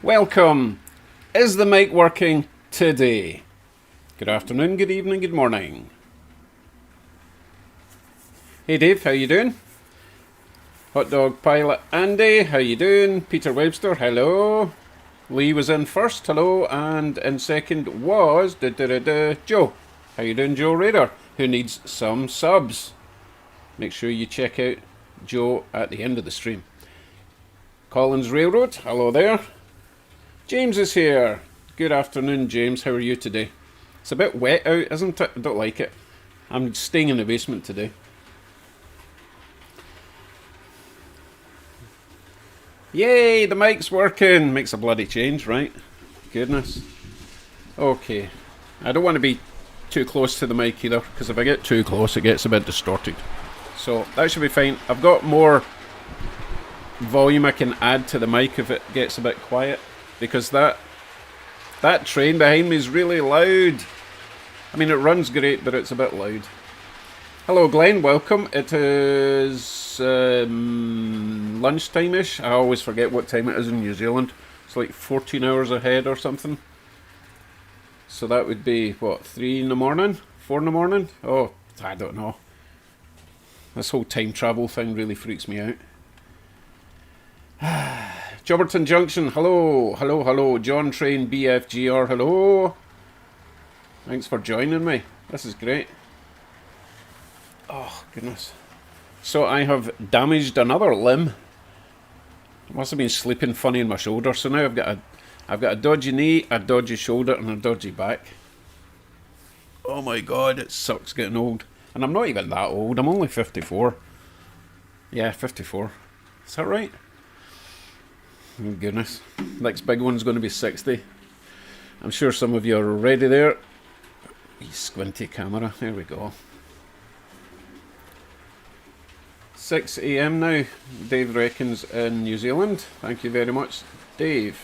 Welcome. Is the mic working today? Good afternoon, good evening, good morning. Hey Dave, how you doing? Hot Dog Pilot Andy, how you doing? Peter Webster, hello. Lee was in first, hello, and in second was Joe. How you doing, Joe Raider? Who needs some subs? Make sure you check out Joe at the end of the stream. Collins Railroad, hello there. James is here. Good afternoon, James. How are you today? It's a bit wet out, isn't it? I don't like it. I'm staying in the basement today. Yay, the mic's working. Makes a bloody change, right? Goodness. Okay. I don't want to be too close to the mic either, because if I get too close, it gets a bit distorted. So that should be fine. I've got more volume I can add to the mic if it gets a bit quiet, because that train behind me is really loud. I mean, it runs great, but it's a bit loud. Hello, Glenn. Welcome. It is lunchtime-ish. I always forget what time it is in New Zealand. It's like 14 hours ahead or something. So that would be, what, 3 in the morning? 4 in the morning? Oh, I don't know. This whole time travel thing really freaks me out. Jobberton Junction, hello, hello, hello. John Train BFGR, hello. Thanks for joining me. This is great. Oh, goodness. So I have damaged another limb. I must have been sleeping funny in my shoulder. So now I've got a dodgy knee, a dodgy shoulder, and a dodgy back. Oh my god, it sucks getting old. And I'm not even that old. I'm only 54. Yeah, 54. Is that right? Oh goodness. Next big one's going to be 60. I'm sure some of you are already there. Squinty camera. There we go. 6 a.m. now. Dave reckons in New Zealand. Thank you very much, Dave.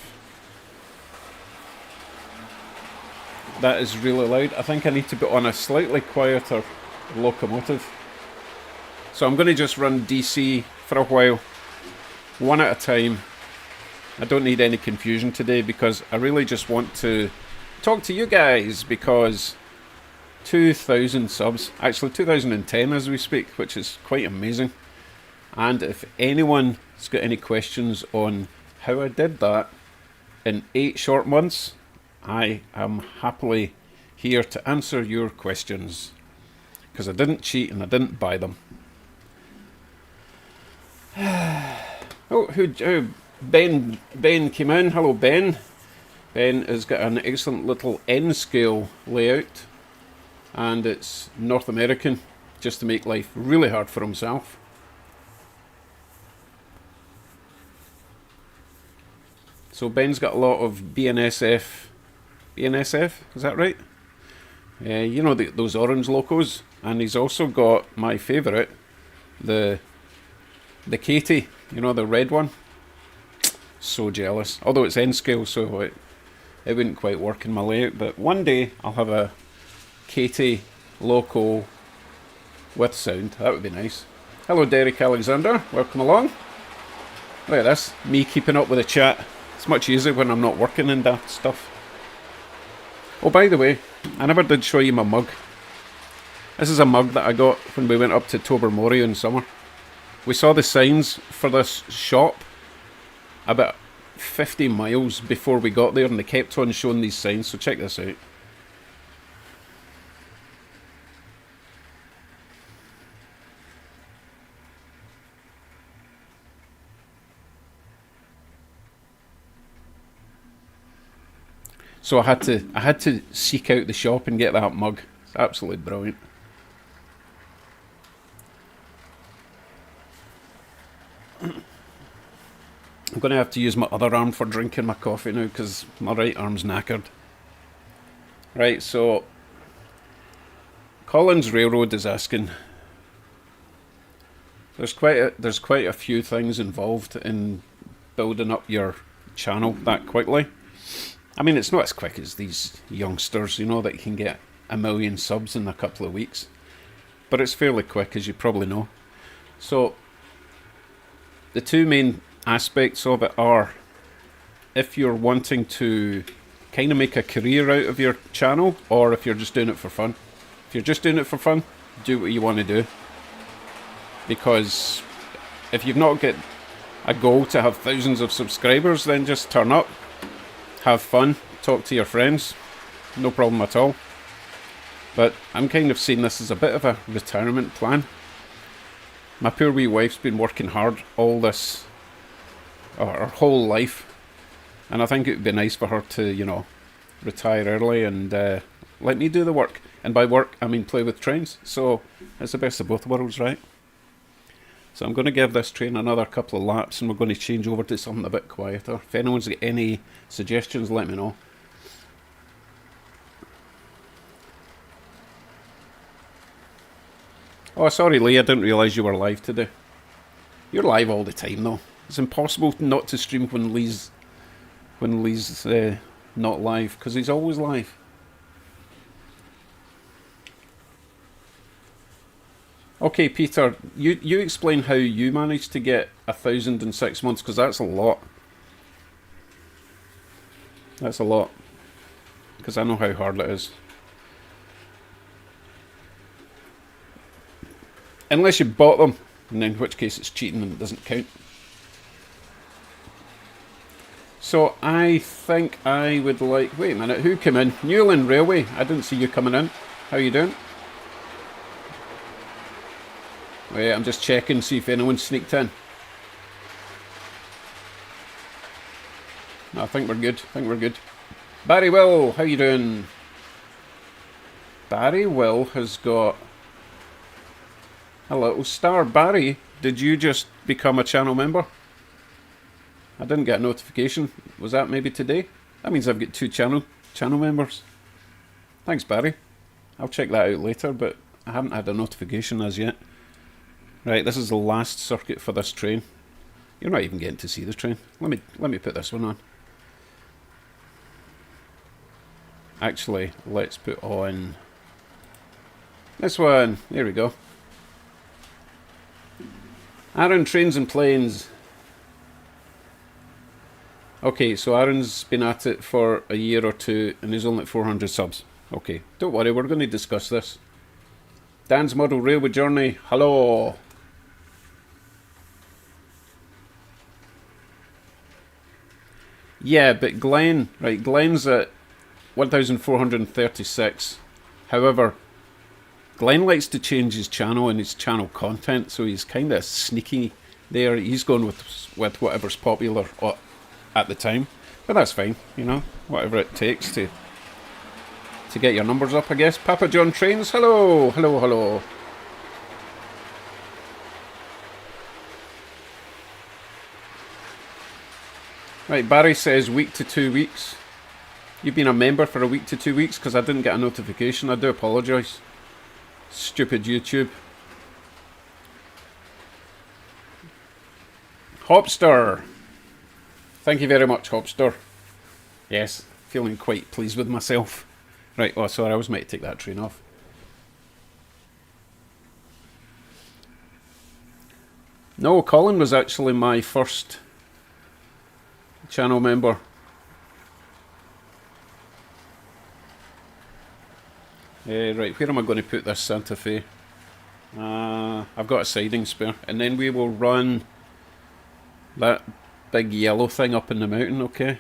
That is really loud. I think I need to put on a slightly quieter locomotive. So I'm going to just run DC for a while, one at a time. I don't need any confusion today because I really just want to talk to you guys, because 2,000 subs, actually 2010 as we speak, which is quite amazing. And if anyone's got any questions on how I did that in 8 short months, I am happily here to answer your questions, because I didn't cheat and I didn't buy them. Ben came in. Hello, Ben. Ben has got an excellent little N-scale layout, and it's North American, just to make life really hard for himself. So Ben's got a lot of BNSF. BNSF, is that right? You know, those orange locos. And he's also got my favourite, the Katie, you know, the red one. So jealous. Although it's N-scale, so it wouldn't quite work in my layout. But one day I'll have a Katie loco with sound. That would be nice. Hello, Derek Alexander. Welcome along. Look at this. Me keeping up with the chat. It's much easier when I'm not working in that stuff. Oh, by the way, I never did show you my mug. This is a mug that I got when we went up to Tobermory in summer. We saw the signs for this shop about 50 miles before we got there, and they kept on showing these signs, so check this out. So I had to seek out the shop and get that mug. It's absolutely brilliant. I'm going to have to use my other arm for drinking my coffee now, because my right arm's knackered. Right, so Collins Railroad is asking. There's quite a few things involved in building up your channel that quickly. I mean, it's not as quick as these youngsters, you know, that can get 1 million subs in a couple of weeks. But it's fairly quick, as you probably know. So the two main aspects of it are if you're wanting to kind of make a career out of your channel, or if you're just doing it for fun. If you're just doing it for fun, do what you want to do. Because if you've not got a goal to have thousands of subscribers, then just turn up, have fun, talk to your friends, no problem at all. But I'm kind of seeing this as a bit of a retirement plan. My poor wee wife's been working hard all this, her whole life, and I think it would be nice for her to, you know, retire early and let me do the work. And by work, I mean play with trains. So it's the best of both worlds, right? So I'm going to give this train another couple of laps, and we're going to change over to something a bit quieter. If anyone's got any suggestions, let me know. Oh, sorry, Lee, I didn't realise you were live today. You're live all the time, though. It's impossible not to stream when Lee's not live, because he's always live. Okay, Peter, you explain how you managed to get 1,000 in 6 months, because that's a lot. That's a lot. Because I know how hard it is. Unless you bought them, and in which case it's cheating and it doesn't count. So I think I would like... Wait a minute, who came in? Newland Railway. I didn't see you coming in. How you doing? Wait, I'm just checking, see if anyone sneaked in. No, I think we're good. Barry Will, how you doing? Barry Will has got a little star. Barry, did you just become a channel member? I didn't get a notification. Was that maybe today? That means I've got 2 channel members. Thanks, Barry. I'll check that out later, but I haven't had a notification as yet. Right, this is the last circuit for this train. You're not even getting to see the train. Let me put this one on. Actually, let's put on this one. There we go. Aaron, Trains and Planes. Okay, so Aaron's been at it for a year or 2 and he's only at 400 subs. Okay, don't worry, we're going to discuss this. Dan's Model Railway Journey, hello. Yeah, but Glenn, right, Glenn's at 1,436. However, Glenn likes to change his channel and his channel content, so he's kind of sneaky there. He's going with whatever's popular at the time, but that's fine, you know, whatever it takes to get your numbers up, I guess. Papa John Trains, hello, hello, hello. Right, Barry says week to 2 weeks. You've been a member for a week to 2 weeks because I didn't get a notification. I do apologise. Stupid YouTube. Hopster. Thank you very much, Hopster. Yes, feeling quite pleased with myself. Right, oh sorry, I was meant to take that train off. No, Colin was actually my first channel member. Right, where am I going to put this Santa Fe? I've got a siding spare. And then we will run that big yellow thing up in the mountain, okay?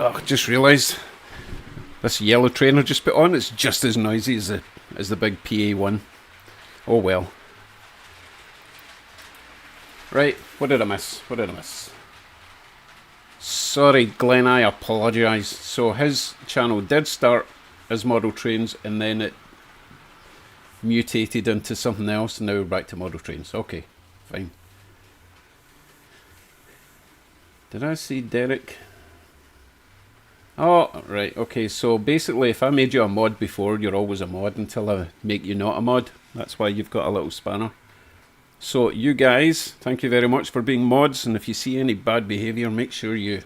Oh, I just realised this yellow train I just put on, it's just as noisy as the big PA1. Oh well. Right, what did I miss? Sorry, Glenn, I apologise. So his channel did start as Model Trains and then it mutated into something else and now we're back to Model Trains. Okay, fine. Did I see Derek? Oh, right, okay, so basically if I made you a mod before, you're always a mod until I make you not a mod. That's why you've got a little spanner. So you guys, thank you very much for being mods, and if you see any bad behaviour, make sure you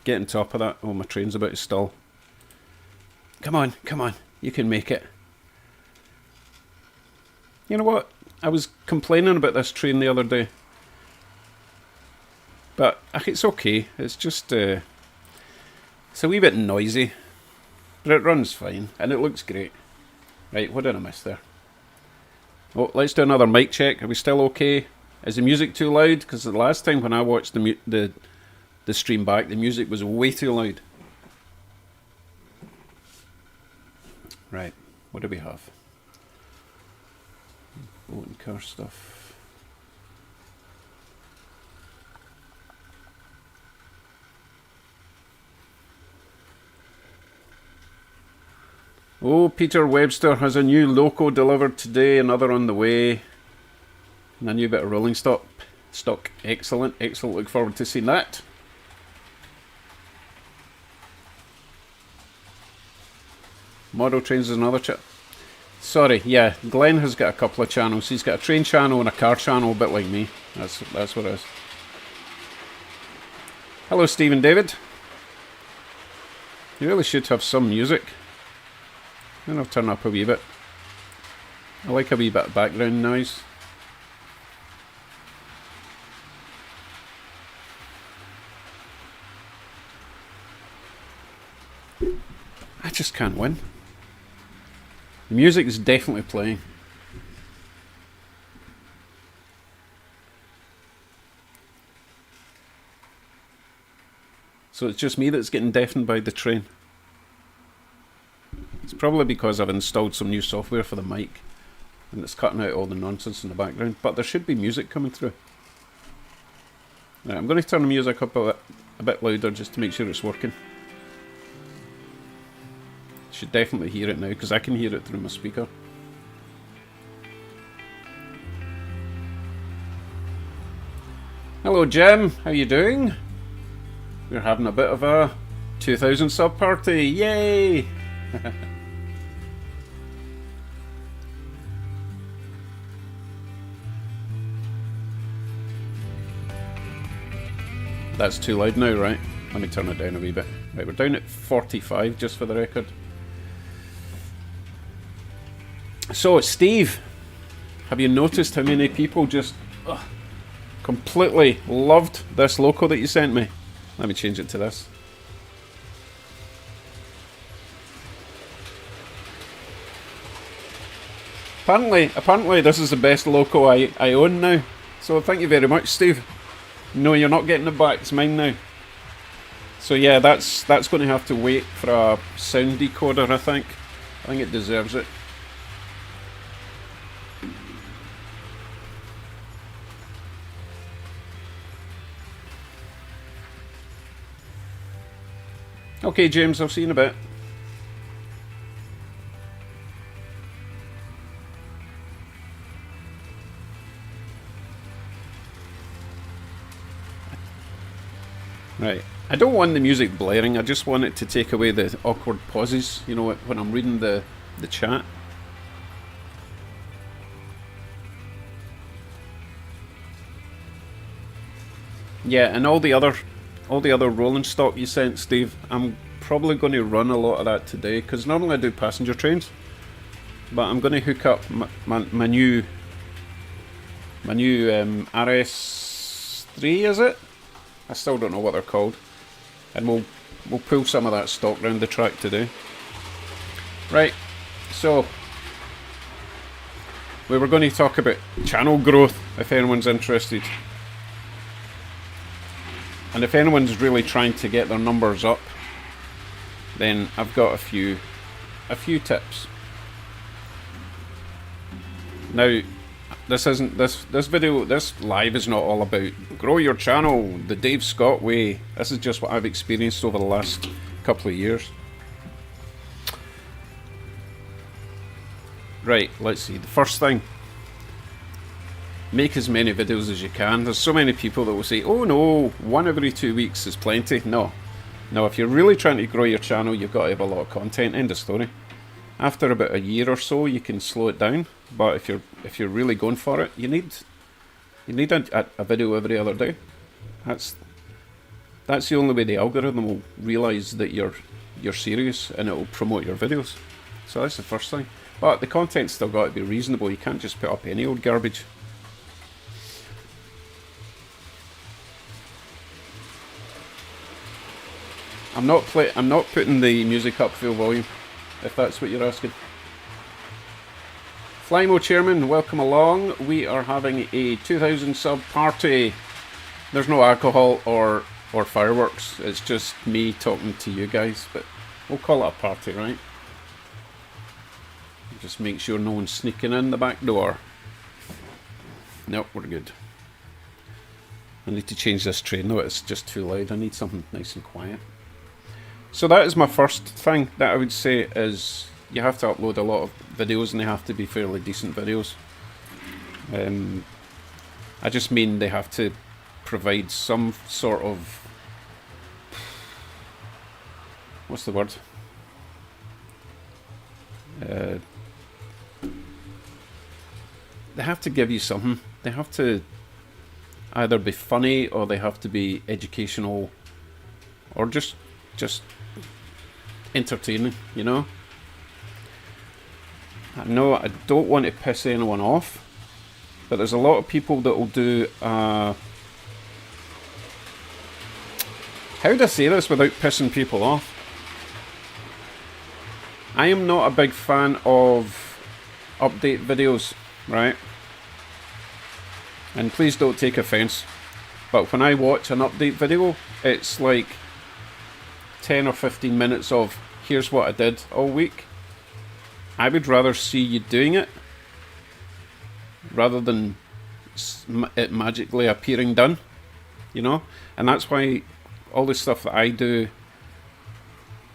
get on top of that. Oh, my train's about to stall. Come on, you can make it. You know what? I was complaining about this train the other day. But it's okay, it's just, it's a wee bit noisy. But it runs fine, and it looks great. Right, what did I miss there? Oh, let's do another mic check. Are we still okay? Is the music too loud? Because the last time when I watched the stream back, the music was way too loud. Right, what do we have? Boat and car stuff. Oh, Peter Webster has a new loco delivered today, another on the way. And a new bit of rolling stock. Excellent. Look forward to seeing that. Model Trains is another channel. Sorry, yeah, Glenn has got a couple of channels. He's got a train channel and a car channel, a bit like me. That's what it is. Hello, Stephen David. You really should have some music. And I'll turn up a wee bit. I like a wee bit of background noise. I just can't win. The music is definitely playing. So it's just me that's getting deafened by the train. It's probably because I've installed some new software for the mic and it's cutting out all the nonsense in the background, but there should be music coming through. Right, I'm going to turn the music up a bit louder just to make sure it's working. Should definitely hear it now because I can hear it through my speaker. Hello Jim, how you doing? We're having a bit of a 2000 sub party, yay! That's too loud now, right? Let me turn it down a wee bit. Right, we're down at 45 just for the record. So, Steve, have you noticed how many people just completely loved this loco that you sent me? Let me change it to this. Apparently this is the best loco I own now. So thank you very much, Steve. No, you're not getting it back, it's mine now. So yeah, that's going to have to wait for a sound decoder, I think. I think it deserves it. Okay, James, I'll see you in a bit. Right. I don't want the music blaring, I just want it to take away the awkward pauses, you know, when I'm reading the chat. Yeah, and all the other rolling stock you sent, Steve, I'm probably going to run a lot of that today, because normally I do passenger trains, but I'm going to hook up my new RS3, is it? I still don't know what they're called. And we'll pull some of that stock round the track today. Right, so we were going to talk about channel growth, if anyone's interested. And if anyone's really trying to get their numbers up, then I've got a few tips. Now, this live is not all about grow your channel the Dave Scott way. This is just what I've experienced over the last couple of years. Right, let's see. The first thing, make as many videos as you can. There's so many people that will say, oh no, 1 every 2 weeks is plenty. No, if you're really trying to grow your channel, you've got to have a lot of content. End of story. After about a year or so, you can slow it down. But if you're really going for it, you need a video every other day. That's the only way the algorithm will realise that you're serious, and it will promote your videos. So that's the first thing. But the content's still got to be reasonable. You can't just put up any old garbage. I'm not putting the music up full volume, if that's what you're asking. Flymo Chairman, welcome along. We are having a 2,000 sub party. There's no alcohol or fireworks. It's just me talking to you guys, but we'll call it a party, right? Just make sure no one's sneaking in the back door. Nope, we're good. I need to change this train though, it's just too loud. I need something nice and quiet. So that is my first thing that I would say is you have to upload a lot of videos, and they have to be fairly decent videos. I just mean they have to provide some sort of, what's the word? They have to give you something. They have to either be funny, or they have to be educational, or just entertaining, you know? I know I don't want to piss anyone off, but there's a lot of people that will do, how do I say this without pissing people off? I am not a big fan of update videos, right? And please don't take offense, but when I watch an update video, it's like 10 or 15 minutes of here's what I did all week. I would rather see you doing it rather than it magically appearing done, you know? And that's why all the stuff that I do,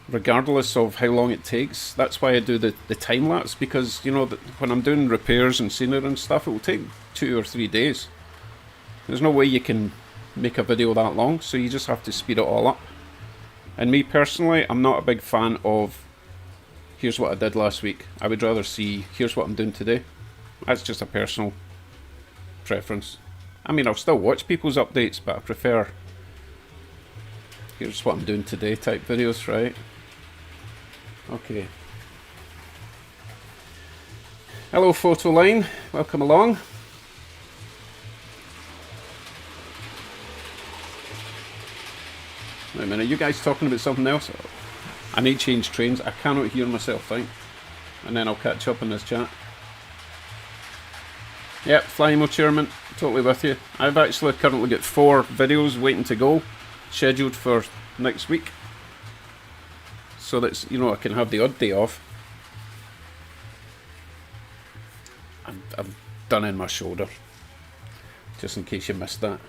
regardless of how long it takes, that's why I do the time lapse, because you know that when I'm doing repairs and scenery and stuff, it will take 2 or 3 days. There's no way you can make a video that long, so you just have to speed it all up. And me personally, I'm not a big fan of here's what I did last week. I would rather see here's what I'm doing today. That's just a personal preference. I mean, I'll still watch people's updates, but I prefer here's what I'm doing today type videos, right? Okay. Hello Photoline, welcome along. Wait a minute, are you guys talking about something else? I need to change trains, I cannot hear myself think. And then I'll catch up in this chat. Yep, Flymo Chairman, totally with you. I've actually currently got 4 videos waiting to go, scheduled for next week. So that's, you know, I can have the odd day off. I've done in my shoulder, just in case you missed that.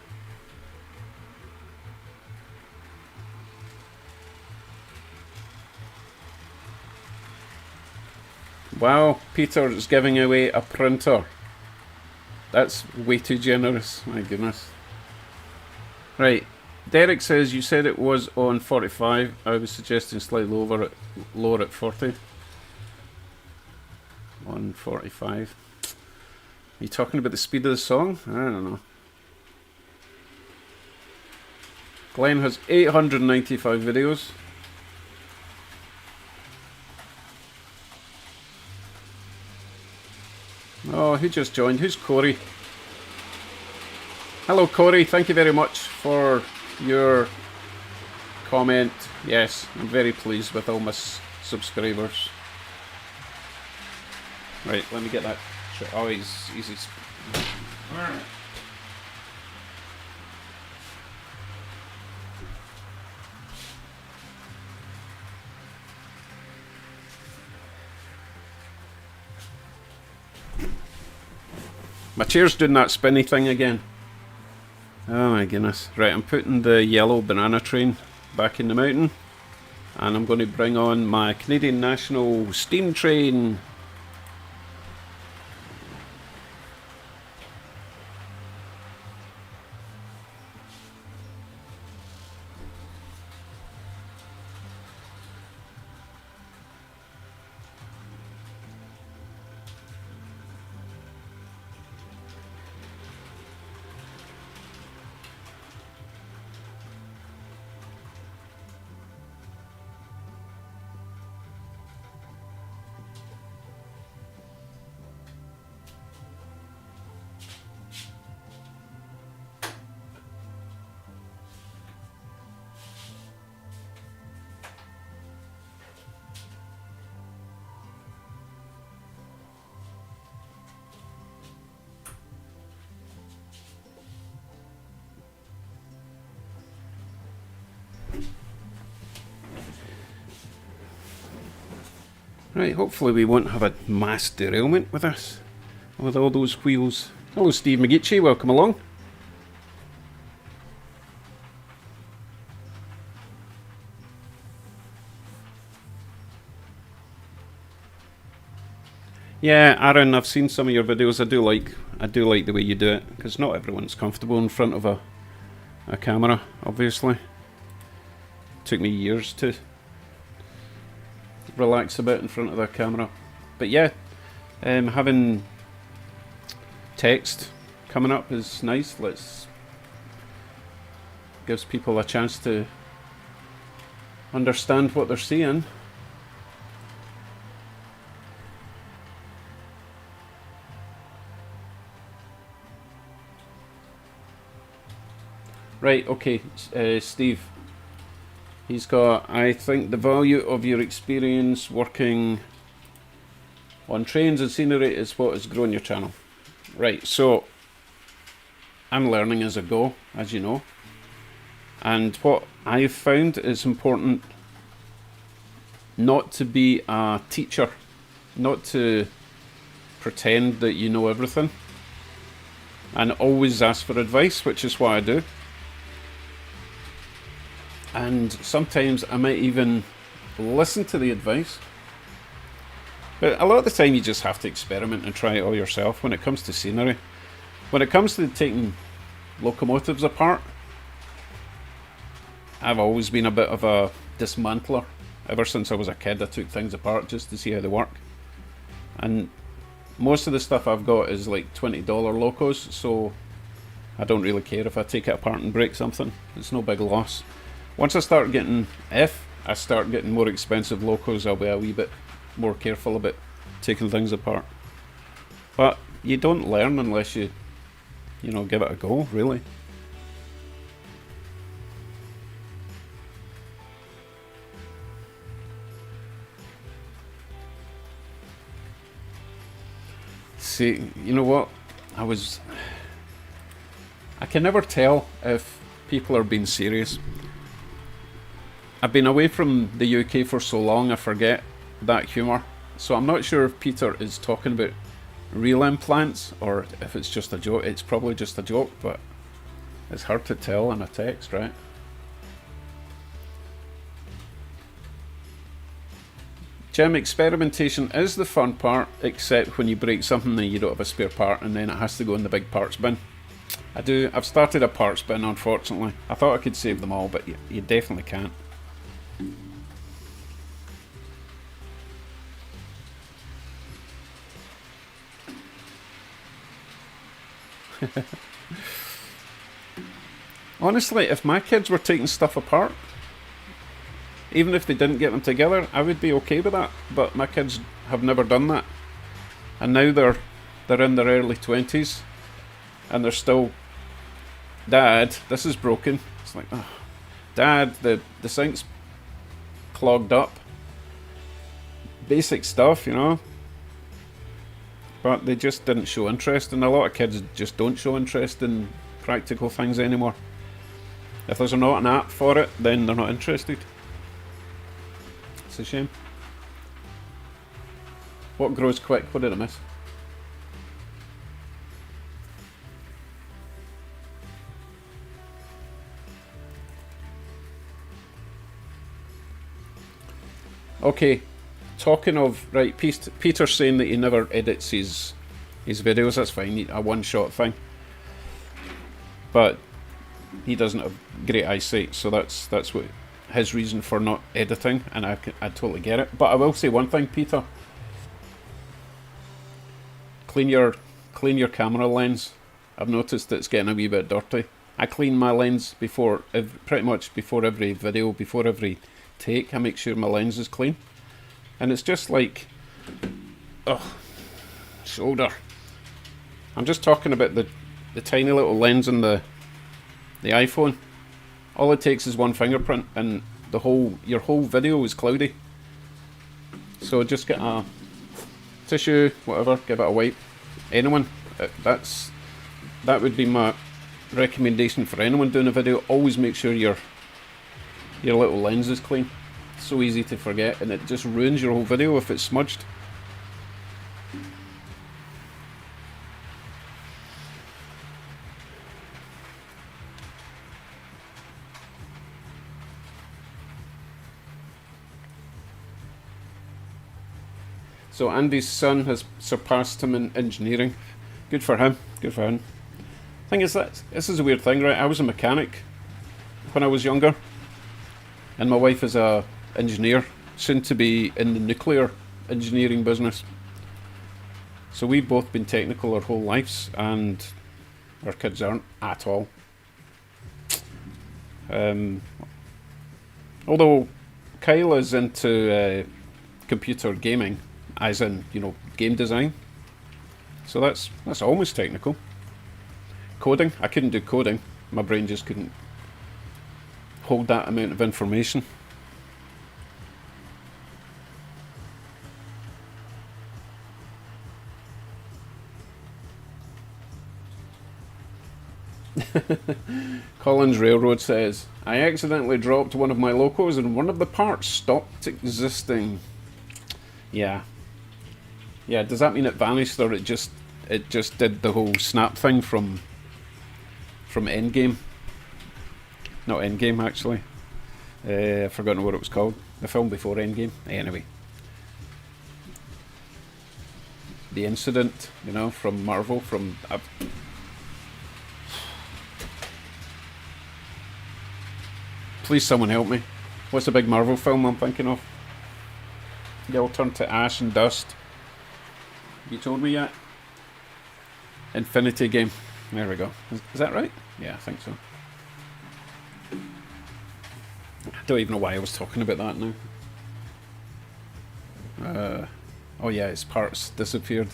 Wow, Peter is giving away a printer. That's way too generous, my goodness. Right, Derek says you said it was on 45. I was suggesting slightly lower at 40. 145. Are you talking about the speed of the song? I don't know. Glenn has 895 videos. Oh, who just joined? Who's Corey? Hello Corey, thank you very much for your comment. Yes, I'm very pleased with all my subscribers. Right, let me get that. Oh, he's My chair's doing that spinny thing again. Oh my goodness. Right, I'm putting the yellow banana train back in the mountain. And I'm going to bring on my Canadian National steam train. Right, hopefully we won't have a mass derailment with this, with all those wheels. Hello Steve McGeechee, welcome along. Yeah, Aaron, I've seen some of your videos. I do like the way you do it, because not everyone's comfortable in front of a camera, obviously. It took me years to relax a bit in front of the camera. But yeah, having text coming up is nice. Gives people a chance to understand what they're seeing. Right, okay, Steve. He's got, I think the value of your experience working on trains and scenery is what has grown your channel. Right, so I'm learning as I go, as you know. And what I've found is important not to be a teacher, not to pretend that you know everything, and always ask for advice, which is what I do. And sometimes I might even listen to the advice. But a lot of the time you just have to experiment and try it all yourself when it comes to scenery. When it comes to taking locomotives apart, I've always been a bit of a dismantler. Ever since I was a kid, I took things apart just to see how they work. And most of the stuff I've got is like $20 locos, so I don't really care if I take it apart and break something. It's no big loss. Once I start getting more expensive locos, I'll be a wee bit more careful about taking things apart. But you don't learn unless you give it a go, really. See, you know what? I can never tell if people are being serious. I've been away from the UK for so long, I forget that humour. So I'm not sure if Peter is talking about real implants or if it's just a joke. It's probably just a joke, but it's hard to tell in a text, right? Jim, experimentation is the fun part, except when you break something and you don't have a spare part and then it has to go in the big parts bin. I've started a parts bin, unfortunately. I thought I could save them all, but you definitely can't. Honestly, if my kids were taking stuff apart, even if they didn't get them together, I would be okay with that. But my kids have never done that, and now they're in their early 20s, and they're still, Dad, this is broken. It's like, oh, Dad, the sink's clogged up. Basic stuff, you know. But they just didn't show interest, and a lot of kids just don't show interest in practical things anymore. If there's not an app for it, then they're not interested. It's a shame. What grows quick? What did I miss? Okay, talking of, right, Peter's saying that he never edits his videos. That's fine, a one-shot thing. But he doesn't have great eyesight, so that's what his reason for not editing, and I totally get it. But I will say one thing, Peter. Clean your camera lens. I've noticed it's getting a wee bit dirty. I clean my lens pretty much before every video, before every take. I make sure my lens is clean, and it's just like, oh, shoulder. I'm just talking about the tiny little lens in the iPhone. All it takes is one fingerprint, and your whole video is cloudy. So just get a tissue, whatever, give it a wipe. Anyone, that would be my recommendation for anyone doing a video. Always make sure your little lens is clean. It's so easy to forget, and it just ruins your whole video if it's smudged. So Andy's son has surpassed him in engineering. Good for him. Good for him. Thing is that this is a weird thing, right? I was a mechanic when I was younger, and my wife is a engineer, soon to be in the nuclear engineering business. So we've both been technical our whole lives, and our kids aren't at all. Although Kyle is into computer gaming, as in, game design. So that's almost technical. Coding, I couldn't do coding. My brain just couldn't hold that amount of information. Collins Railroad says, I accidentally dropped one of my locos and one of the parts stopped existing. Yeah. Yeah, does that mean it vanished, or it just did the whole snap thing from Endgame? Not Endgame, actually. I've forgotten what it was called. The film before Endgame. Anyway. The Incident, from Marvel, Please someone help me. What's the big Marvel film I'm thinking of? They all turned to ash and dust. You told me yet? Infinity Game. There we go. Is that right? Yeah, I think so. I don't even know why I was talking about that now. Oh yeah, its parts disappeared.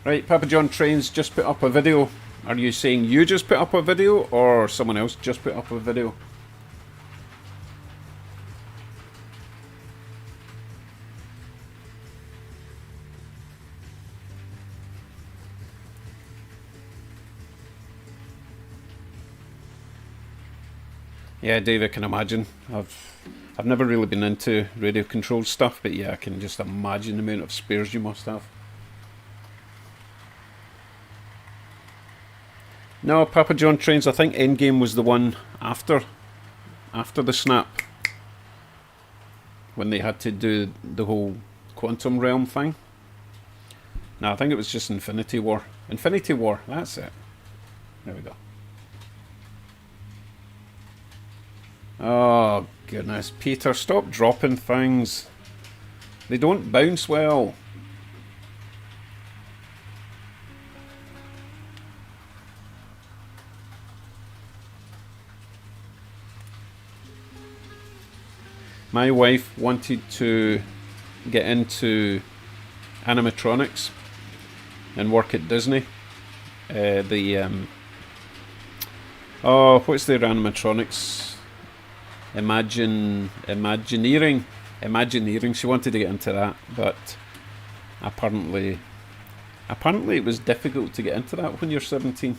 Right, Papa John Trains just put up a video. Are you saying you just put up a video, or someone else just put up a video? Yeah, Dave, I can imagine. I've never really been into radio controlled stuff, but yeah, I can just imagine the amount of spares you must have. No, Papa John Trains, I think Endgame was the one after the snap, when they had to do the whole quantum realm thing. No, I think it was just Infinity War. Infinity War, that's it. There we go. Oh, goodness. Peter, stop dropping things. They don't bounce well. My wife wanted to get into animatronics and work at Disney. What's their animatronics? Imagineering. She wanted to get into that, but apparently it was difficult to get into that when you're 17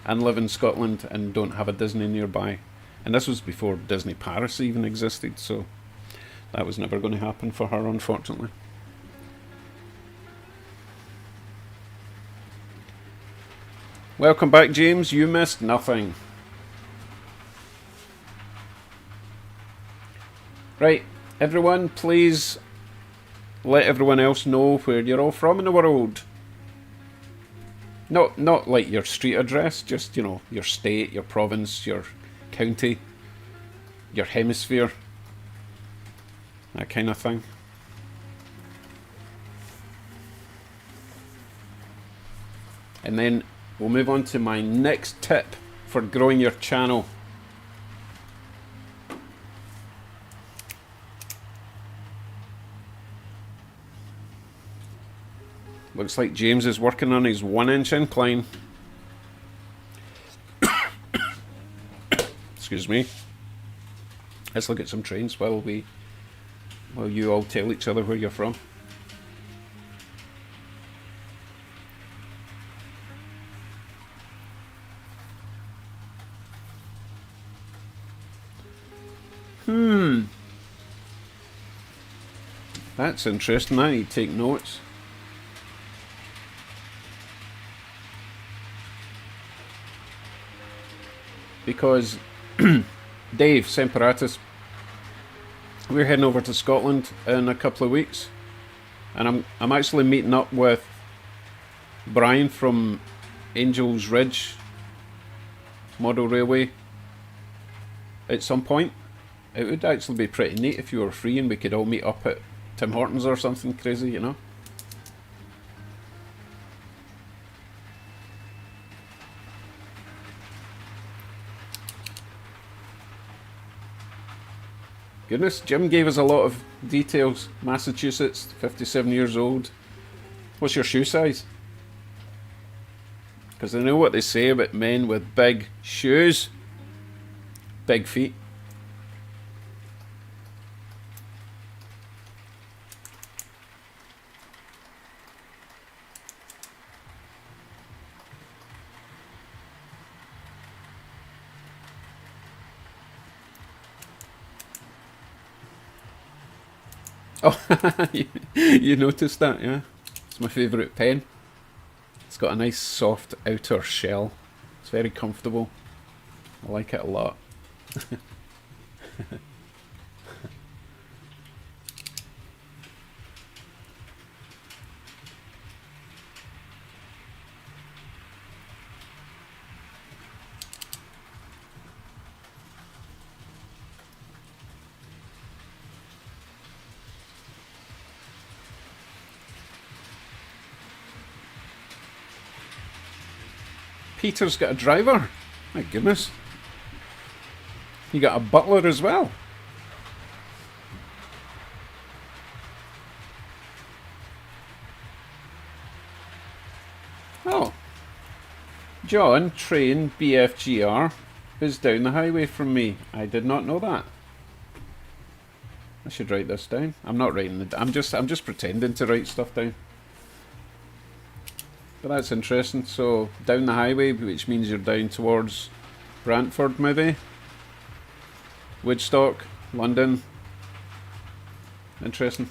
and live in Scotland and don't have a Disney nearby. And this was before Disney Paris even existed, so that was never going to happen for her, unfortunately. Welcome back, James. You missed nothing. Right, everyone, please let everyone else know where you're all from in the world. Not like your street address, just, you know, your state, your province, your county, your hemisphere, that kind of thing. And then we'll move on to my next tip for growing your channel. Looks like James is working on his 1-inch incline. Excuse me. Let's look at some trains while you all tell each other where you're from. That's interesting. I need to take notes. Because Dave Semperatus, we're heading over to Scotland in a couple of weeks, and I'm actually meeting up with Brian from Angels Ridge Model Railway at some point. It would actually be pretty neat if you were free and we could all meet up at Tim Hortons or something crazy, you know? Goodness, Jim gave us a lot of details. Massachusetts, 57 years old. What's your shoe size? Because I know what they say about men with big shoes. Big feet. Oh, you noticed that, yeah? It's my favourite pen. It's got a nice soft outer shell. It's very comfortable. I like it a lot. Peter's got a driver. My goodness. You got a butler as well. Oh. John, train BFGR is down the highway from me. I did not know that. I should write this down. I'm not writing it. I'm just pretending to write stuff down. But that's interesting. So down the highway, which means you're down towards Brantford, maybe. Woodstock, London. Interesting.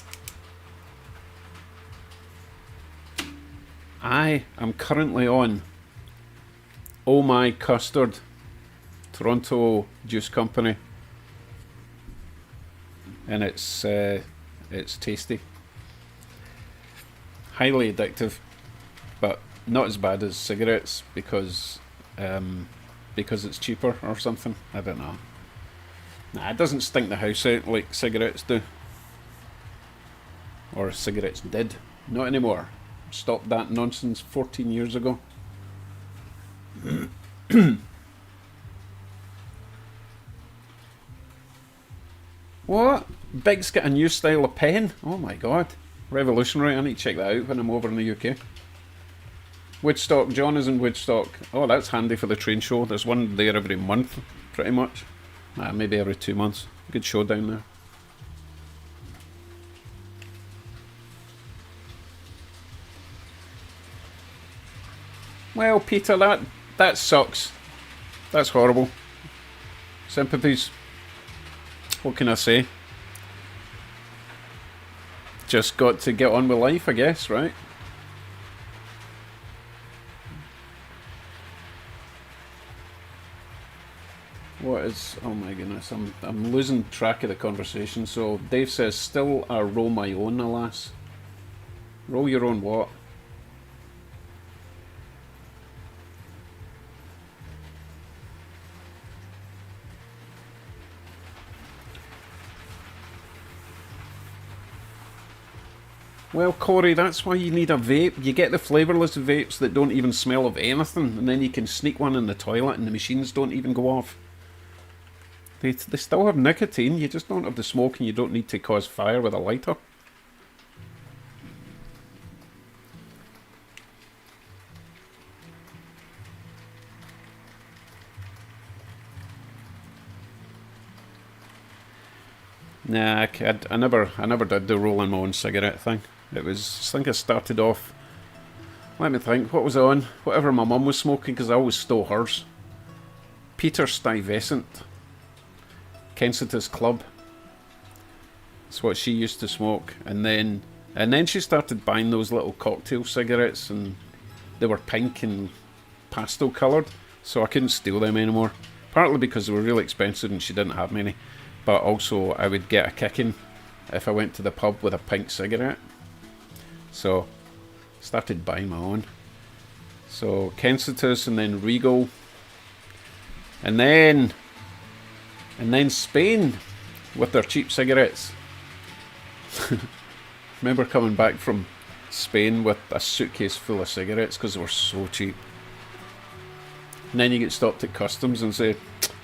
I am currently on Oh My Custard, Toronto Juice Company, and it's tasty, highly addictive, but not as bad as cigarettes because it's cheaper or something. I don't know. Nah, it doesn't stink the house out like cigarettes do, or cigarettes did. Not anymore. Stopped that nonsense 14 years ago. What? Big's got a new style of pen? Oh my god. Revolutionary. I need to check that out when I'm over in the UK. Woodstock. John is in Woodstock. Oh, that's handy for the train show. There's one there every month, pretty much. Maybe every 2 months. Good show down there. Well, Peter, that sucks. That's horrible. Sympathies. What can I say? Just got to get on with life, I guess, right? What is? Oh my goodness, I'm losing track of the conversation. So Dave says, still I roll my own, alas. Roll your own what? Well, Corey, that's why you need a vape. You get the flavourless vapes that don't even smell of anything, and then you can sneak one in the toilet and the machines don't even go off. They still have nicotine, you just don't have the smoke and you don't need to cause fire with a lighter. Nah, I never did the rolling my own cigarette thing. It was, I think I started off, let me think, what was I on? Whatever my mum was smoking, because I always stole hers. Peter Stuyvesant. Kensington's Club. That's what she used to smoke. And then she started buying those little cocktail cigarettes, and they were pink and pastel coloured, so I couldn't steal them anymore. Partly because they were really expensive and she didn't have many, but also I would get a kicking if I went to the pub with a pink cigarette. So started buying my own. So Kensington's, and then Regal, and then Spain with their cheap cigarettes. Remember coming back from Spain with a suitcase full of cigarettes because they were so cheap. And then you get stopped at customs and say,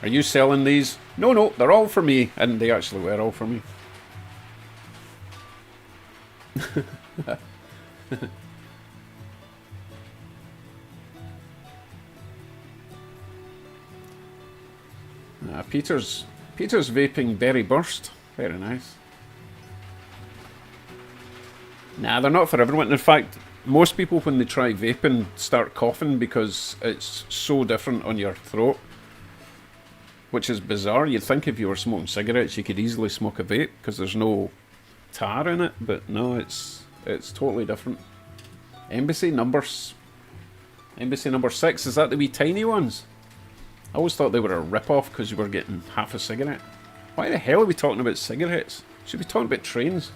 "Are you selling these?" No, they're all for me. And they actually were all for me. Peter's vaping Berry Burst. Very nice. Nah, they're not for everyone. In fact, most people when they try vaping start coughing because it's so different on your throat, which is bizarre. You'd think if you were smoking cigarettes you could easily smoke a vape because there's no tar in it, but no, it's totally different. Embassy number 6, is that the wee tiny ones? I always thought they were a rip-off because you were getting half a cigarette. Why the hell are we talking about cigarettes? Should we be talking about trains?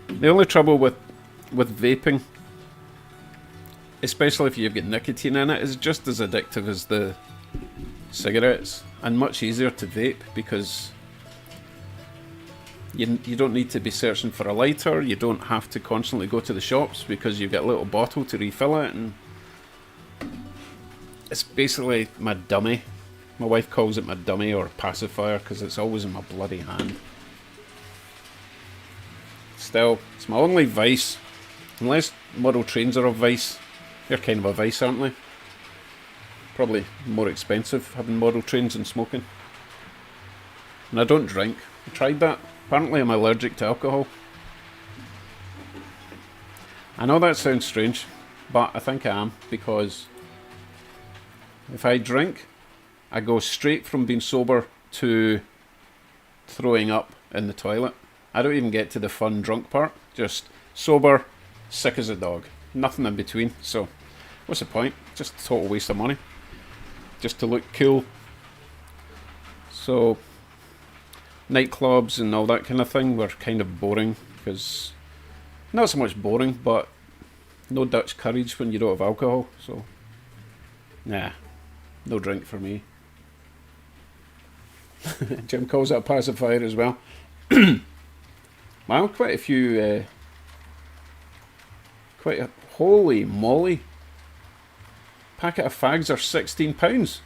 The only trouble with vaping, especially if you've got nicotine in it, is just as addictive as the cigarettes, and much easier to vape because you don't need to be searching for a lighter. You don't have to constantly go to the shops because you've got a little bottle to refill it, and it's basically my dummy. My wife calls it my dummy or pacifier because it's always in my bloody hand. Still, it's my only vice. Unless model trains are a vice. They're kind of a vice, aren't they? Probably more expensive having model trains than smoking. And I don't drink. I tried that. Apparently I'm allergic to alcohol. I know that sounds strange, but I think I am, because if I drink, I go straight from being sober to throwing up in the toilet. I don't even get to the fun drunk part. Just sober, sick as a dog. Nothing in between. So, what's the point? Just a total waste of money. Just to look cool. So, nightclubs and all that kind of thing were kind of boring. Because, not so much boring, but no Dutch courage when you don't have alcohol. So, nah, no drink for me. Jim calls it a pacifier as well. Wow, quite a few, holy moly. Packet of fags are £16.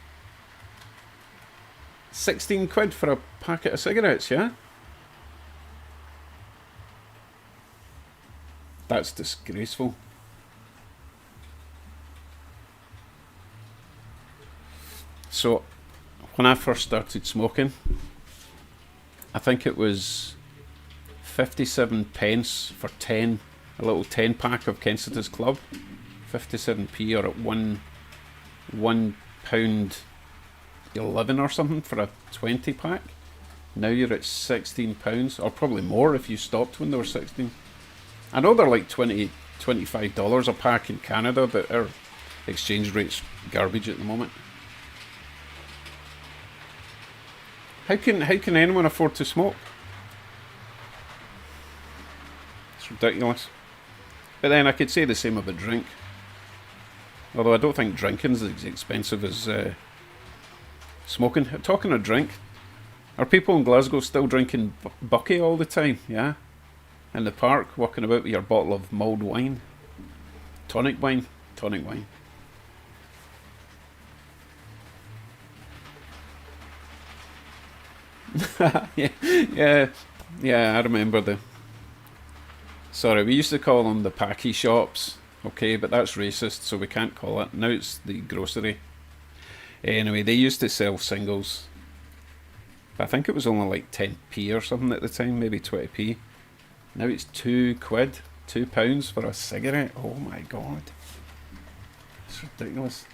16 quid for a packet of cigarettes, yeah? That's disgraceful. So, when I first started smoking, I think it was 57 pence for 10, a little 10 pack of Kensington's Club. 57p, or at £1.11 or something for a 20 pack. Now you're at £16, or probably more if you stopped when they were 16. I know they're like $25 a pack in Canada, but our exchange rate's garbage at the moment. How can anyone afford to smoke? It's ridiculous. But then I could say the same about drink. Although I don't think drinking's as expensive as smoking. Talking of drink, are people in Glasgow still drinking Bucky all the time? Yeah? In the park, walking about with your bottle of mulled wine? Tonic wine? Tonic wine. yeah, I remember the... Sorry, we used to call them the packy shops. Okay, but that's racist, so we can't call it. Now it's the grocery. Anyway, they used to sell singles. I think it was only like 10p or something at the time, maybe 20p. Now it's £2, £2 for a cigarette. Oh my god. It's ridiculous.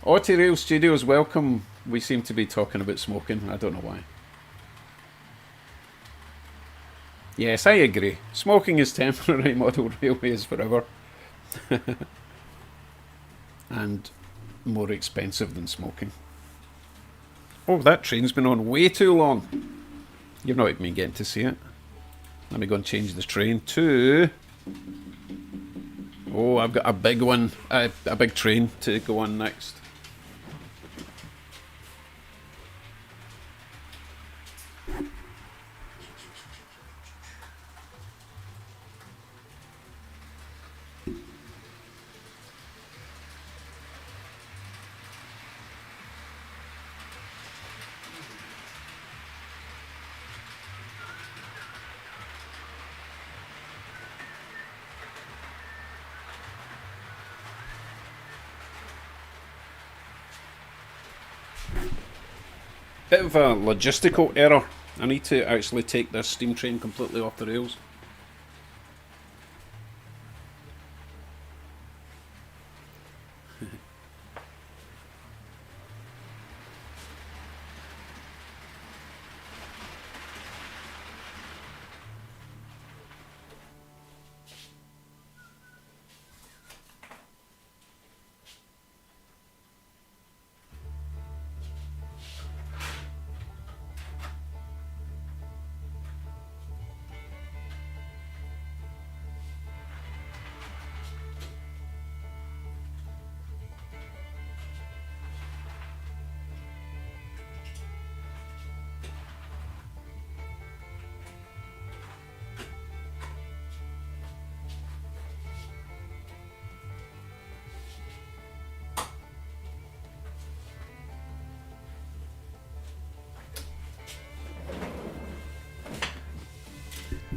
Auti Rail Studios, welcome. We seem to be talking about smoking. I don't know why. Yes, I agree. Smoking is temporary, model railway is forever. And more expensive than smoking. Oh, that train's been on way too long. You've not even been getting to see it. Let me go and change the train to... Oh, I've got a big one, a big train to go on next. Bit of a logistical error. I need to actually take this steam train completely off the rails.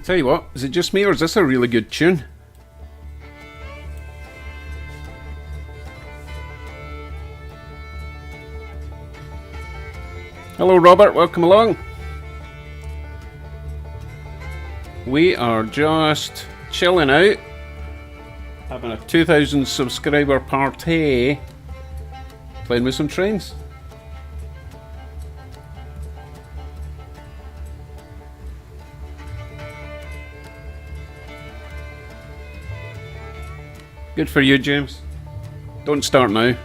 Tell you what, is it just me or is this a really good tune? Hello Robert, welcome along. We are just chilling out, having a 2,000 subscriber party, playing with some trains. Good for you, James. Don't start now.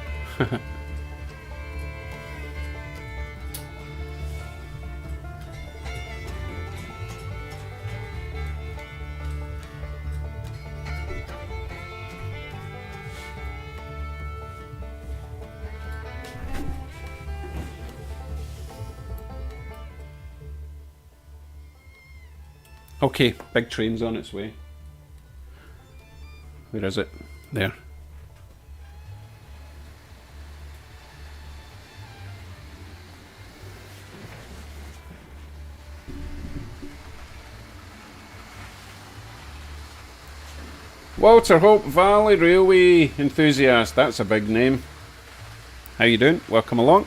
Okay, big train's on its way. Where is it? There. Walter Hope Valley Railway enthusiast. That's a big name. How you doing? Welcome along.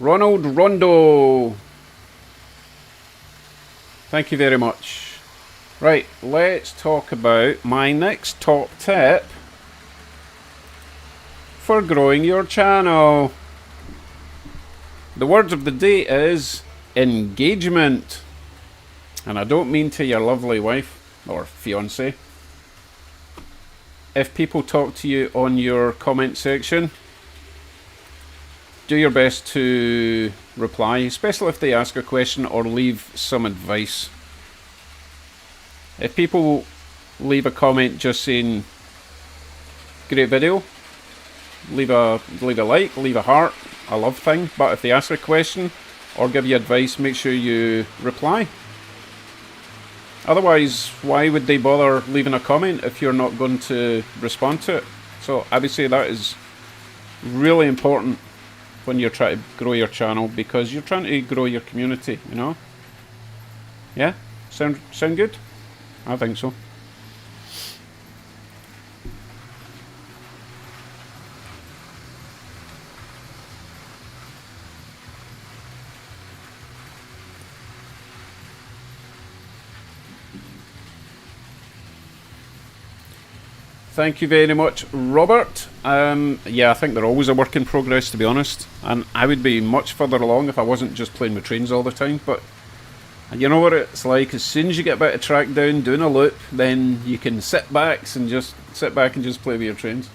Ronald Rondo. Thank you very much. Right, let's talk about my next top tip for growing your channel. The word of the day is engagement. And I don't mean to your lovely wife or fiance. If people talk to you on your comment section, do your best to reply, especially if they ask a question or leave some advice. If people leave a comment just saying great video, leave a like, leave a heart, a love thing. But if they ask a question or give you advice, make sure you reply. Otherwise, why would they bother leaving a comment if you're not going to respond to it? So I would say that is really important when you're trying to grow your channel, because you're trying to grow your community, you know? Yeah? Sound good? I think so. Thank you very much, Robert. Yeah, I think they're always a work in progress, to be honest. And I would be much further along if I wasn't just playing with trains all the time. But you know what it's like. As soon as you get a bit of track down, doing a loop, then you can sit back and just play with your trains.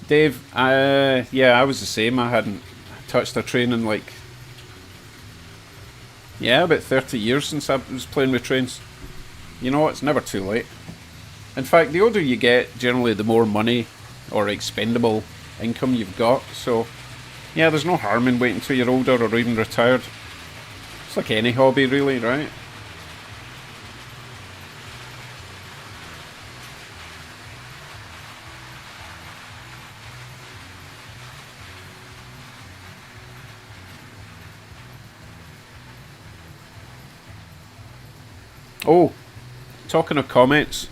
Dave, yeah, I was the same. I hadn't touched a train in like, yeah, about 30 years since I was playing with trains. You know, it's never too late. In fact, the older you get, generally the more money or expendable income you've got. So, yeah, there's no harm in waiting until you're older or even retired. It's like any hobby, really, right? Oh, talking of comments,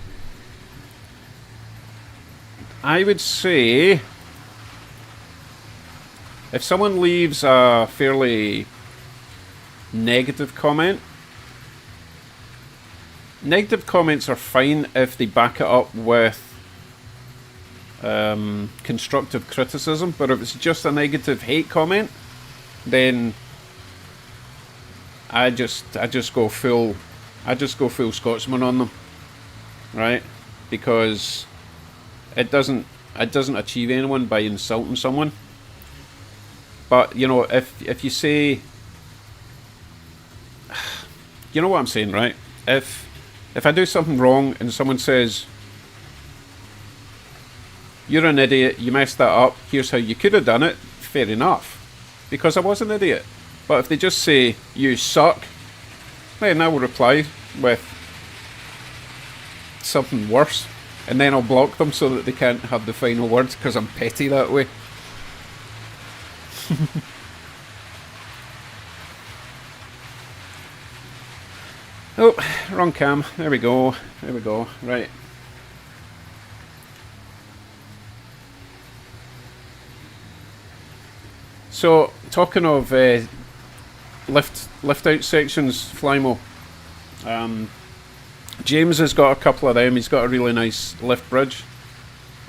I would say if someone leaves a fairly negative comment, negative comments are fine if they back it up with constructive criticism, but if it's just a negative hate comment, then I just go full Scotsman on them, right? Because it doesn't achieve anyone by insulting someone. But you know, if you say, you know what I'm saying, right? If I do something wrong and someone says, "You're an idiot, you messed that up, here's how you could have done it," fair enough, because I was an idiot. But if they just say, "You suck," then I will reply with something worse, and then I'll block them so that they can't have the final words, because I'm petty that way. Oh, wrong cam. There we go. Right. So, talking of lift out sections, Flymo. James has got a couple of them. He's got a really nice lift bridge,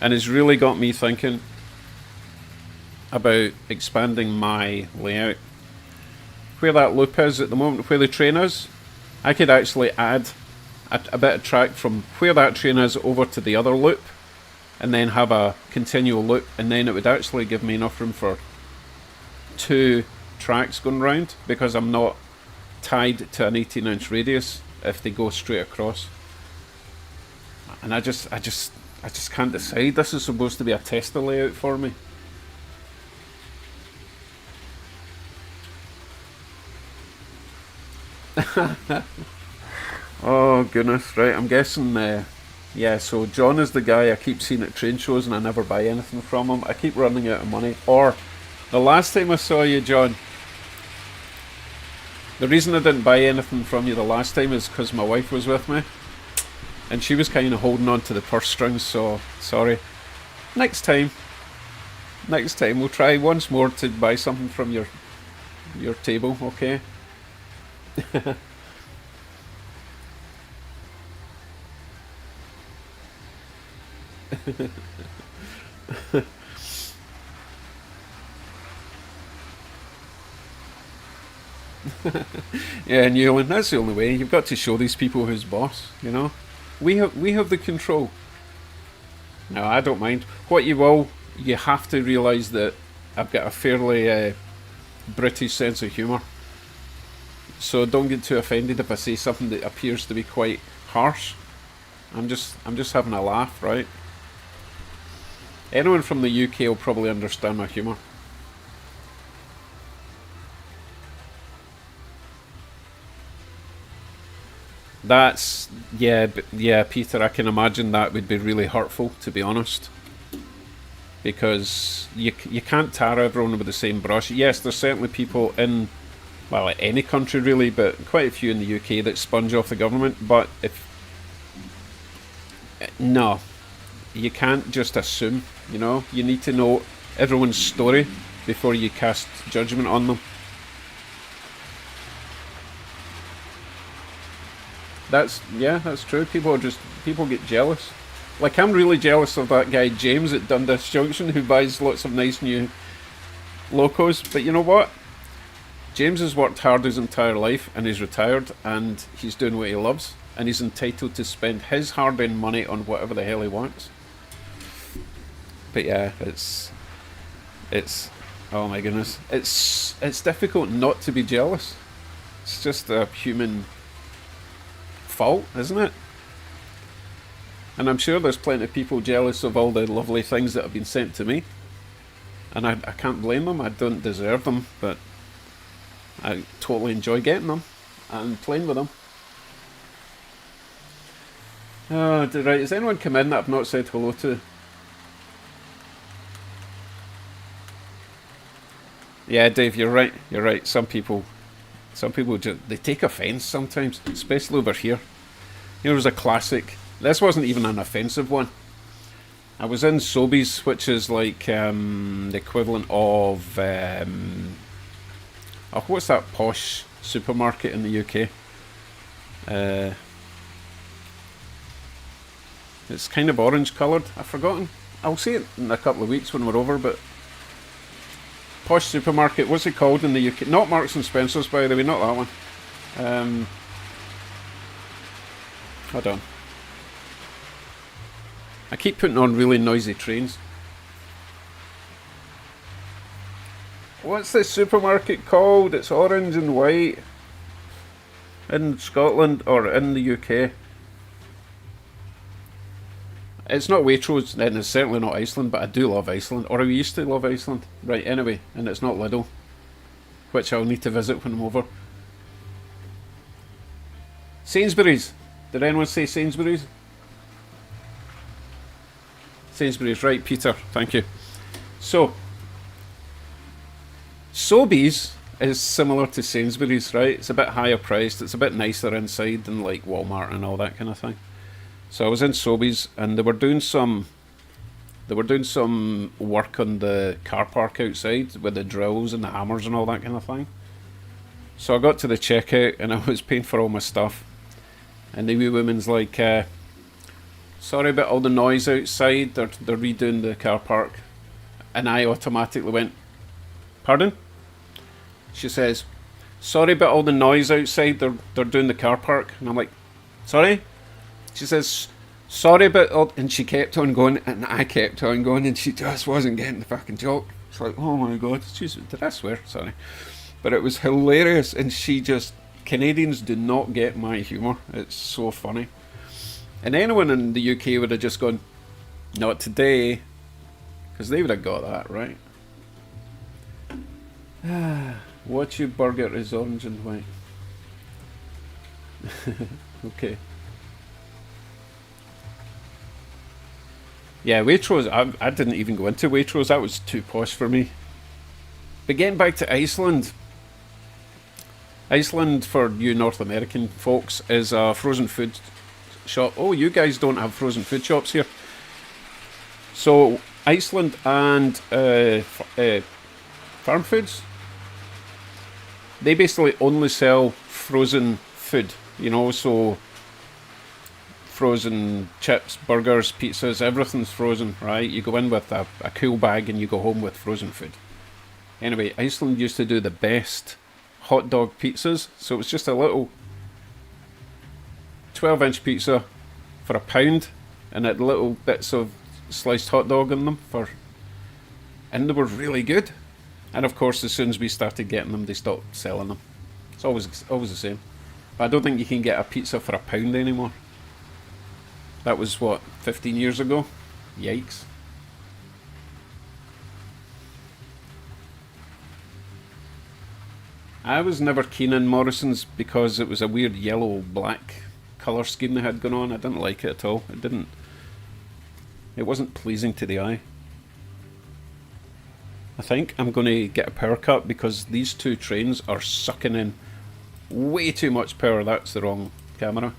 and has really got me thinking about expanding my layout. Where that loop is at the moment, where the train is, I could actually add a bit of track from where that train is over to the other loop, and then have a continual loop, and then it would actually give me enough room for 2 tracks going round, because I'm not tied to an 18-inch radius if they go straight across. And I just can't decide. This is supposed to be a tester layout for me. Oh goodness, right, I'm guessing yeah, so John is the guy I keep seeing at train shows and I never buy anything from him. I keep running out of money. Or the last time I saw you, John, the reason I didn't buy anything from you the last time is because my wife was with me and she was kind of holding on to the purse strings, so sorry. Next time we'll try once more to buy something from your table, okay? Yeah, and Newland, that's the only way. You've got to show these people who's boss, you know? We have the control. No, I don't mind. What you have to realise that I've got a fairly British sense of humour. So don't get too offended if I say something that appears to be quite harsh. I'm just having a laugh, right? Anyone from the UK will probably understand my humour. That's yeah, Peter. I can imagine that would be really hurtful, to be honest, because you can't tar everyone with the same brush. Yes, there's certainly people in well, any country really, but quite a few in the UK that sponge off the government. But if no, you can't just assume. You know, you need to know everyone's story before you cast judgment on them. That's true. People get jealous. Like I'm really jealous of that guy James at Dundas Junction who buys lots of nice new locos. But you know what? James has worked hard his entire life and he's retired and he's doing what he loves and he's entitled to spend his hard-earned money on whatever the hell he wants. But yeah, it's oh my goodness, it's difficult not to be jealous. It's just a human fault, isn't it? And I'm sure there's plenty of people jealous of all the lovely things that have been sent to me. And I can't blame them. I don't deserve them, but I totally enjoy getting them and playing with them. Oh, right. Has anyone come in that I've not said hello to? Yeah, Dave, you're right. You're right. Some people just they take offence sometimes, especially over here. Here was a classic. This wasn't even an offensive one. I was in Sobeys, which is like the equivalent of oh, what's that posh supermarket in the UK? Uh, it's kind of orange coloured. I've forgotten. I'll see it in a couple of weeks when we're over. But posh supermarket. What's it called in the UK? Not Marks and Spencers, by the way. Not that one. Um, Hold on. I keep putting on really noisy trains. What's this supermarket called? It's orange and white. In Scotland or in the UK. It's not Waitrose, and it's certainly not Iceland, but I do love Iceland. Or I used to love Iceland. Right, anyway, and it's not Lidl, which I'll need to visit when I'm over. Sainsbury's. Did anyone say Sainsbury's? Sainsbury's, right, Peter, thank you. So, Sobeys is similar to Sainsbury's, right? It's a bit higher priced, it's a bit nicer inside than like Walmart and all that kind of thing. So I was in Sobeys and they were doing some work on the car park outside with the drills and the hammers and all that kind of thing. So I got to the checkout and I was paying for all my stuff. And the wee woman's like, sorry about all the noise outside, they're redoing the car park. And I automatically went, pardon? She says, sorry about all the noise outside, they're doing the car park. And I'm like, sorry? She says, sorry about all, and she kept on going, and I kept on going, and she just wasn't getting the fucking joke. It's like, oh my god, did I swear? Sorry. But it was hilarious, and she just, Canadians do not get my humour. It's so funny. And anyone in the UK would have just gone, not today, because they would have got that, right? What you burger is orange and white. Okay. Yeah, Waitrose, I didn't even go into Waitrose, that was too posh for me. But getting back to Iceland, Iceland, for you North American folks, is a frozen food shop. Oh, you guys don't have frozen food shops here. So, Iceland and Farm Foods, they basically only sell frozen food, you know, so frozen chips, burgers, pizzas, everything's frozen, right? You go in with a cool bag and you go home with frozen food. Anyway, Iceland used to do the best hot dog pizzas, so it was just a little 12-inch pizza for £1, and it had little bits of sliced hot dog in them and they were really good. And of course, as soon as we started getting them, they stopped selling them. It's always the same. But I don't think you can get a pizza for £1 anymore. That was what, 15 years ago? Yikes. I was never keen on Morrison's because it was a weird yellow-black colour scheme they had going on. I didn't like it at all. It wasn't pleasing to the eye. I think I'm going to get a power cut because these two trains are sucking in way too much power. That's the wrong camera.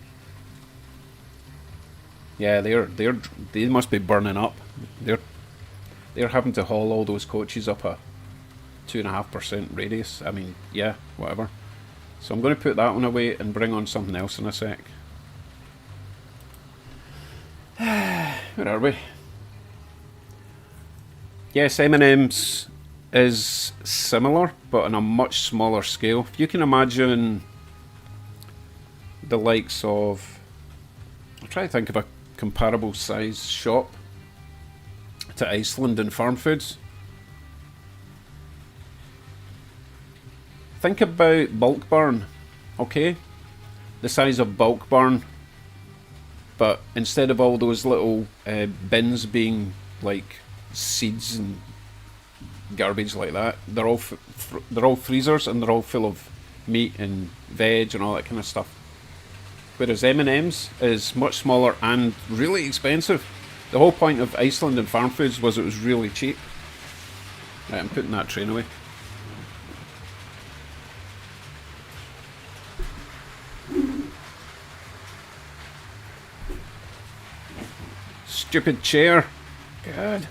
Yeah, they must be burning up. They're having to haul all those coaches up a 2.5% radius. I mean, yeah, whatever. So I'm going to put that one away and bring on something else in a sec. Where are we? Yes, M&M's is similar, but on a much smaller scale. If you can imagine the likes of... I'll try to think of a comparable size shop to Iceland and Farm Foods. Think about Bulk Barn, okay? The size of Bulk Barn, but instead of all those little bins being like seeds and garbage like that, they're all freezers and they're all full of meat and veg and all that kind of stuff. Whereas M&M's is much smaller and really expensive. The whole point of Iceland and Farm Foods was it was really cheap. Right, I'm putting that train away. Stupid chair. God.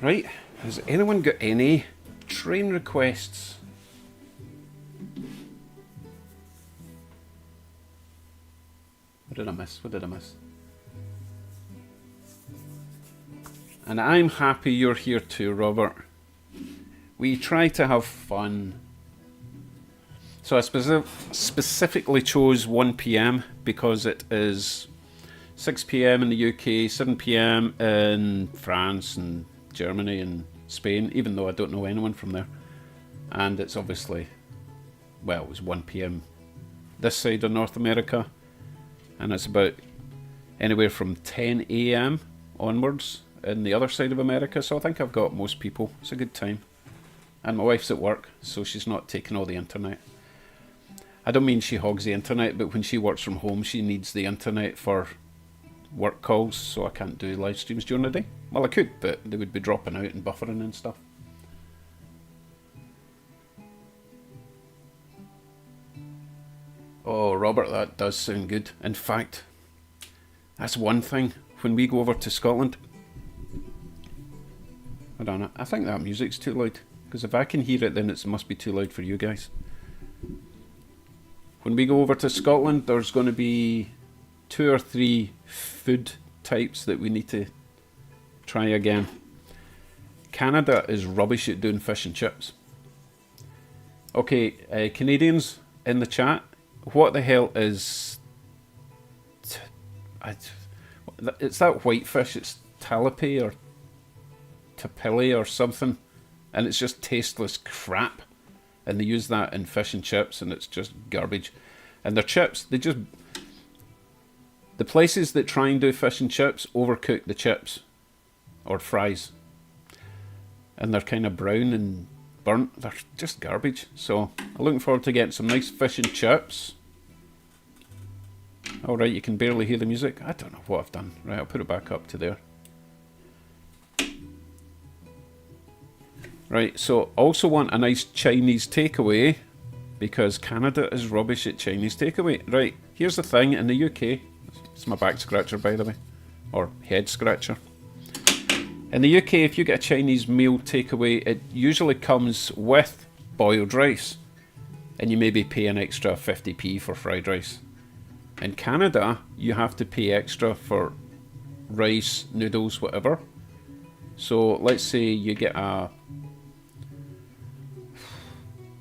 Right, has anyone got any train requests? What did I miss? And I'm happy you're here too, Robert. We try to have fun. So I specifically chose 1 PM because it is 6 PM in the UK, 7 PM in France and Germany and Spain, even though I don't know anyone from there. And it's obviously, well, it was 1 PM this side of North America, and it's about anywhere from 10 AM onwards in the other side of America, so I think I've got most people. It's a good time. And my wife's at work, so she's not taking all the internet. I don't mean she hogs the internet, but when she works from home, she needs the internet for work calls, so I can't do live streams during the day. Well, I could, but they would be dropping out and buffering and stuff. Oh, Robert, that does sound good. In fact, that's one thing. When we go over to Scotland... Hold on, I think that music's too loud. Because if I can hear it, then it must be too loud for you guys. When we go over to Scotland, there's going to be 2 or 3 food types that we need to try again. Canada is rubbish at doing fish and chips. Okay, Canadians in the chat, what the hell is... it's that whitefish, it's talapi or tapili or something, and it's just tasteless crap. And they use that in fish and chips, and it's just garbage. And their chips, they just... the places that try and do fish and chips overcook the chips or fries, and they're kind of brown and burnt. They're just garbage. So I'm looking forward to getting some nice fish and chips. Alright, you can barely hear the music. I don't know what I've done. Right, I'll put it back up to there. Right, so also want a nice Chinese takeaway, because Canada is rubbish at Chinese takeaway. Right, here's the thing, in the UK, it's my back scratcher by the way, or head scratcher. In the UK, if you get a Chinese meal takeaway, it usually comes with boiled rice, and you maybe pay an extra 50p for fried rice. In Canada, you have to pay extra for rice, noodles, whatever. So let's say you get a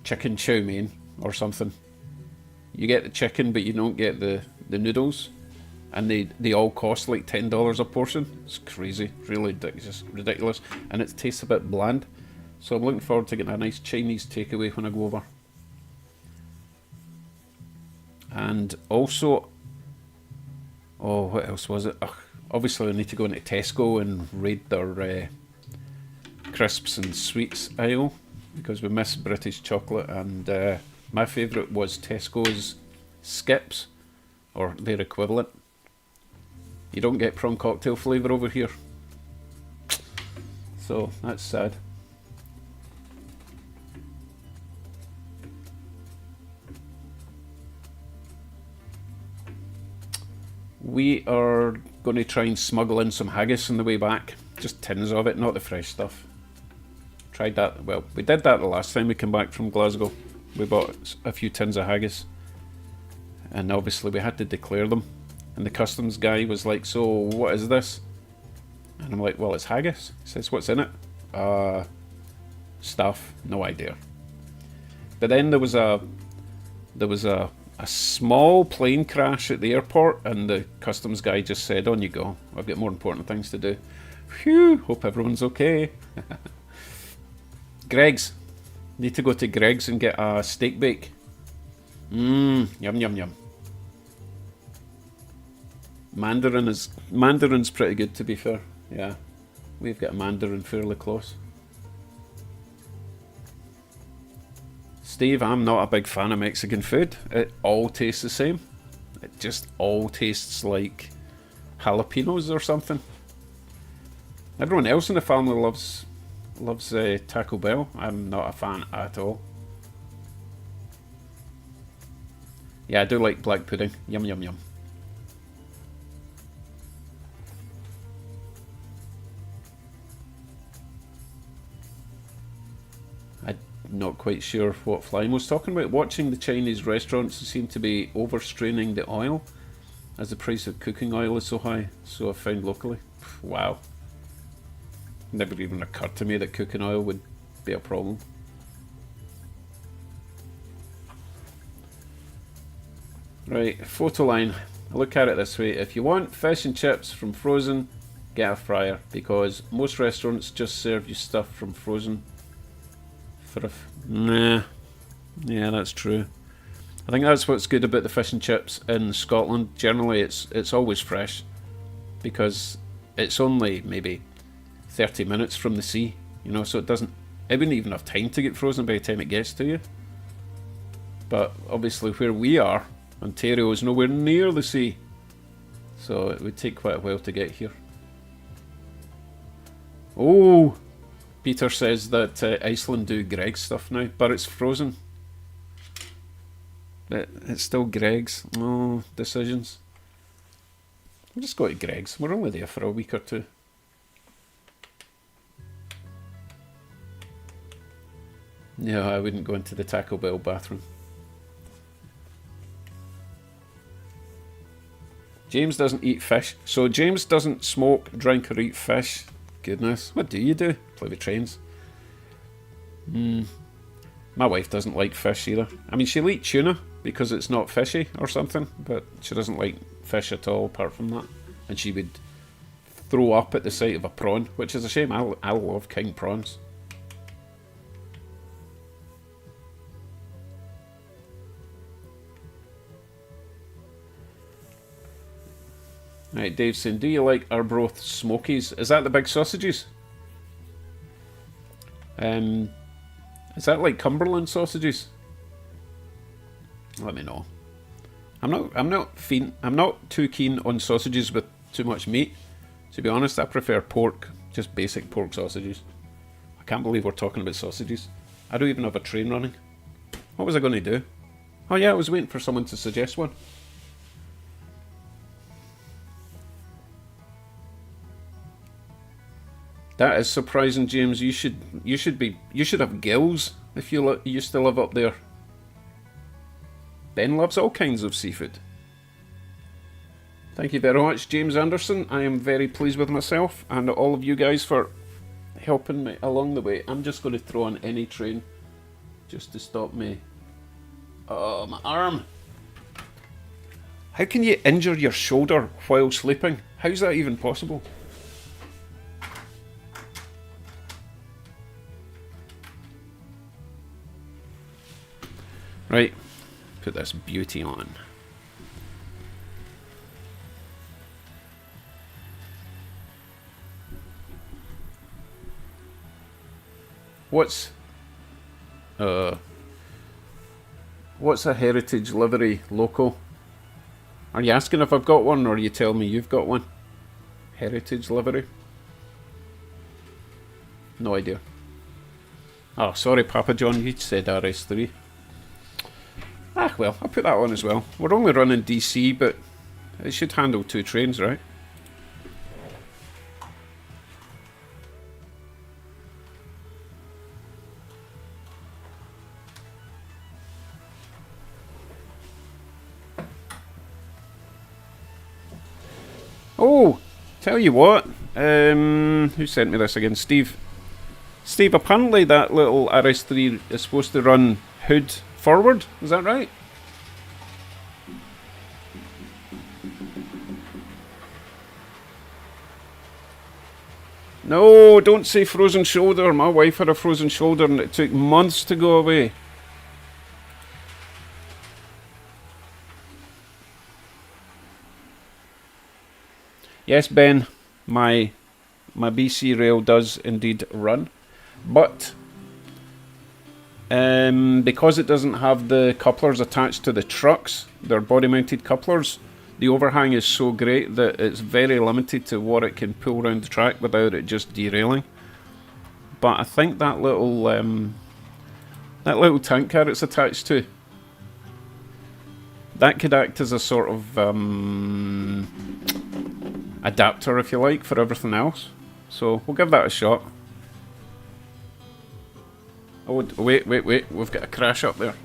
chicken chow mein or something. You get the chicken, but you don't get the noodles, and they all cost like $10 a portion. It's crazy, really just ridiculous, and it tastes a bit bland. So I'm looking forward to getting a nice Chinese takeaway when I go over. And also, oh, what else was it? Ugh, obviously I need to go into Tesco and raid their crisps and sweets aisle, because we miss British chocolate, and my favourite was Tesco's Skips, or their equivalent. You don't get prawn cocktail flavour over here, so that's sad. We are going to try and smuggle in some haggis on the way back, just tins of it, not the fresh stuff. Tried that, well, we did that the last time we came back from Glasgow. We bought a few tins of haggis, and obviously we had to declare them, and the customs guy was like, so what is this? And I'm like, well, it's haggis. He says, what's in it? Stuff, no idea. But then there was a small plane crash at the airport, and the customs guy just said, on you go, I've got more important things to do. Phew, hope everyone's okay. Greg's. Need to go to Greg's and get a steak bake. Yum yum yum. Mandarin's pretty good, to be fair. Yeah, we've got a Mandarin fairly close. Steve, I'm not a big fan of Mexican food. It all tastes the same. It just all tastes like jalapenos or something. Everyone else in the family loves Taco Bell. I'm not a fan at all. Yeah, I do like black pudding. Yum yum yum. I'm not quite sure what Flying was talking about. Watching the Chinese restaurants seem to be overstraining the oil, as the price of cooking oil is so high. So I found locally. Wow. Never even occurred to me that cooking oil would be a problem. Right, photo line. I look at it this way. If you want fish and chips from frozen, get a fryer, because most restaurants just serve you stuff from frozen. Nah. Yeah, that's true. I think that's what's good about the fish and chips in Scotland. Generally, it's always fresh, because it's only maybe 30 minutes from the sea, you know, so it wouldn't even have time to get frozen by the time it gets to you. But obviously where we are, Ontario is nowhere near the sea, so it would take quite a while to get here. Oh, Peter says that Iceland do Greggs stuff now, but it's frozen. It's still Greggs. Oh, decisions. We'll just go to Greggs. We're only there for a week or two. No, I wouldn't go into the Taco Bell bathroom. James doesn't eat fish. So James doesn't smoke, drink, or eat fish. Goodness. What do you do? Play with trains. My wife doesn't like fish either. I mean, she'll eat tuna because it's not fishy or something, but she doesn't like fish at all apart from that. And she would throw up at the sight of a prawn, which is a shame. I love king prawns. Right, Dave's saying, do you like Arbroath Smokies? Is that the big sausages? Is that like Cumberland sausages? Let me know. I'm not too keen on sausages with too much meat. To be honest, I prefer pork, just basic pork sausages. I can't believe we're talking about sausages. I don't even have a train running. What was I going to do? Oh yeah, I was waiting for someone to suggest one. That is surprising, James. You should have gills if you used to live up there. Ben loves all kinds of seafood. Thank you very much, James Anderson. I am very pleased with myself and all of you guys for helping me along the way. I'm just going to throw on any train just to stop me. Oh, my arm. How can you injure your shoulder while sleeping? How's that even possible? Right, put this beauty on. What's a heritage livery loco? Are you asking if I've got one, or are you telling me you've got one? Heritage livery? No idea. Oh, sorry, Papa John, you said RS3. Ah, well, I'll put that on as well. We're only running DC, but it should handle 2 trains, right? Oh, tell you what. Who sent me this again? Steve. Steve, apparently that little RS3 is supposed to run hood forward. Is that right? No, don't say frozen shoulder. My wife had a frozen shoulder and it took months to go away. Yes, Ben, my BC rail does indeed run, but because it doesn't have the couplers attached to the trucks, they're body-mounted couplers, the overhang is so great that it's very limited to what it can pull around the track without it just derailing. But I think that little tank car it's attached to, that could act as a sort of adapter, if you like, for everything else. So we'll give that a shot. Oh, wait, we've got a crash up there.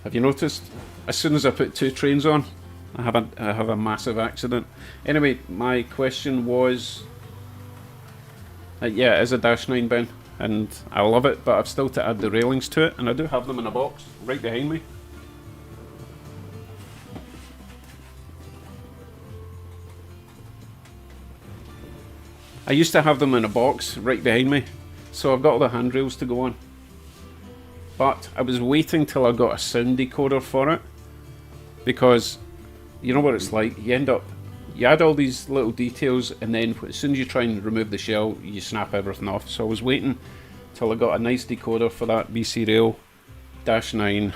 Have you noticed? As soon as I put 2 trains on, I have a massive accident. Anyway, my question was, yeah, it is a -9, Ben, and I love it, but I've still to add the railings to it, and I do have them in a box right behind me. I used to have them in a box right behind me, so I've got all the handrails to go on. But I was waiting till I got a sound decoder for it, because you know what it's like, you add all these little details and then as soon as you try and remove the shell, you snap everything off. So I was waiting till I got a nice decoder for that BC Rail -9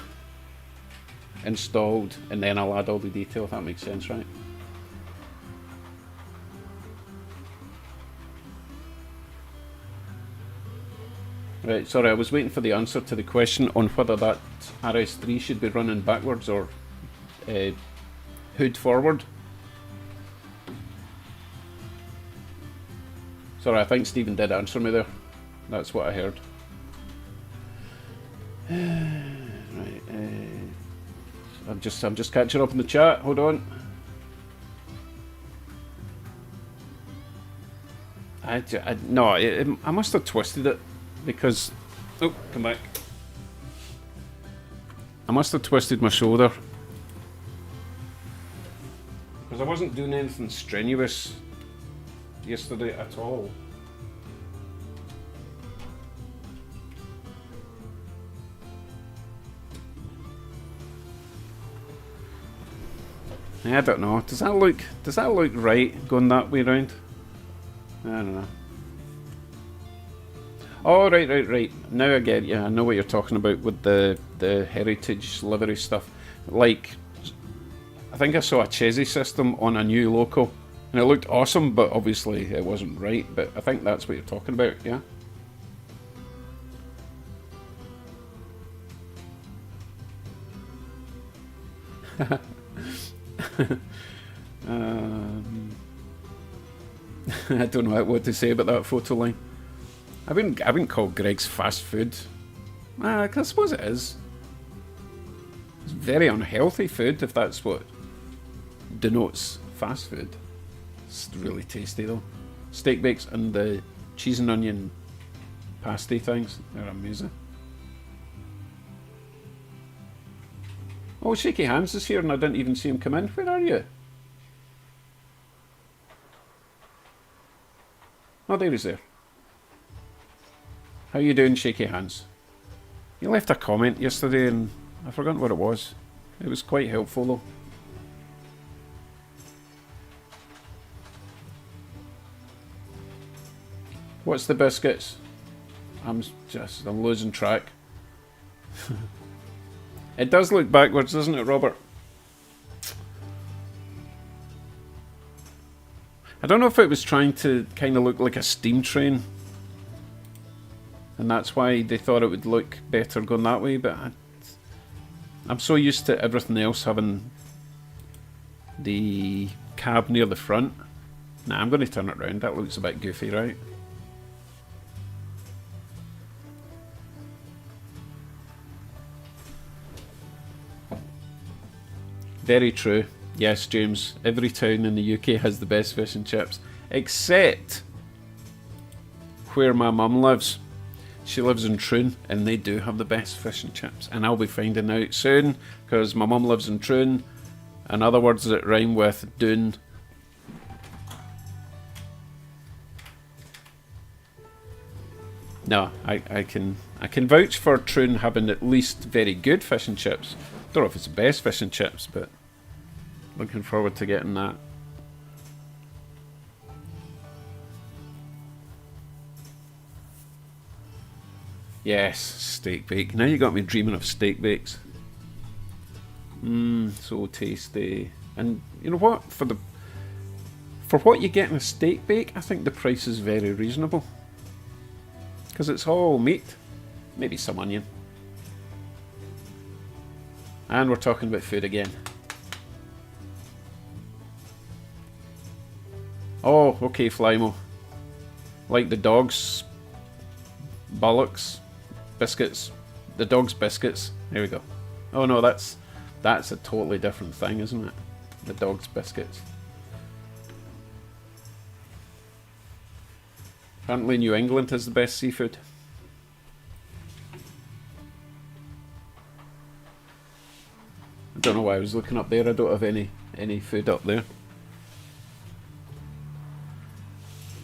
installed, and then I'll add all the detail, if that makes sense, right? Right, sorry, I was waiting for the answer to the question on whether that RS3 should be running backwards or hood forward. Sorry, I think Stephen did answer me there. That's what I heard. Right, I'm just catching up in the chat. Hold on. I must have twisted it because. Oh, come back. I must have twisted my shoulder because I wasn't doing anything strenuous yesterday at all. I don't know. Does that look right going that way round? I don't know. Oh, right. Now I get you. I know what you're talking about with the heritage livery stuff. Like, I think I saw a Chesney system on a new loco, and it looked awesome, but obviously it wasn't right. But I think that's what you're talking about, yeah? I don't know what to say about that photo line. I wouldn't call Greggs fast food. I suppose it is. It's very unhealthy food, if that's what denotes fast food. It's really tasty though. Steak bakes and the cheese and onion pasty things, they're amazing. Oh, Shaky Hands is here and I didn't even see him come in. Where are you? Oh, there he's there. How you doing, Shaky Hands? You left a comment yesterday and I forgot what it was. It was quite helpful though. What's the biscuits? I'm losing track. It does look backwards, doesn't it, Robert? I don't know if it was trying to kind of look like a steam train, and that's why they thought it would look better going that way, but I'm so used to everything else having the cab near the front. Nah, I'm going to turn it round. That looks a bit goofy, right? Very true. Yes, James. Every town in the UK has the best fish and chips, except where my mum lives. She lives in Troon, and they do have the best fish and chips. And I'll be finding out soon, because my mum lives in Troon, and other words that rhyme with Doon. No, I can vouch for Troon having at least very good fish and chips. Don't know if it's the best fish and chips, but looking forward to getting that. Yes, steak bake. Now you got me dreaming of steak bakes. So tasty. And you know what? For what you get in a steak bake, I think the price is very reasonable. Because it's all meat. Maybe some onion. And we're talking about food again. Oh, okay, Flymo. Like the dog's bollocks, biscuits. The dog's biscuits. There we go. Oh no, that's a totally different thing, isn't it? The dog's biscuits. Apparently New England has the best seafood. I don't know why I was looking up there. I don't have any food up there.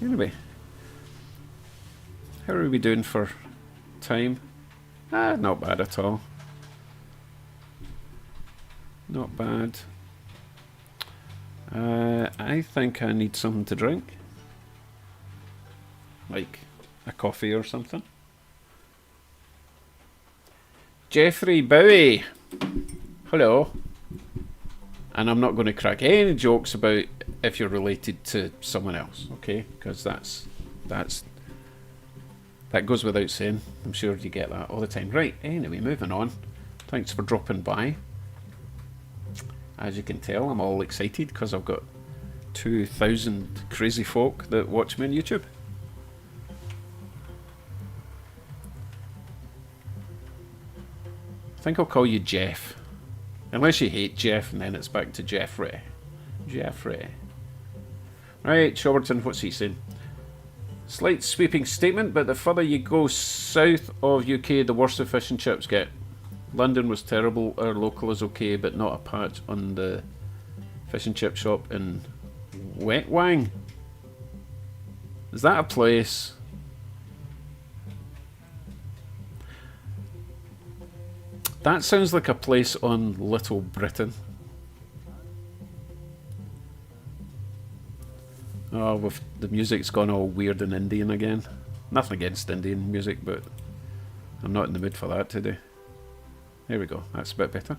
Anyway, how are we doing for time? Not bad at all. Not bad. I think I need something to drink. Like a coffee or something. Jeffrey Bowie. Hello. And I'm not going to crack any jokes about if you're related to someone else, okay? Because that goes without saying. I'm sure you get that all the time. Right, anyway, moving on. Thanks for dropping by. As you can tell, I'm all excited because I've got 2,000 crazy folk that watch me on YouTube. think I'll call you Jeff. Unless you hate Jeff, and then it's back to Jeffrey. Jeffrey. Right, Shoberton, what's he saying? Slight sweeping statement, but the further you go south of UK, the worse the fish and chips get. London was terrible, our local is okay, but not a patch on the fish and chip shop in Wetwang. Is that a place? That sounds like a place on Little Britain. Oh, the music's gone all weird and Indian again. Nothing against Indian music, but I'm not in the mood for that today. There we go, that's a bit better.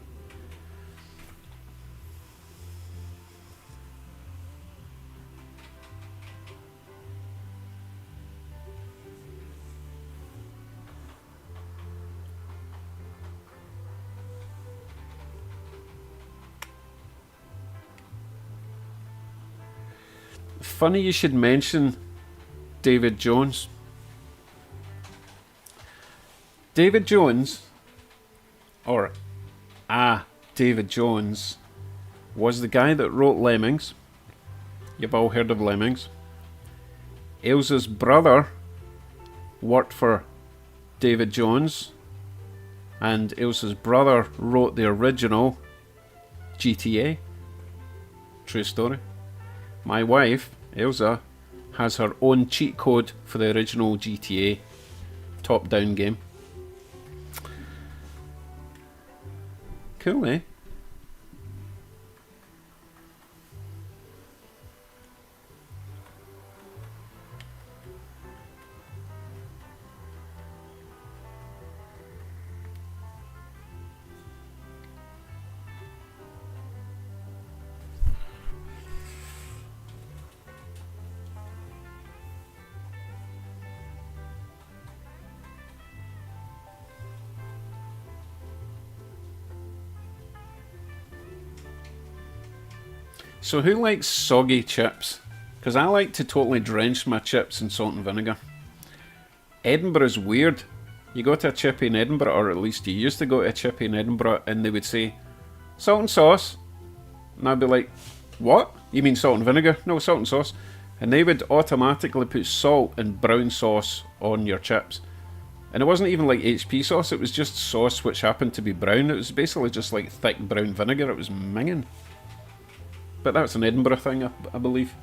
Funny you should mention David Jones. David Jones, or David Jones, was the guy that wrote Lemmings. You've all heard of Lemmings. Elsa's brother worked for David Jones, and Elsa's brother wrote the original GTA. True story. My wife, Elsa, has her own cheat code for the original GTA top-down game. Cool, eh? So who likes soggy chips? Because I like to totally drench my chips in salt and vinegar. Edinburgh is weird. You go to a chippy in Edinburgh, or at least you used to go to a chippy in Edinburgh, and they would say, salt and sauce. And I'd be like, what? You mean salt and vinegar? No, salt and sauce. And they would automatically put salt and brown sauce on your chips. And it wasn't even like HP sauce, it was just sauce which happened to be brown. It was basically just like thick brown vinegar. It was minging. But that's an Edinburgh thing, I believe.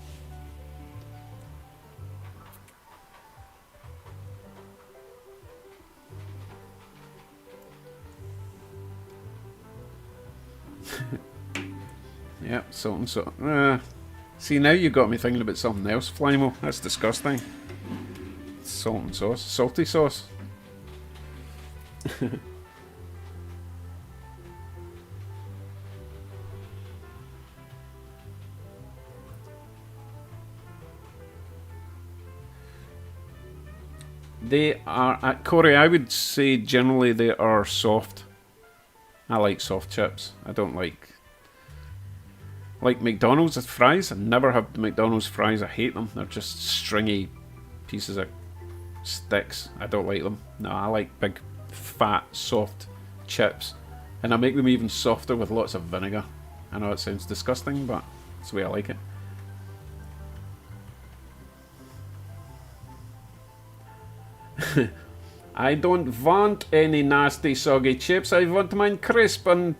Yep, salt and salt. See, now you got me thinking about something else, Flymo. That's disgusting. Salt and sauce. Salty sauce. They are, Corey, I would say generally they are soft. I like soft chips. I don't like McDonald's fries. I never have McDonald's fries. I hate them. They're just stringy pieces of sticks. I don't like them. No, I like big, fat, soft chips. And I make them even softer with lots of vinegar. I know it sounds disgusting, but that's the way I like it. I don't want any nasty soggy chips. I want mine crisp and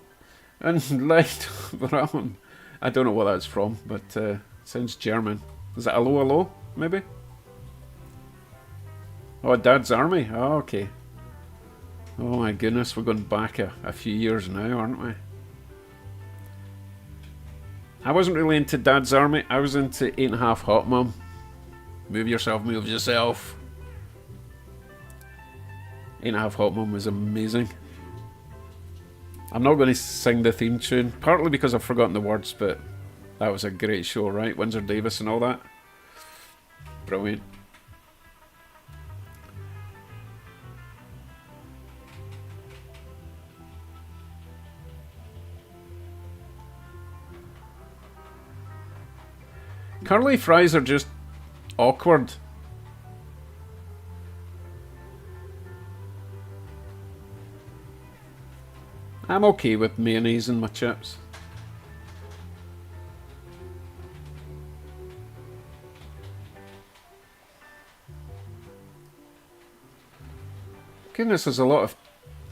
light brown. I don't know what that's from, but it sounds German. Is it hello hello, maybe? Oh, Dad's Army. Oh, okay. Oh my goodness, we're going back a few years now, aren't we? I wasn't really into Dad's Army. I was into 8.5 Hot Mum. Move yourself, move yourself. 8.5 Hot Mum was amazing. I'm not going to sing the theme tune, partly because I've forgotten the words, but that was a great show, right? Windsor Davis and all that. Brilliant. Curly fries are just awkward. I'm okay with mayonnaise in my chips. Goodness, there's a lot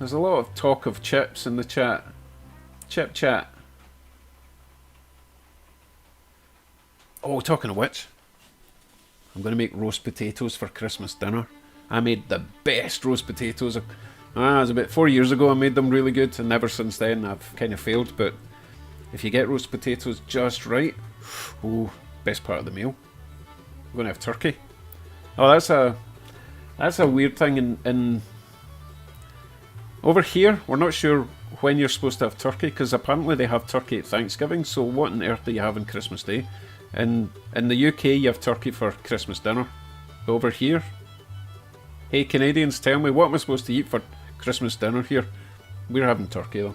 of talk of chips in the chat. Chip chat. Oh, talking of which, I'm going to make roast potatoes for Christmas dinner. I made the best roast potatoes. It was about 4 years ago I made them really good, and ever since then I've kind of failed. But if you get roast potatoes just right, oh, best part of the meal. I'm going to have turkey. Oh, that's a weird thing in over here. We're not sure when you're supposed to have turkey, because apparently they have turkey at Thanksgiving. So what on earth do you have on Christmas Day? In the UK, you have turkey for Christmas dinner. But over here, hey Canadians, tell me, what am I supposed to eat for Christmas dinner here? We're having turkey though.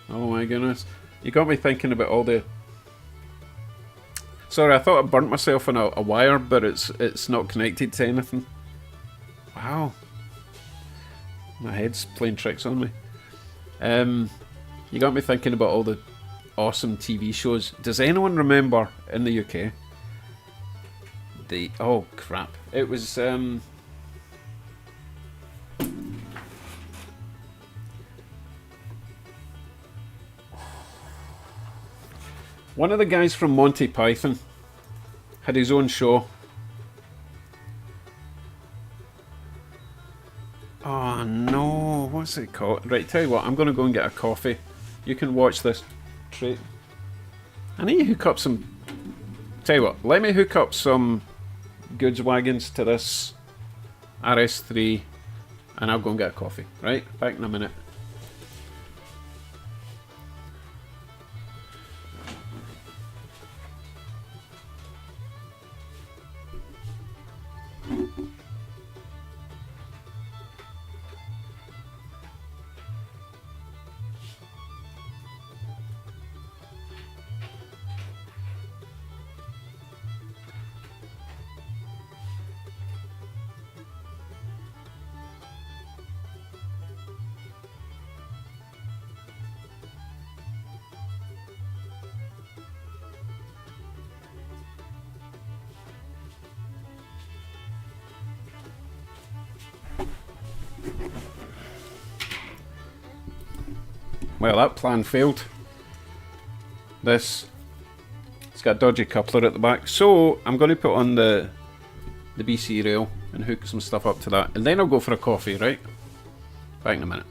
Oh my goodness. You got me thinking about all the... Sorry, I thought I burnt myself on a wire, but it's not connected to anything. Wow. My head's playing tricks on me. You got me thinking about all the awesome TV shows. Does anyone remember in the UK the... Oh crap. It was... One of the guys from Monty Python had his own show. Oh no, what's it called? Right, tell you what, I'm going to go and get a coffee. You can watch this trait. I need to hook up some... Tell you what, let me hook up some goods wagons to this RS3 and I'll go and get a coffee. Right, back in a minute. Well, that plan failed. It's got a dodgy coupler at the back. So I'm going to put on the BC rail and hook some stuff up to that. And then I'll go for a coffee, right? Back in a minute.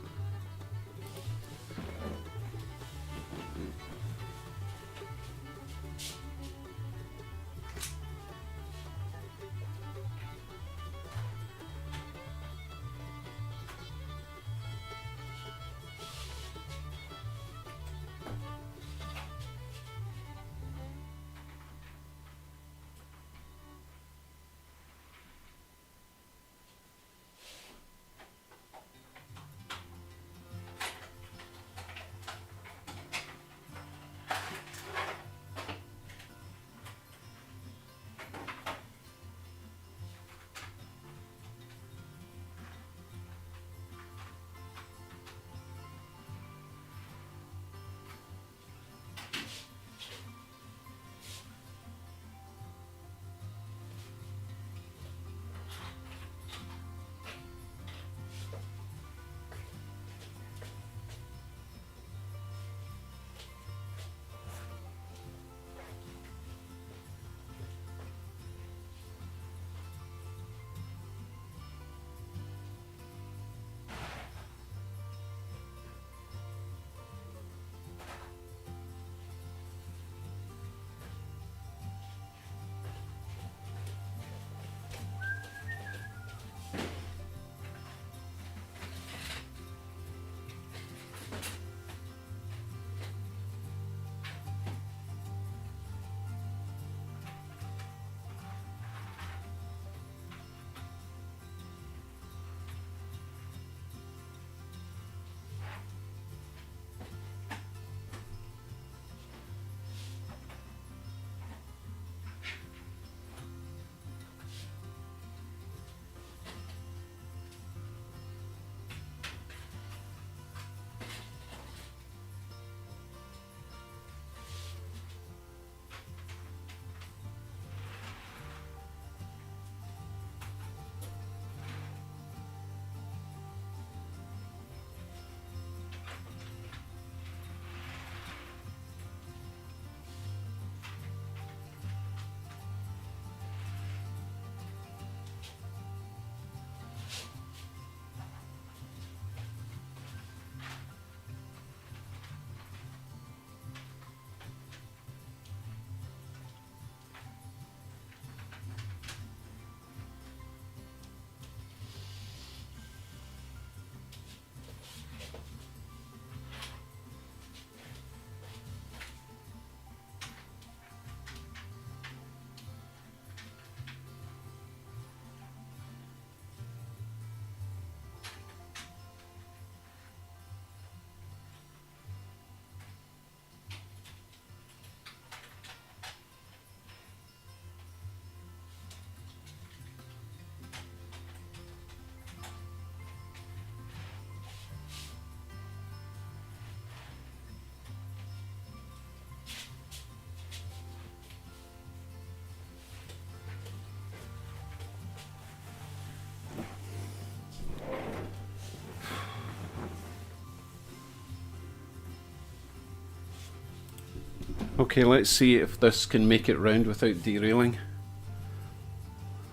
Okay, let's see if this can make it round without derailing.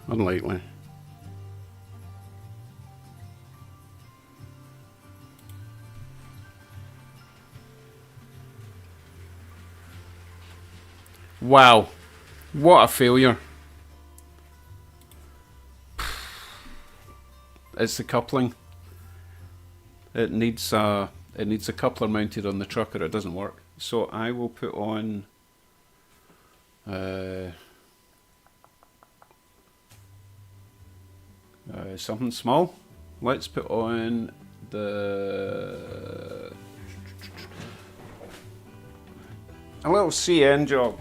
Unlikely. Wow, what a failure. It's the coupling. It needs a coupler mounted on the truck or it doesn't work. So I will put on something small. Let's put on a little CN job.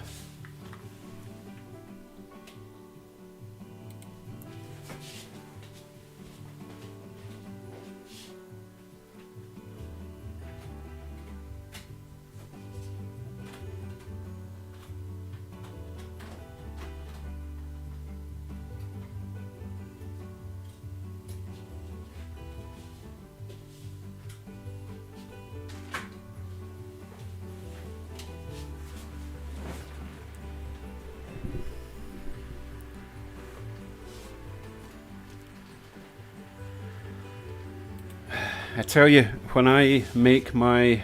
I tell you, when I make my...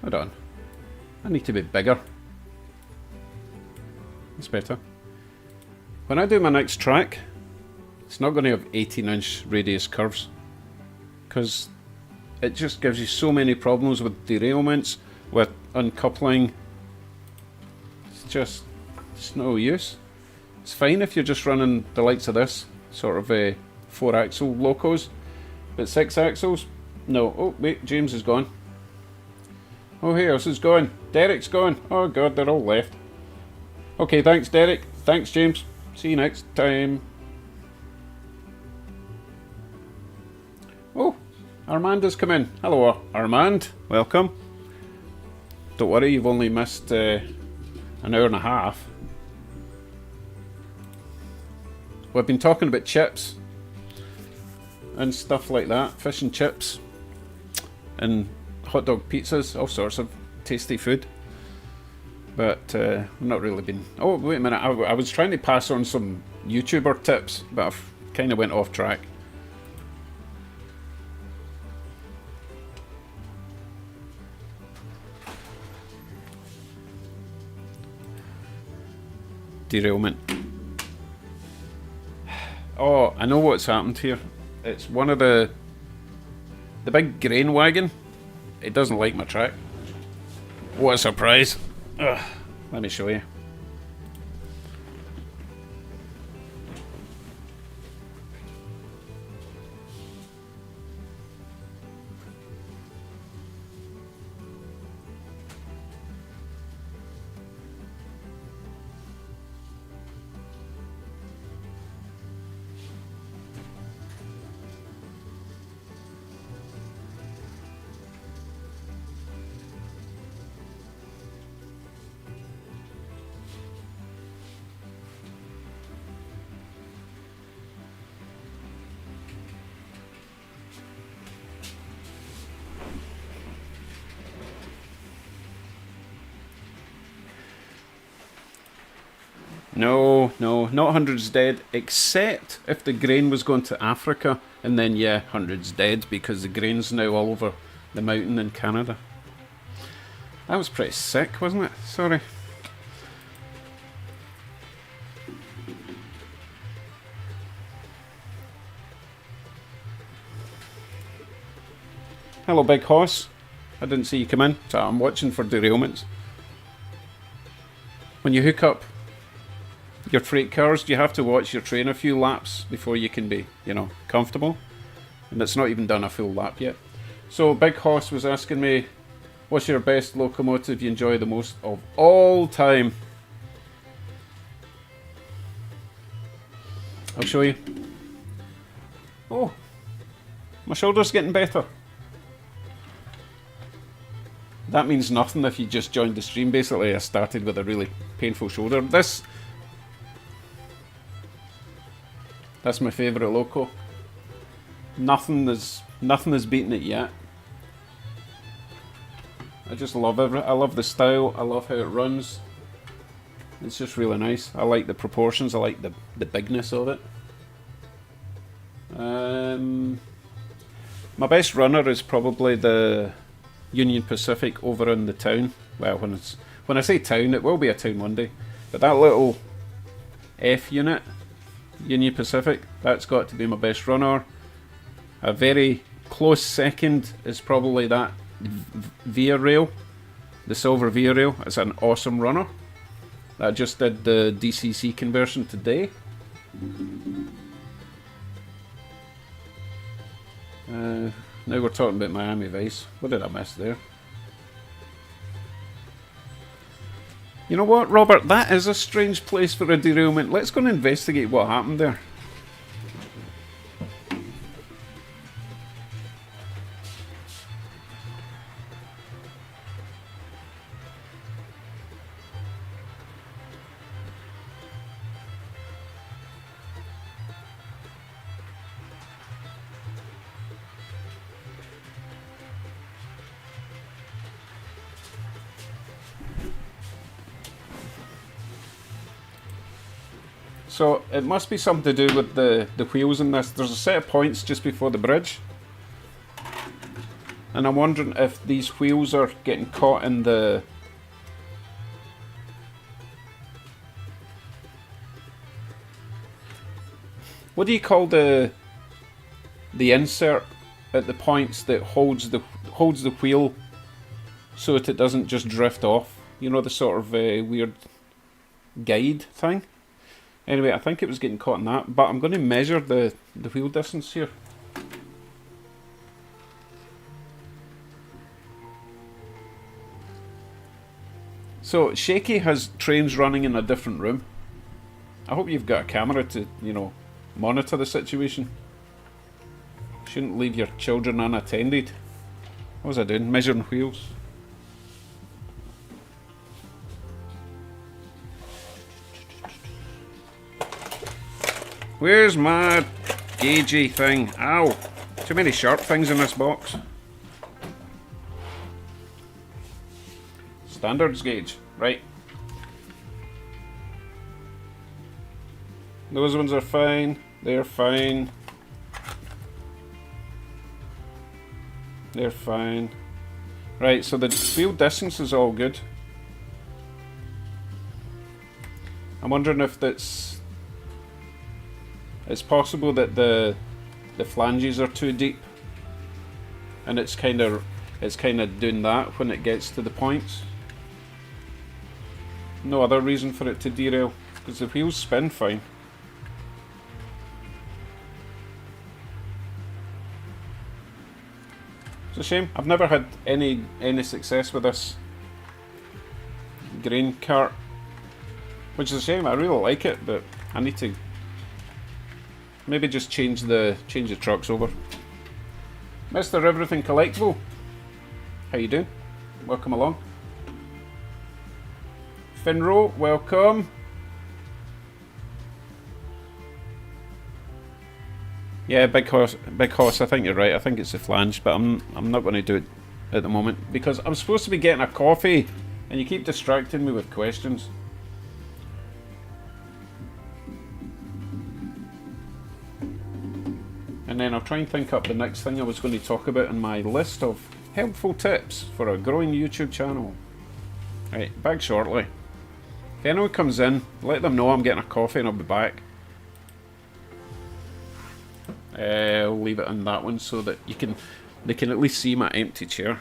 Hold on. I need to be bigger. That's better. When I do my next track, it's not going to have 18-inch radius curves. Because it just gives you so many problems with derailments, with uncoupling. It's no use. It's fine if you're just running the likes of this, sort of 4-axle locos. But 6 axles? No. Oh, wait, James is gone. Oh, who else is gone? Derek's gone. Oh, God, they're all left. Okay, thanks, Derek. Thanks, James. See you next time. Oh, Armand has come in. Hello, Armand. Welcome. Don't worry, you've only missed an hour and a half. We've been talking about chips and stuff like that, fish and chips and hot dog pizzas, all sorts of tasty food. But I've not really been... Oh, wait a minute, I was trying to pass on some YouTuber tips, but I've kind of went off track. Derailment. Oh, I know what's happened here. It's one of the big grain wagon. It doesn't like my track. What a surprise. Ugh. Let me show you. No, not Hundreds Dead, except if the grain was going to Africa, and then yeah, Hundreds Dead, because the grain's now all over the mountain in Canada. That was pretty sick, wasn't it? Sorry. Hello, Big Hoss. I didn't see you come in, so I'm watching for derailments. When you hook up your freight cars, you have to watch your train a few laps before you can be, comfortable. And it's not even done a full lap yet. So Big Hoss was asking me, what's your best locomotive you enjoy the most of all time? I'll show you. Oh, my shoulder's getting better. That means nothing if you just joined the stream. Basically, I started with a really painful shoulder. That's my favourite loco. Nothing has beaten it yet. I just love I love the style. I love how it runs. It's just really nice. I like the proportions. I like the bigness of it. My best runner is probably the Union Pacific over in the town. Well, when I say town, it will be a town one day. But that little F unit, Union Pacific, that's got to be my best runner. A very close second is probably that Via Rail, the silver Via Rail. It's an awesome runner. I just did the DCC conversion today. Now we're talking about Miami Vice. What did I miss there? You know what, Robert? That is a strange place for a derailment. Let's go and investigate what happened there. So it must be something to do with the wheels in this. There's a set of points just before the bridge. And I'm wondering if these wheels are getting caught in the... What do you call the insert at the points that holds the wheel so that it doesn't just drift off? You know, the sort of weird guide thing? Anyway, I think it was getting caught in that, but I'm going to measure the wheel distance here. So, Shaky has trains running in a different room. I hope you've got a camera to, you know, monitor the situation. Shouldn't leave your children unattended. What was I doing? Measuring wheels. Where's my gaugey thing? Ow! Too many sharp things in this box. Standards gauge. Right. Those ones are fine. They're fine. They're fine. Right, so the wheel distance is all good. I'm wondering if it's possible that the flanges are too deep, and it's kind of doing that when it gets to the points. No other reason for it to derail, because the wheels spin fine. It's a shame. I've never had any success with this grain cart, which is a shame. I really like it, but I need to maybe just change the trucks over. Mr. Everything Collectible, how you doing? Welcome along. Finro, welcome. Yeah, Big Horse. I think you're right. I think it's the flange, but I'm not going to do it at the moment because I'm supposed to be getting a coffee, and you keep distracting me with questions. And then I'll try and think up the next thing I was going to talk about in my list of helpful tips for a growing YouTube channel. Right, back shortly. If anyone comes in, let them know I'm getting a coffee and I'll be back. I'll leave it on that one so that they can at least see my empty chair.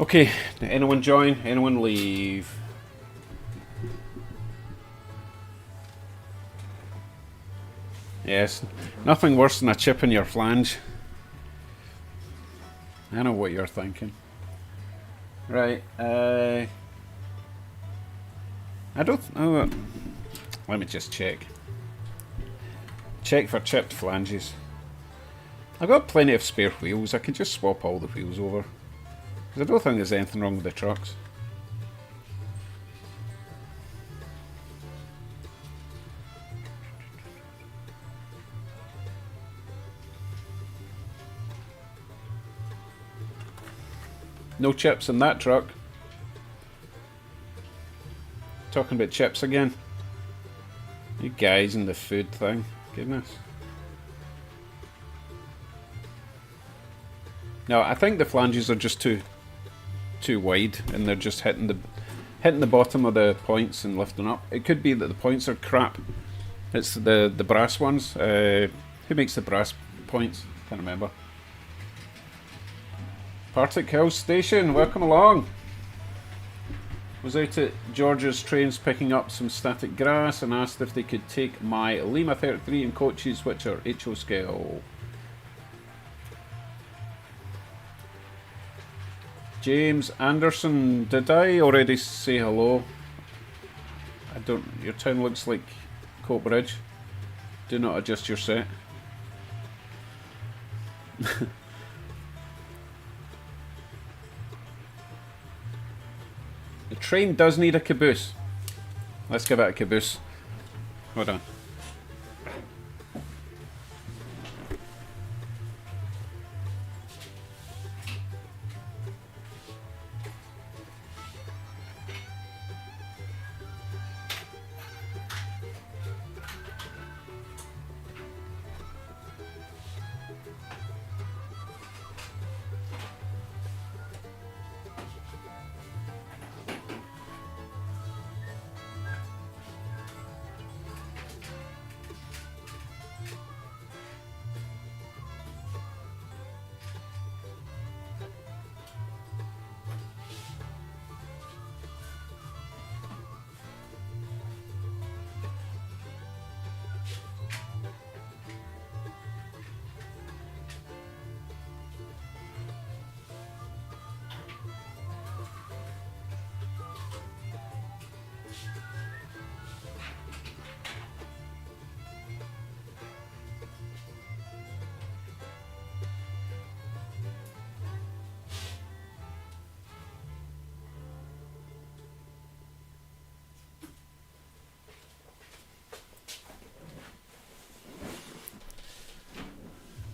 Okay, anyone join? Anyone leave? Yes, nothing worse than a chip in your flange. I know what you're thinking. Right, I don't... Oh, let me just check. Check for chipped flanges. I've got plenty of spare wheels. I can just swap all the wheels over. Because I don't think there's anything wrong with the trucks. No chips in that truck. Talking about chips again. You guys in the food thing. Goodness. No, I think the flanges are just too wide, and they're just hitting the bottom of the points and lifting up. It could be that the points are crap. It's the brass ones. Who makes the brass points? Can't remember. Partick Hill Station, welcome along. Was out at George's Trains picking up some static grass and asked if they could take my Lima 33 in coaches which are HO scale. James Anderson, did I already say hello? I don't... Your town looks like Coatbridge. Do not adjust your set. The train does need a caboose. Let's give it a caboose. Hold on.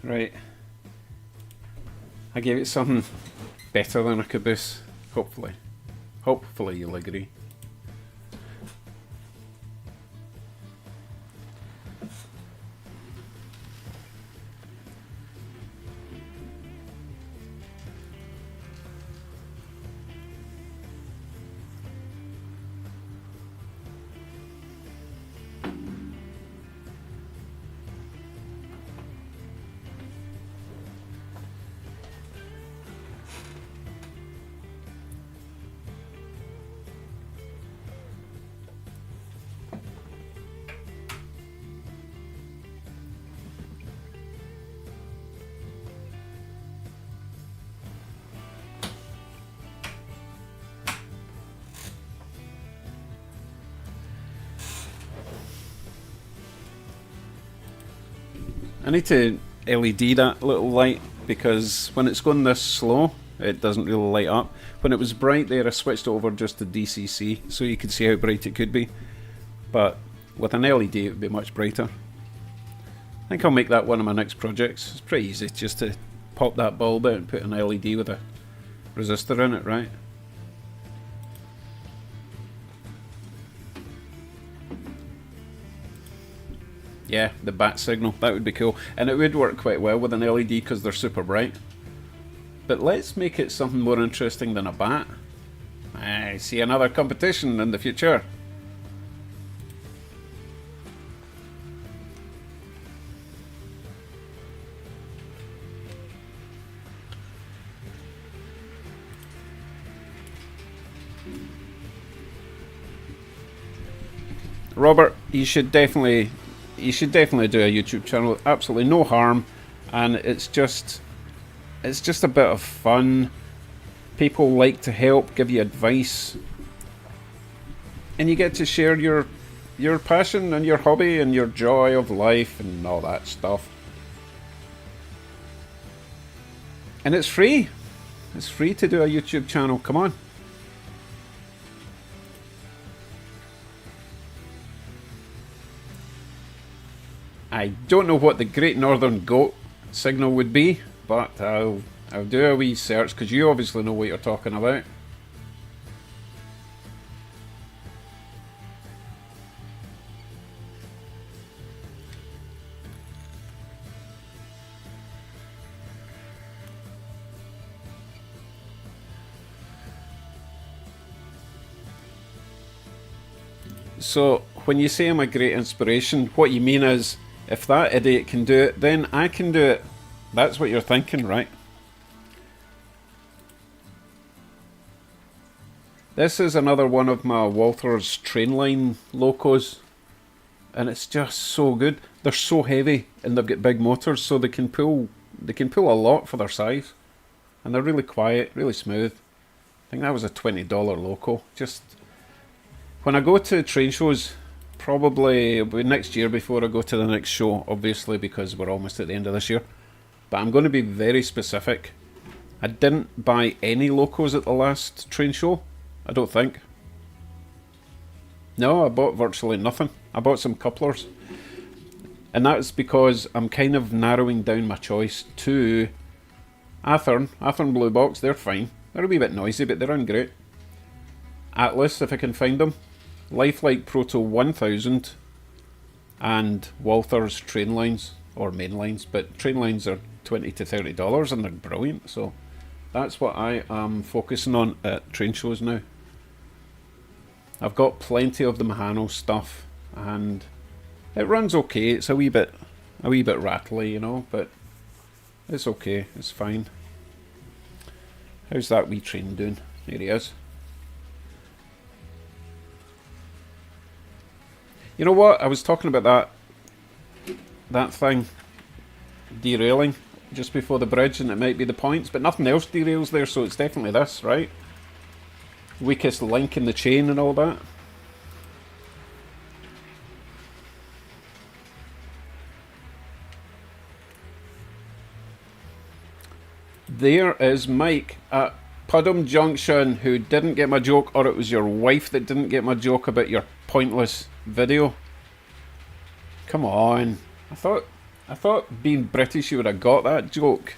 Right. I gave it something better than a caboose. Hopefully. Hopefully you'll agree. I need to LED that little light because when it's going this slow, it doesn't really light up. When it was bright there, I switched it over just to DCC so you could see how bright it could be. But with an LED, it would be much brighter. I think I'll make that one of my next projects. It's pretty easy just to pop that bulb out and put an LED with a resistor in it, right? Yeah, the bat signal, that would be cool. And it would work quite well with an LED because they're super bright. But let's make it something more interesting than a bat. I see another competition in the future. Robert, you should definitely do a YouTube channel. Absolutely no harm, and it's just a bit of fun. People like to help, give you advice, and you get to share your passion and your hobby and your joy of life and all that stuff. And it's free. It's free to do a YouTube channel. Come on. I don't know what the Great Northern Goat signal would be, but I'll do a wee search because you obviously know what you're talking about. So, when you say I'm a great inspiration, what you mean is, if that idiot can do it, then I can do it. That's what you're thinking, right? This is another one of my Walthers Trainline locos, and it's just so good. They're so heavy, and they've got big motors, so they can pull a lot for their size, and they're really quiet, really smooth. I think that was a $20 loco. Just when I go to train shows, probably it'll be next year before I go to the next show, obviously, because we're almost at the end of this year. But I'm going to be very specific. I didn't buy any locos at the last train show, I don't think. No, I bought virtually nothing. I bought some couplers. And that's because I'm kind of narrowing down my choice to Athearn Blue Box. They're fine. They're a wee bit noisy, but they run great. Atlas, if I can find them. Lifelike Proto 1000 and Walthers Trainlines, or mainlines, but Trainlines are $20 to $30 and they're brilliant, so that's what I am focusing on at train shows now. I've got plenty of the Mahano stuff and it runs okay. It's a wee bit rattly, you know, but it's okay, it's fine. How's that wee train doing? There he is. You know what? I was talking about that thing derailing just before the bridge, and it might be the points, but nothing else derails there, so it's definitely this, right? Weakest link in the chain and all that. There is Mike at Pudham Junction, who didn't get my joke, or it was your wife that didn't get my joke about your pointless video. Come on. I thought being British you would have got that joke.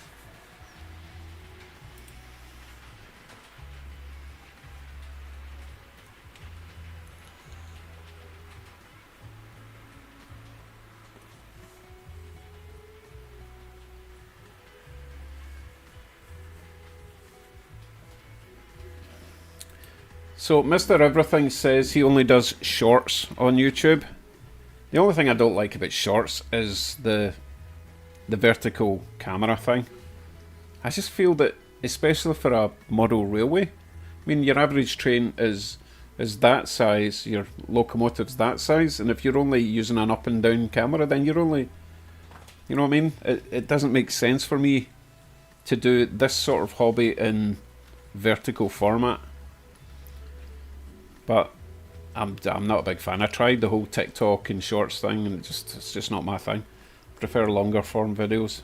So Mr. Everything says he only does shorts on YouTube. The only thing I don't like about shorts is the vertical camera thing. I just feel that, especially for a model railway, I mean, your average train is that size, your locomotive's that size, and if you're only using an up and down camera, then you're only, you know what I mean? It doesn't make sense for me to do this sort of hobby in vertical format. But I'm not a big fan. I tried the whole TikTok and shorts thing, and it's just not my thing. I prefer longer form videos.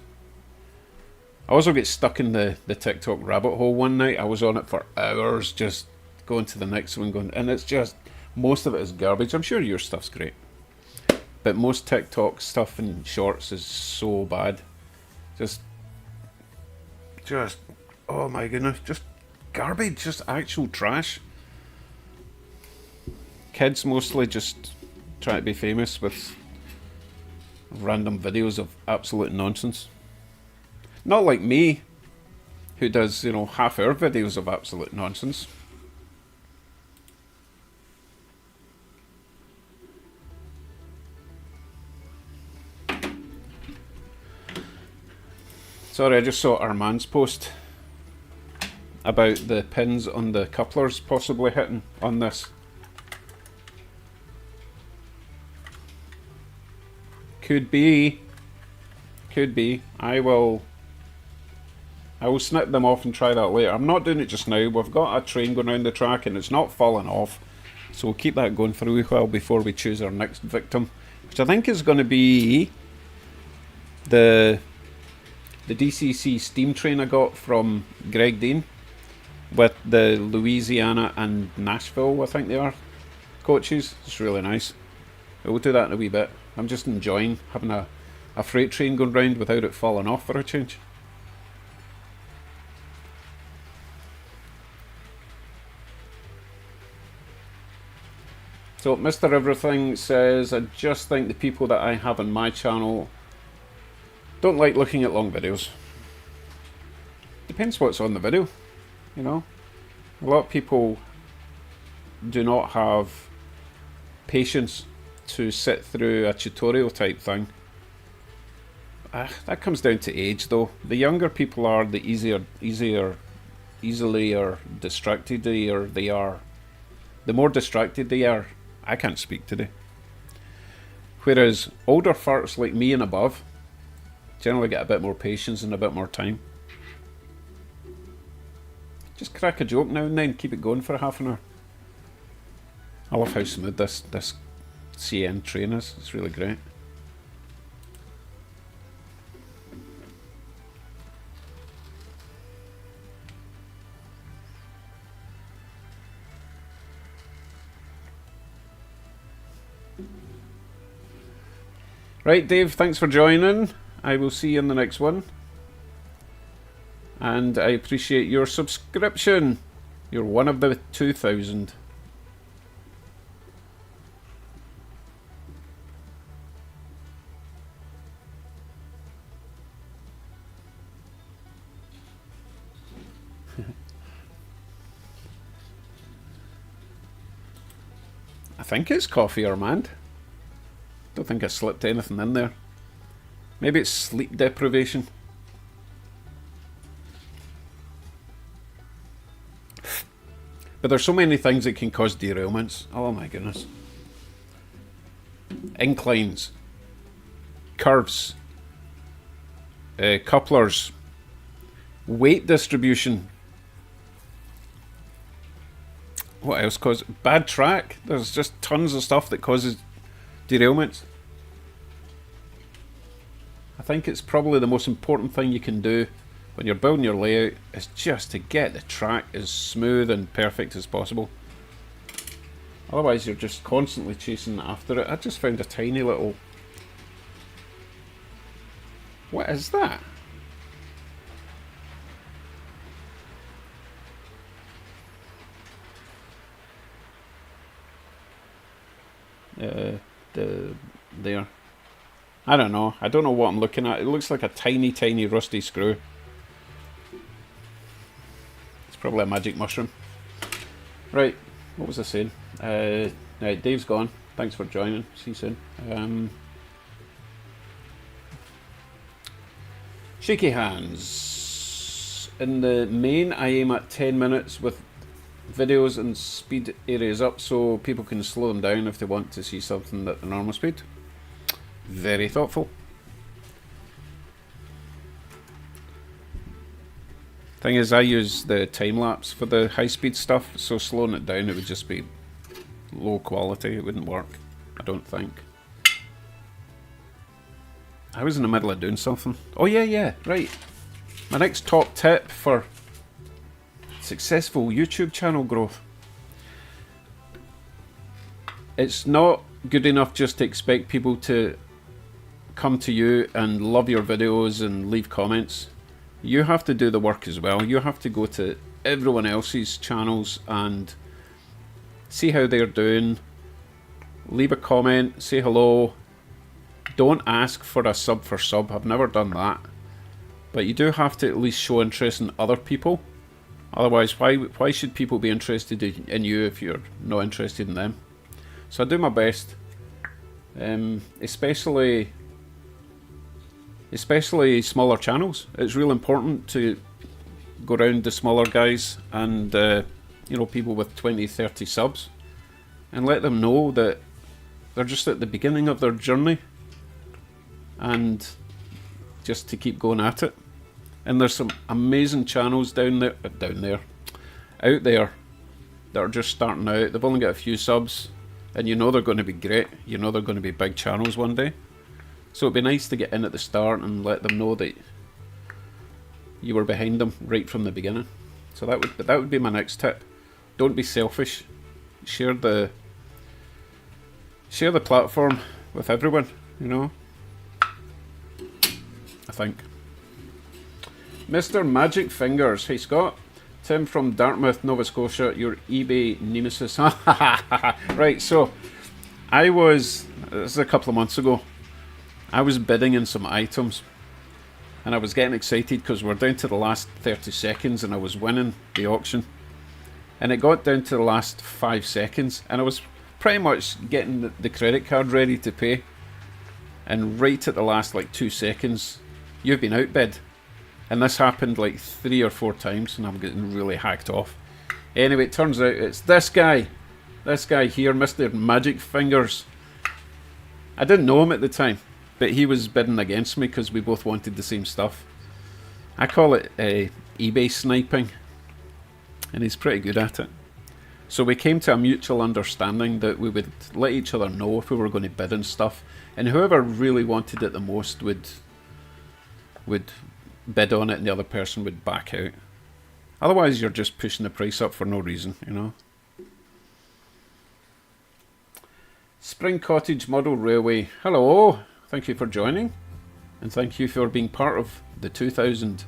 I also get stuck in the TikTok rabbit hole one night. I was on it for hours, just going to the next one, and it's just, most of it is garbage. I'm sure your stuff's great, but most TikTok stuff and shorts is so bad. Just, oh my goodness, just garbage, just actual trash. Kids mostly just try to be famous with random videos of absolute nonsense. Not like me, who does, you know, half-hour videos of absolute nonsense. Sorry, I just saw Armand's post about the pins on the couplers possibly hitting on this. Could be. Could be. I will snip them off and try that later. I'm not doing it just now. We've got a train going around the track and it's not falling off. So we'll keep that going for a wee while before we choose our next victim. Which I think is going to be the DCC steam train I got from Greg Dean. With the Louisiana and Nashville, I think they are, coaches. It's really nice. We'll do that in a wee bit. I'm just enjoying having a freight train going round without it falling off for a change. So Mr. Everything says, I just think the people that I have on my channel don't like looking at long videos. Depends what's on the video, you know. A lot of people do not have patience to sit through a tutorial type thing. That comes down to age though. The younger people are, the easily are distracted they are. The more distracted they are. I can't speak today. Whereas older farts like me and above generally get a bit more patience and a bit more time. Just crack a joke now and then, keep it going for a half an hour. I love how smooth this CN train is. It's really great. Right, Dave, thanks for joining. I will see you in the next one. And I appreciate your subscription. You're one of the 2,000. I think it's coffee Armand. Don't think I slipped anything in there. Maybe it's sleep deprivation. But there's so many things that can cause derailments. Oh my goodness. Inclines. Curves. Couplers. Weight distribution. What else causes bad track? There's just tons of stuff that causes derailments. I think it's probably the most important thing you can do when you're building your layout is just to get the track as smooth and perfect as possible. Otherwise you're just constantly chasing after it. I just found a tiny little... What is that? There. I don't know. I don't know what I'm looking at. It looks like a tiny, tiny rusty screw. It's probably a magic mushroom. Right, what was I saying? Right, Dave's gone. Thanks for joining. See you soon. Shaky hands. In the main, I aim at 10 minutes with videos and speed areas up so people can slow them down if they want to see something at the normal speed. Very thoughtful. Thing is, I use the time lapse for the high speed stuff, so slowing it down it would just be low quality. It wouldn't work, I don't think. I was in the middle of doing something. Oh yeah, right. My next top tip for successful YouTube channel growth. It's not good enough just to expect people to come to you and love your videos and leave comments. You have to do the work as well. You have to go to everyone else's channels and see how they're doing, leave a comment, say hello. Don't ask for a sub for sub. I've never done that, but you do have to at least show interest in other people. Otherwise, why should people be interested in you if you're not interested in them? So I do my best, especially smaller channels. It's real important to go around the smaller guys and you know, people with 20, 30 subs, and let them know that they're just at the beginning of their journey. and just to keep going at it. And there's some amazing channels out there that are just starting out. They've only got a few subs, and you know they're going to be great. You know they're going to be big channels one day. So it'd be nice to get in at the start and let them know that you were behind them right from the beginning. So that would be my next tip. Don't be selfish. Share the platform with everyone, you know. I think. Mr. Magic Fingers. Hey Scott. Tim from Dartmouth, Nova Scotia, your eBay nemesis. Right, so this is a couple of months ago, I was bidding in some items, and I was getting excited because we're down to the last 30 seconds and I was winning the auction. And it got down to the last 5 seconds and I was pretty much getting the credit card ready to pay. And right at the last 2 seconds, you've been outbid. And this happened 3 or 4 times and I'm getting really hacked off. Anyway, it turns out it's this guy here, Mr. Magic Fingers. I didn't know him at the time, but he was bidding against me because we both wanted the same stuff. I call it eBay sniping, and he's pretty good at it. So we came to a mutual understanding that we would let each other know if we were going to bid on stuff, and whoever really wanted it the most would bid on it and the other person would back out. Otherwise you're just pushing the price up for no reason, you know. Spring Cottage Model Railway. Hello, thank you for joining, and thank you for being part of the 2000,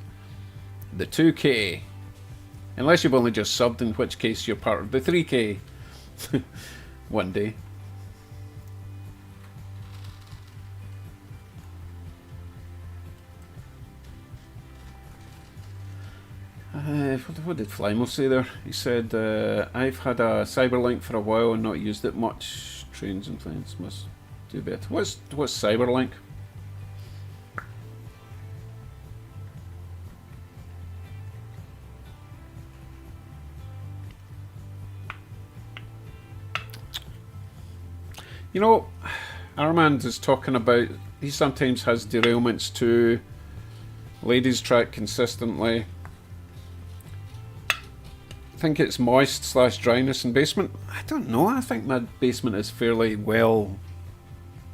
the 2K. Unless you've only just subbed, in which case you're part of the 3K. One day. What did Flymo say there? He said, I've had a Cyberlink for a while and not used it much. Trains and planes must do better. What's Cyberlink? You know, Armand is talking about, he sometimes has derailments too. Ladies track consistently. I think it's moist / dryness in basement. I don't know, I think my basement is fairly well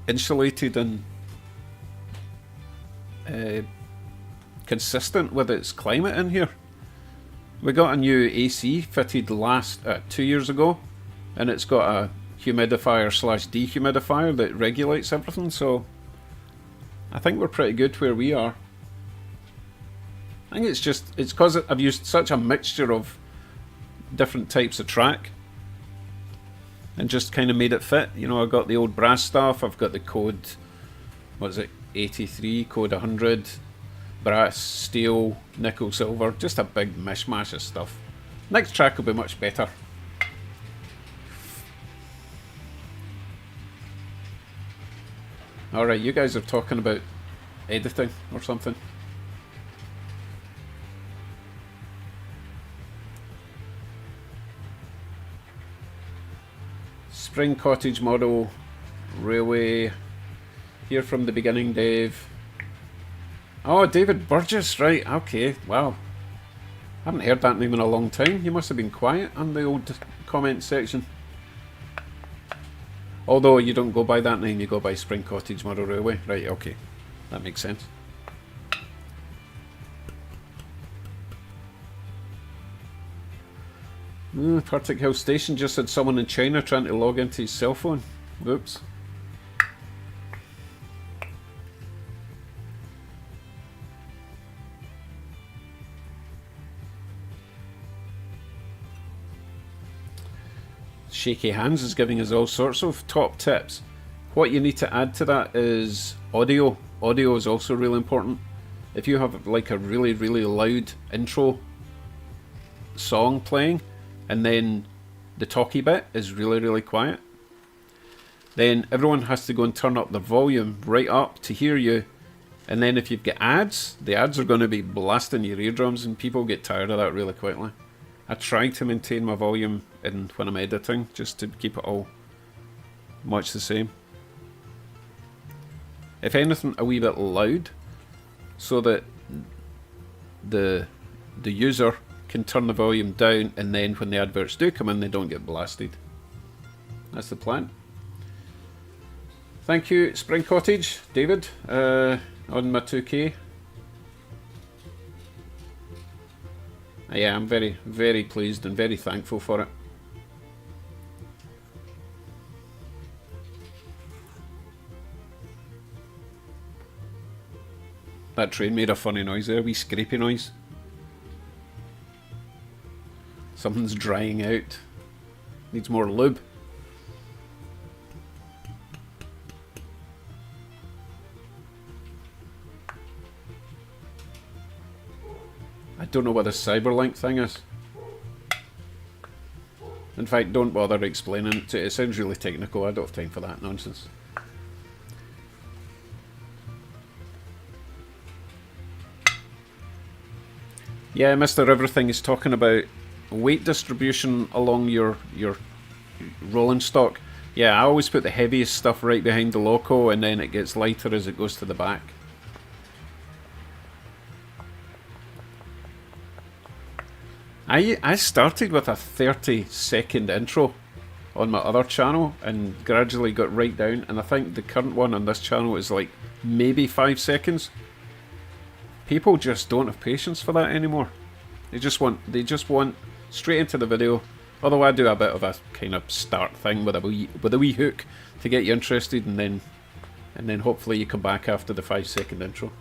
insulated and consistent with its climate in here. We got a new AC fitted 2 years ago, and it's got a humidifier / dehumidifier that regulates everything, so I think we're pretty good where we are. I think it's because I've used such a mixture of different types of track and just kind of made it fit. You know, I've got the old brass stuff, I've got the code, what is it, 83, code 100, brass, steel, nickel, silver, just a big mishmash of stuff. Next track will be much better. Alright, you guys are talking about editing or something. Spring Cottage Model Railway. Here from the beginning, Dave. Oh, David Burgess, right, okay, wow. I haven't heard that name in a long time. You must have been quiet on the old comment section. Although you don't go by that name, you go by Spring Cottage Model Railway. Right, okay. That makes sense. Partick Hill Station just had someone in China trying to log into his cell phone. Whoops. Shaky Hands is giving us all sorts of top tips. What you need to add to that is audio. Audio is also really important. If you have like a really, really loud intro song playing, and then the talky bit is really, really quiet, then everyone has to go and turn up the volume right up to hear you. And then if you've got ads, the ads are going to be blasting your eardrums, and people get tired of that really quickly. I try to maintain my volume when I'm editing, just to keep it all much the same. if anything, a wee bit loud, so that the user can turn the volume down, and then when the adverts do come in, they don't get blasted. That's the plan. Thank you, Spring Cottage, David, on my 2K. Yeah, I'm very, very pleased and very thankful for it. That train made a funny noise there, a wee scrapey noise. Something's drying out. Needs more lube. I don't know what the Cyberlink thing is. In fact, don't bother explaining it. It sounds really technical. I don't have time for that nonsense. Yeah, Mr. Everything is talking about weight distribution along your rolling stock. Yeah, I always put the heaviest stuff right behind the loco, and then it gets lighter as it goes to the back. I started with a 30-second intro on my other channel and gradually got right down, and I think the current one on this channel is like maybe 5 seconds. People just don't have patience for that anymore. They just want straight into the video. Although I do a bit of a kind of start thing with a wee hook to get you interested, and then hopefully you come back after the 5-second intro.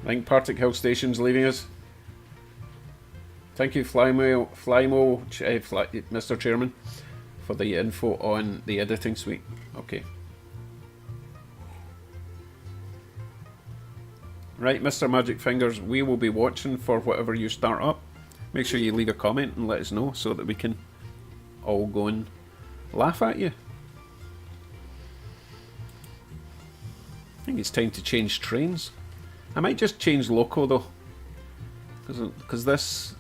I think Partick Hill Station's leaving us. Thank you, Flymo, Mr. Chairman, for the info on the editing suite. Okay. Right, Mr. Magic Fingers, we will be watching for whatever you start up. Make sure you leave a comment and let us know so that we can all go and laugh at you. I think it's time to change trains. I might just change loco though, because this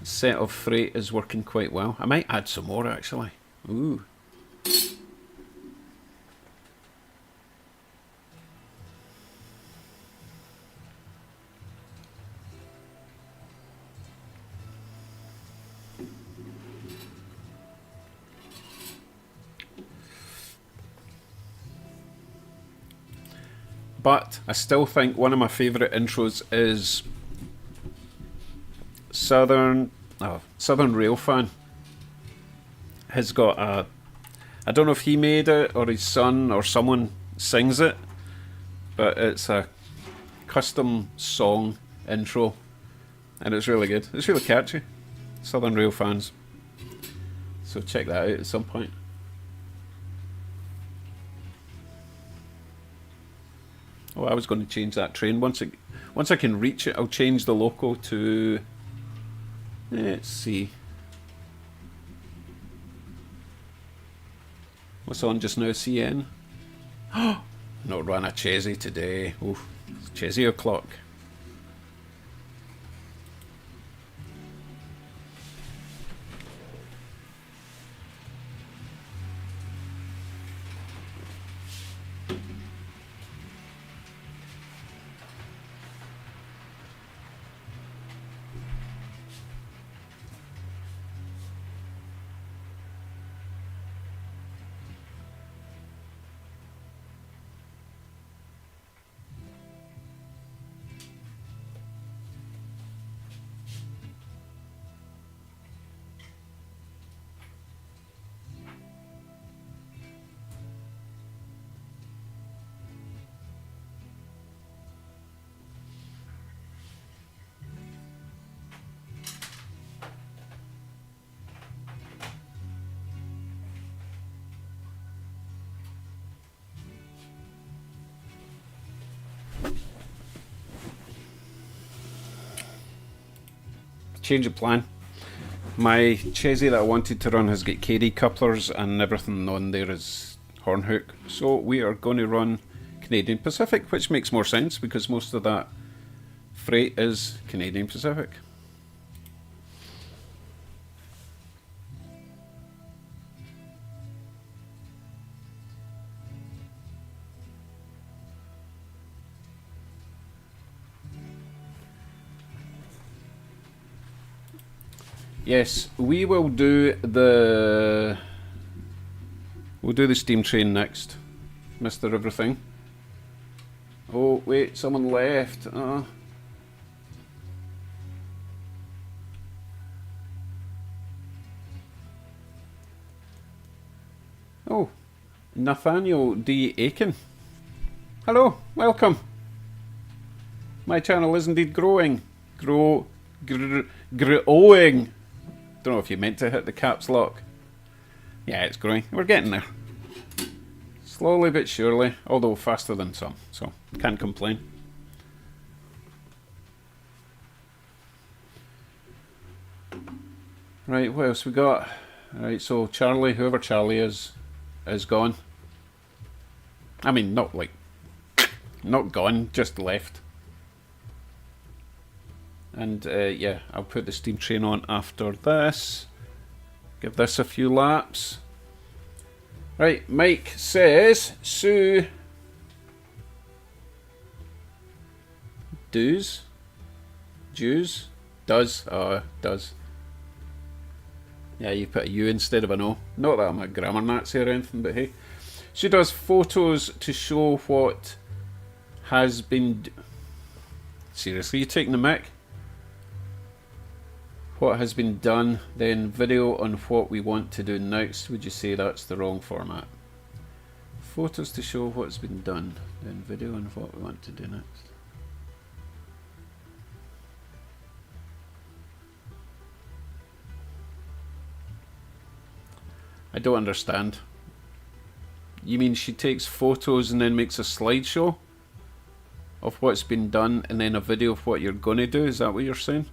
set of freight is working quite well. I might add some more actually. Ooh. But I still think one of my favourite intros is Southern Railfan. Has got a, I don't know if he made it or his son or someone sings it, but it's a custom song intro and it's really good. It's really catchy. Southern Railfans. So check that out at some point. Oh, I was going to change that train. Once I can reach it, I'll change the loco to... Let's see. What's on just now? CN? Not run a Chessie today. Oof. It's Chessie o'clock. Change of plan. My Chessie that I wanted to run has got KD couplers and everything on there is horn hook. So we are going to run Canadian Pacific, which makes more sense because most of that freight is Canadian Pacific. Yes, we will do the... We'll do the steam train next, Mr. Everything. Oh, wait, someone left. Oh, Nathaniel D. Aiken. Hello, welcome. My channel is indeed growing. Growing. Don't know if you meant to hit the caps lock. Yeah, it's growing. We're getting there. Slowly but surely, although faster than some, so can't complain. Right, what else we got? Right, so Charlie, whoever Charlie is gone. I mean, not gone, just left. And yeah, I'll put the steam train on after this. Give this a few laps. Right, Mike says, Sue does. Does. Yeah, you put a U instead of an O. Not that I'm a grammar Nazi or anything, but hey. She does photos to show what has been... Seriously, you taking the mic? What has been done, then video on what we want to do next. Would you say that's the wrong format? Photos to show what's been done, then video on what we want to do next. I don't understand. You mean she takes photos and then makes a slideshow of what's been done and then a video of what you're going to do? Is that what you're saying?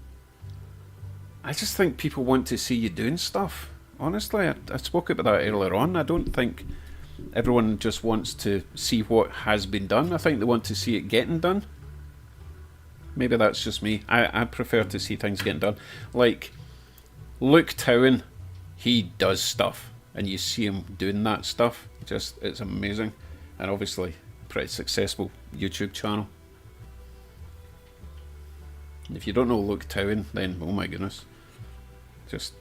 I just think people want to see you doing stuff. Honestly, I spoke about that earlier on. I don't think everyone just wants to see what has been done. I think they want to see it getting done. Maybe that's just me. I prefer to see things getting done. Like Luke Towan, he does stuff and you see him doing that stuff. Just, it's amazing. And obviously, pretty successful YouTube channel. If you don't know Luke Towan, then oh my goodness. Just,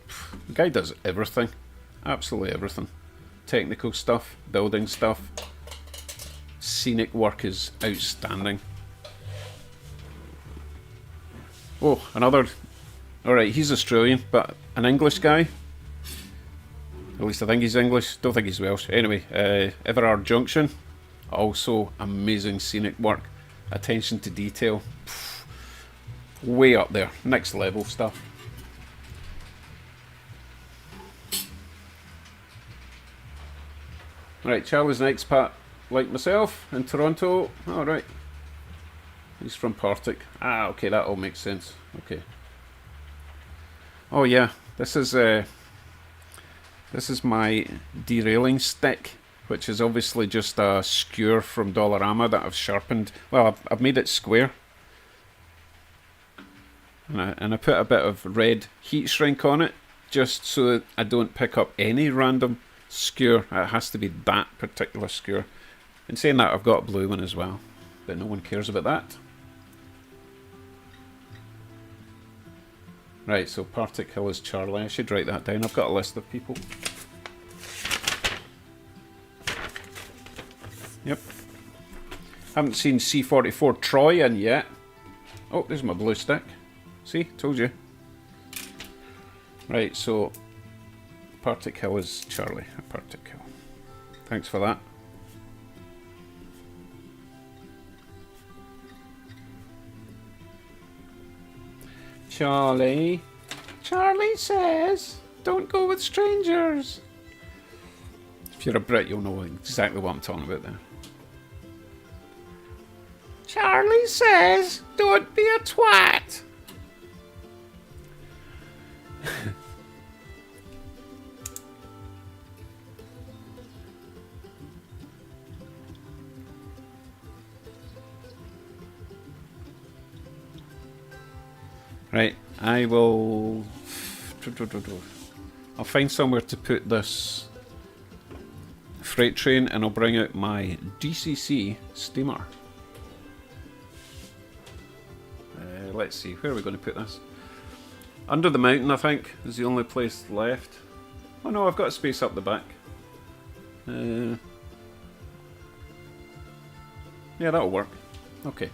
the guy does everything. Absolutely everything. Technical stuff, building stuff. Scenic work is outstanding. Oh, another... Alright, he's Australian, but an English guy. At least I think he's English. Don't think he's Welsh. Anyway, Everard Junction. Also amazing scenic work. Attention to detail. Way up there. Next level stuff. Right, Charlie's an expat like myself in Toronto. Alright. He's from Partick. Ah, okay, that all makes sense. Okay. Oh yeah, this is my derailing stick, which is obviously just a skewer from Dollarama that I've sharpened. Well, I've made it square. And I put a bit of red heat shrink on it, just so that I don't pick up any random skewer. It has to be that particular skewer. In saying that, I've got a blue one as well, but no one cares about that. Right, so Partick Hill is Charlie. I should write that down. I've got a list of people. Yep. Haven't seen C44 Troy in yet. Oh, there's my blue stick. See, told you. Right, so Partick Hill is Charlie. Partick Hill. Thanks for that. Charlie. Charlie says, don't go with strangers. If you're a Brit, you'll know exactly what I'm talking about there. Charlie says, don't be a twat. Right, I will... I'll find somewhere to put this freight train and I'll bring out my DCC steamer. Let's see, where are we going to put this? Under the Mountain, I think, is the only place left. Oh no, I've got a space up the back. Yeah, that'll work. Okay.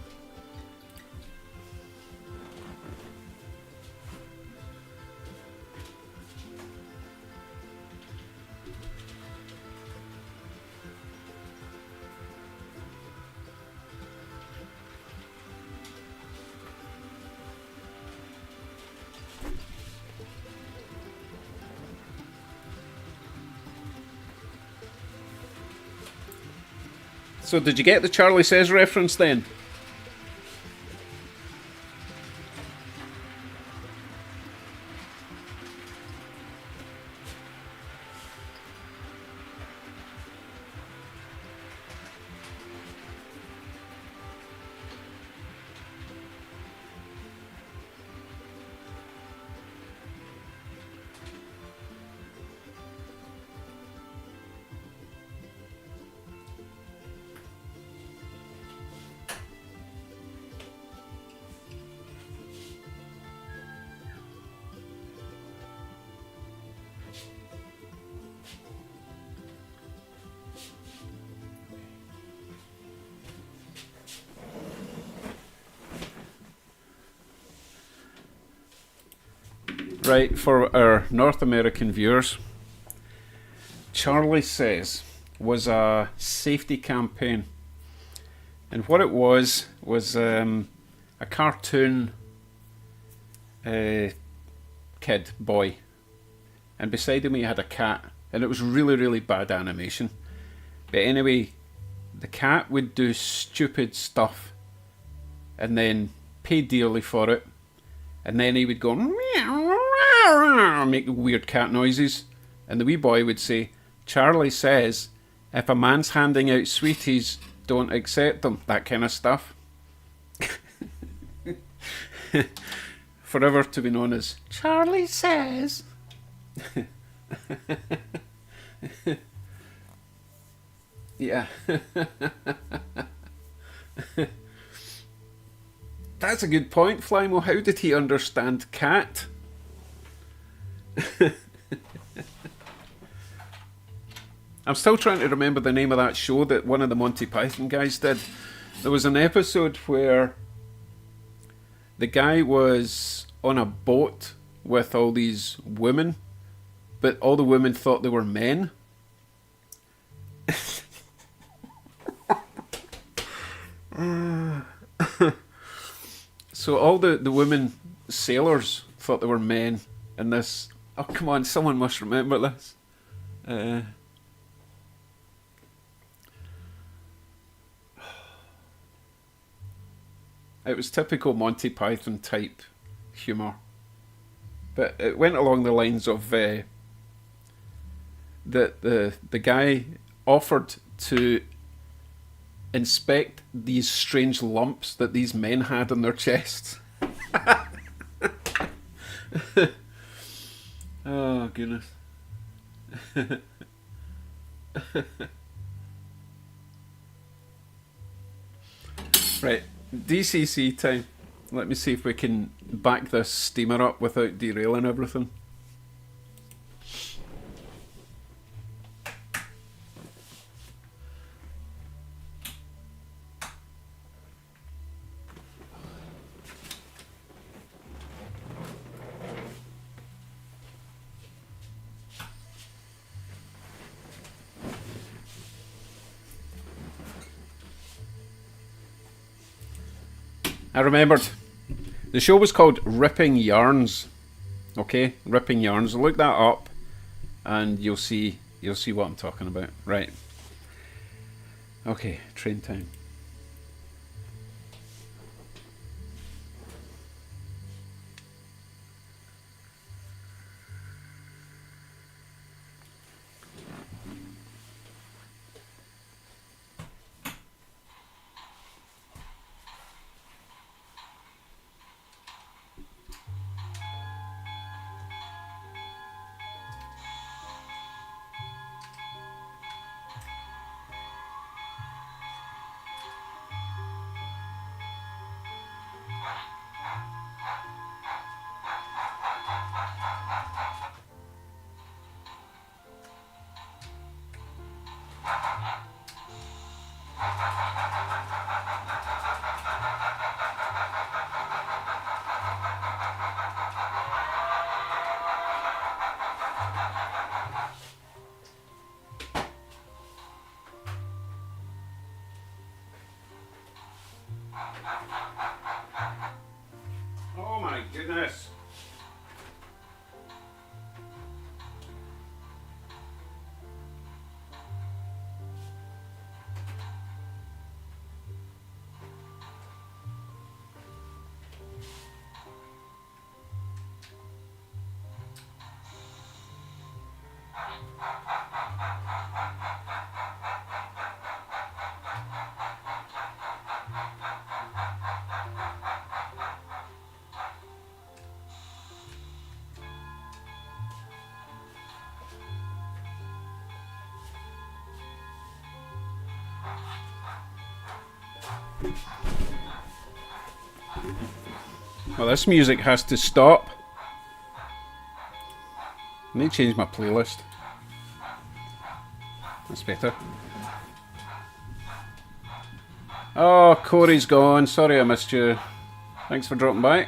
So did you get the Charlie Says reference then? Right, for our North American viewers, Charlie Says was a safety campaign. And what it was a cartoon kid, boy. And beside him he had a cat. And it was really, really bad animation. But anyway, the cat would do stupid stuff and then pay dearly for it. And then he would go meow, make weird cat noises. And the wee boy would say, Charlie says, if a man's handing out sweeties, don't accept them. That kind of stuff. Forever to be known as Charlie Says. Yeah. That's a good point, Flymo. How did he understand cat? I'm still trying to remember the name of that show that one of the Monty Python guys did. There was an episode where the guy was on a boat with all these women, but all the women thought they were men. So all the women sailors thought they were men in this. Oh, come on, someone must remember this. It was typical Monty Python type humour. But it went along the lines of that the guy offered to inspect these strange lumps that these men had on their chests. Oh, goodness. Right, DCC time. Let me see if we can back this steamer up without derailing everything. I remembered. The show was called Ripping Yarns. Okay, Ripping Yarns. Look that up, and you'll see what I'm talking about. Right. Okay, train time. Oh my goodness. Well, this music has to stop. I need to change my playlist. That's better. Oh, Corey's gone. Sorry I missed you. Thanks for dropping by.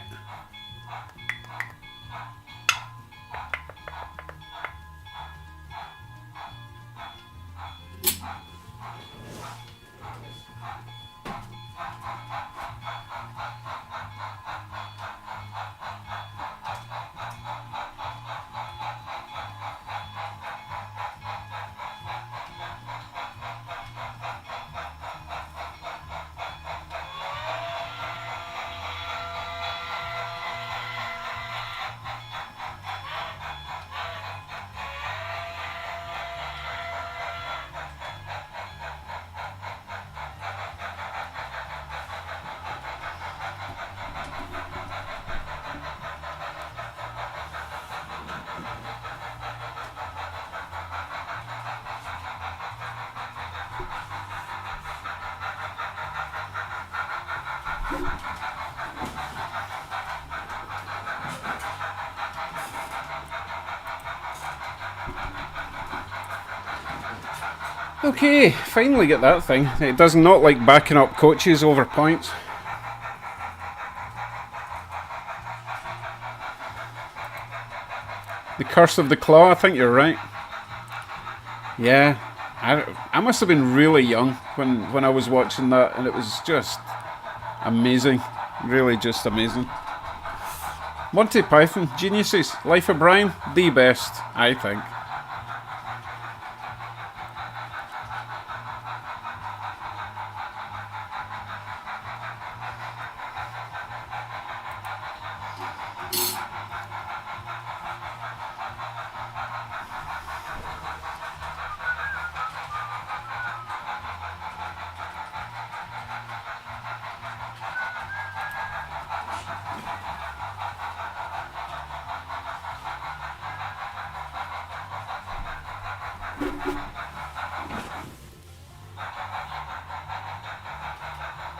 Okay, finally get that thing. It does not like backing up coaches over points. The Curse of the Claw, I think you're right. Yeah, I must have been really young when I was watching that, and it was just amazing. Really just amazing. Monty Python, geniuses. Life of Brian, the best, I think.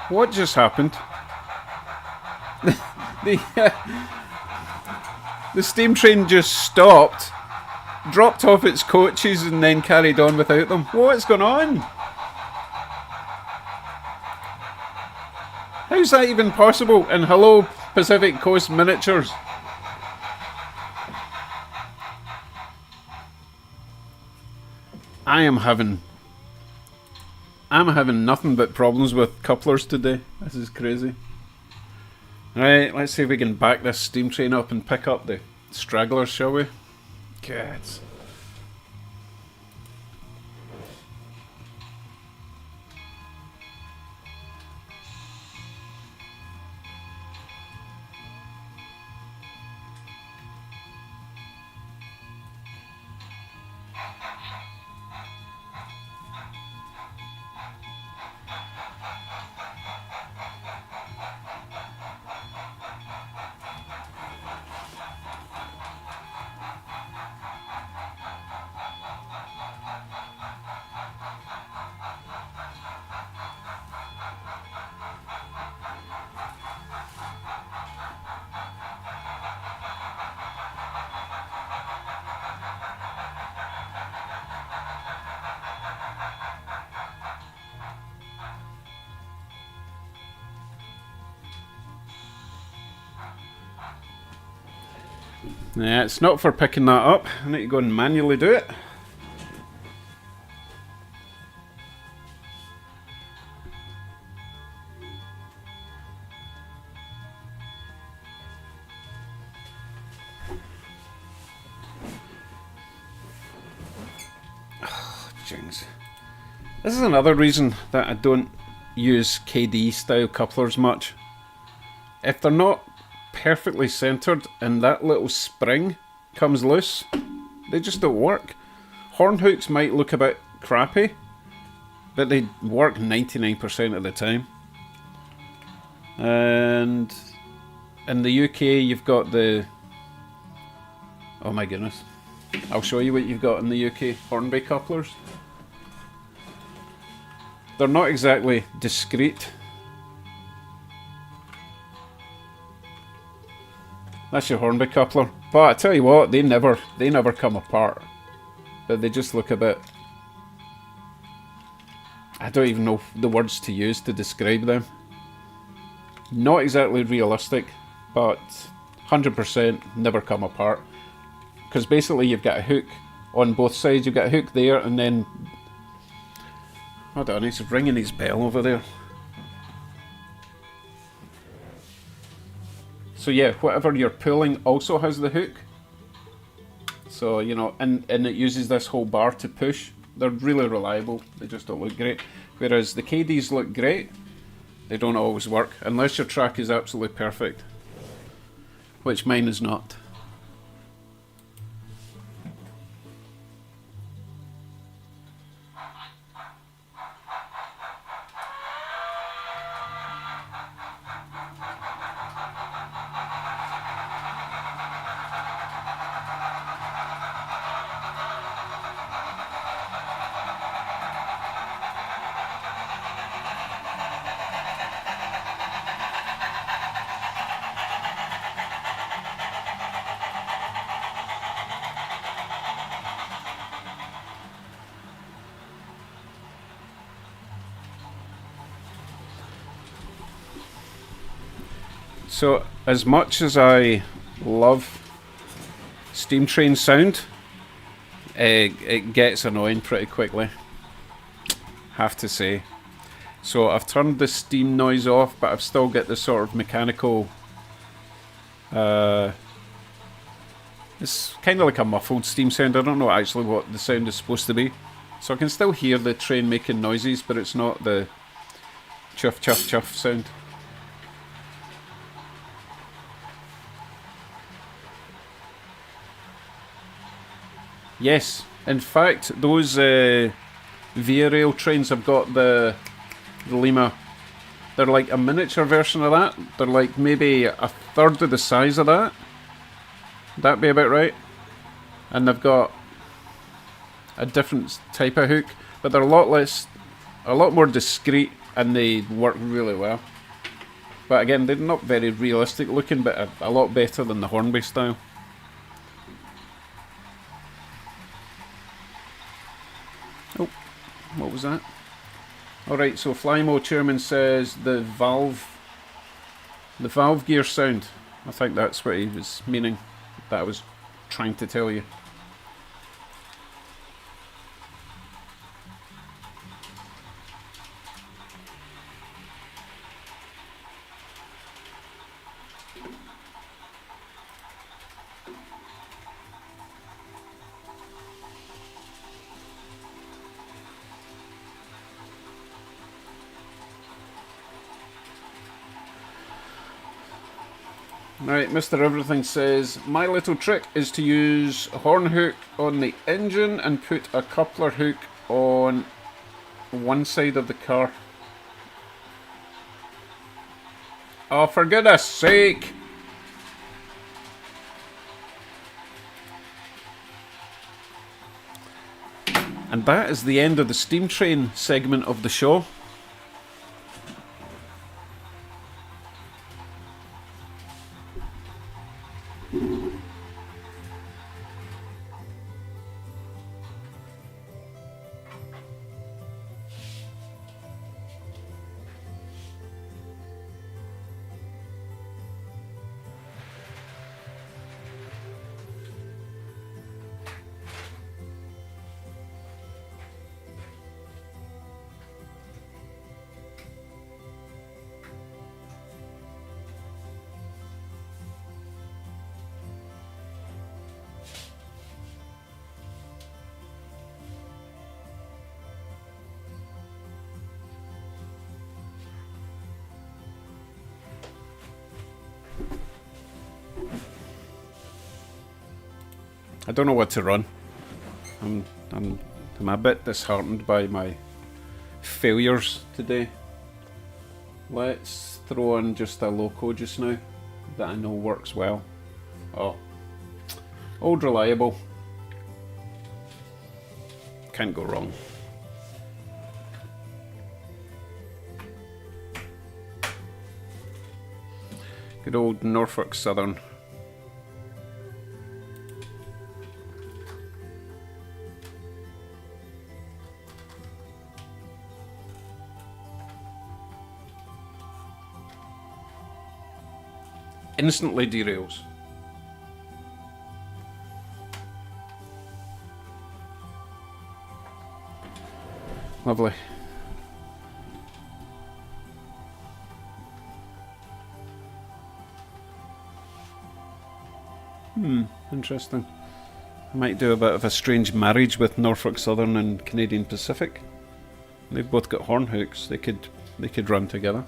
What just happened? The steam train just stopped, dropped off its coaches, and then carried on without them. What's going on? How's that even possible? And hello, Pacific Coast Miniatures. I'm having nothing but problems with couplers today. This is crazy. Right, let's see if we can back this steam train up and pick up the stragglers, shall we? God. Yeah, it's not for picking that up. I need to go and manually do it. Oh, jings. This is another reason that I don't use KD style couplers much. If they're not perfectly centered and that little spring comes loose, they just don't work. Horn hooks might look a bit crappy, but they work 99% of the time. And in the UK you've got the... Oh my goodness. I'll show you what you've got in the UK Hornby couplers. They're not exactly discreet. That's your Hornby coupler. But I tell you what, they never come apart. But they just look a bit... I don't even know the words to use to describe them. Not exactly realistic, but 100% never come apart. Because basically you've got a hook on both sides. You've got a hook there and then... Hold on, he's ringing his bell over there. So yeah, whatever you're pulling also has the hook. So, you know, and it uses this whole bar to push. They're really reliable, they just don't look great. Whereas the KDs look great, they don't always work, unless your track is absolutely perfect. Which mine is not. So, as much as I love Steam Train sound, it gets annoying pretty quickly, have to say. So I've turned the steam noise off, but I've still got the sort of mechanical... it's kind of like a muffled steam sound. I don't know actually what the sound is supposed to be. So I can still hear the train making noises, but it's not the chuff chuff chuff sound. Yes, in fact, those Via Rail trains have got the Lima. They're like a miniature version of that. They're like maybe a third of the size of that. That'd be about right. And they've got a different type of hook, but they're a lot more discreet, and they work really well. But again, they're not very realistic looking, but a lot better than the Hornby style. Oh, what was that? Alright, so Flymo Chairman says the valve gear sound. I think that's what he was meaning, that I was trying to tell you. Right, Mr. Everything says, my little trick is to use a horn hook on the engine and put a coupler hook on one side of the car. Oh, for goodness sake! And that is the end of the Steam Train segment of the show. I don't know what to run. I'm a bit disheartened by my failures today. Let's throw in just a loco just now that I know works well. Oh, old reliable. Can't go wrong. Good old Norfolk Southern. Instantly derails. Lovely. Interesting. I might do a bit of a strange marriage with Norfolk Southern and Canadian Pacific. They've both got horn hooks. They could run together.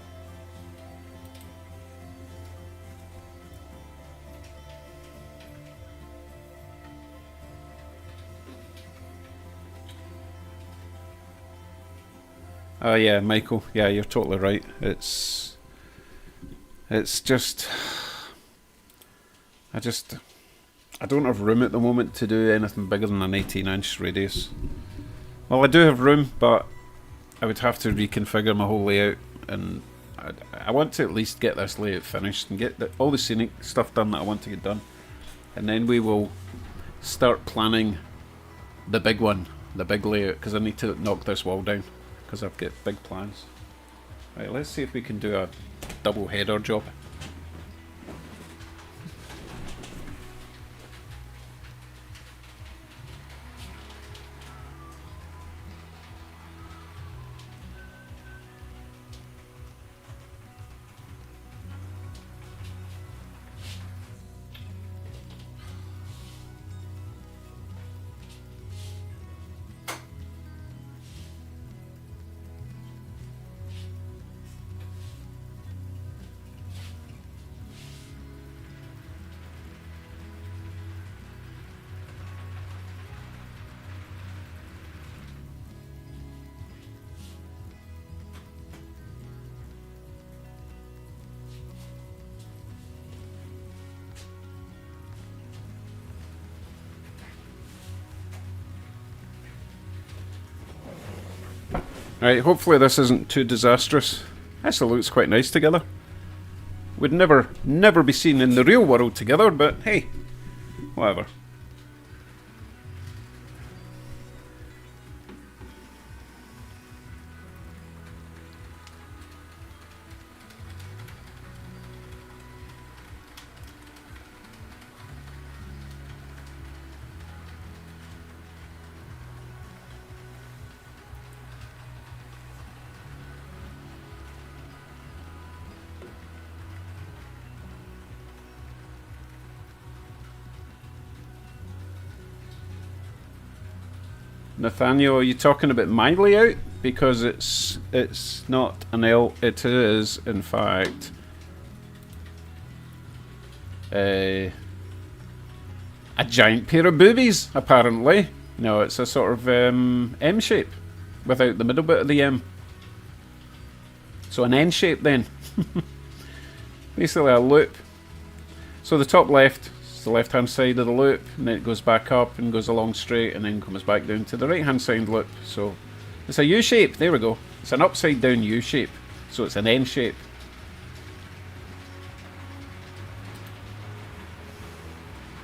Oh yeah, Michael. Yeah, you're totally right. It's just I don't have room at the moment to do anything bigger than an 18-inch radius. Well, I do have room, but I would have to reconfigure my whole layout, and I want to at least get this layout finished and get all the scenic stuff done that I want to get done, and then we will start planning the big one, the big layout, because I need to knock this wall down, because I've got big plans. Right, let's see if we can do a double header job. Right, hopefully this isn't too disastrous. Actually looks quite nice together. Would never be seen in the real world together, but hey, whatever. Nathaniel, are you talking about my layout? Because it's not an L, it is in fact a giant pair of boobies, apparently. No, it's a sort of M shape without the middle bit of the M. So an N shape then. Basically a loop. So the top left, the left hand side of the loop, and then it goes back up and goes along straight and then comes back down to the right hand side loop. So it's a U shape, there we go. It's an upside down U shape, so it's an N shape.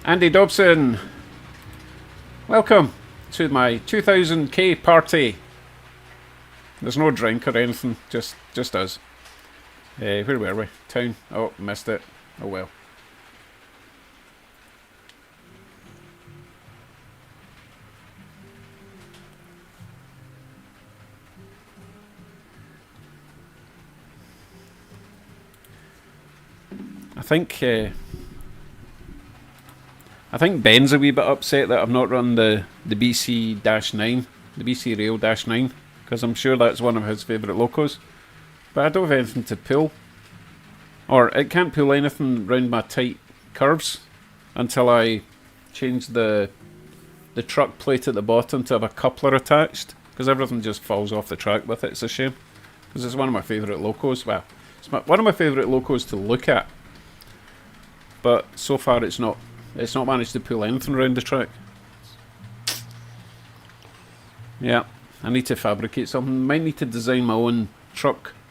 Andy Dobson, welcome to my 2000k party. There's no drink or anything, just us. Where were we? Town. Oh, missed it. Oh well. I think Ben's a wee bit upset that I've not run the BC-9, the BC Rail-9, because I'm sure that's one of his favourite locos. But I don't have anything to pull. Or it can't pull anything round my tight curves until I change the the truck plate at the bottom to have a coupler attached, because everything just falls off the track with it. It's a shame, because it's one of my favourite locos. Well, it's one of my favourite locos to look at, but so far it's not managed to pull anything around the track. Yeah, I need to fabricate something. Might need to design my own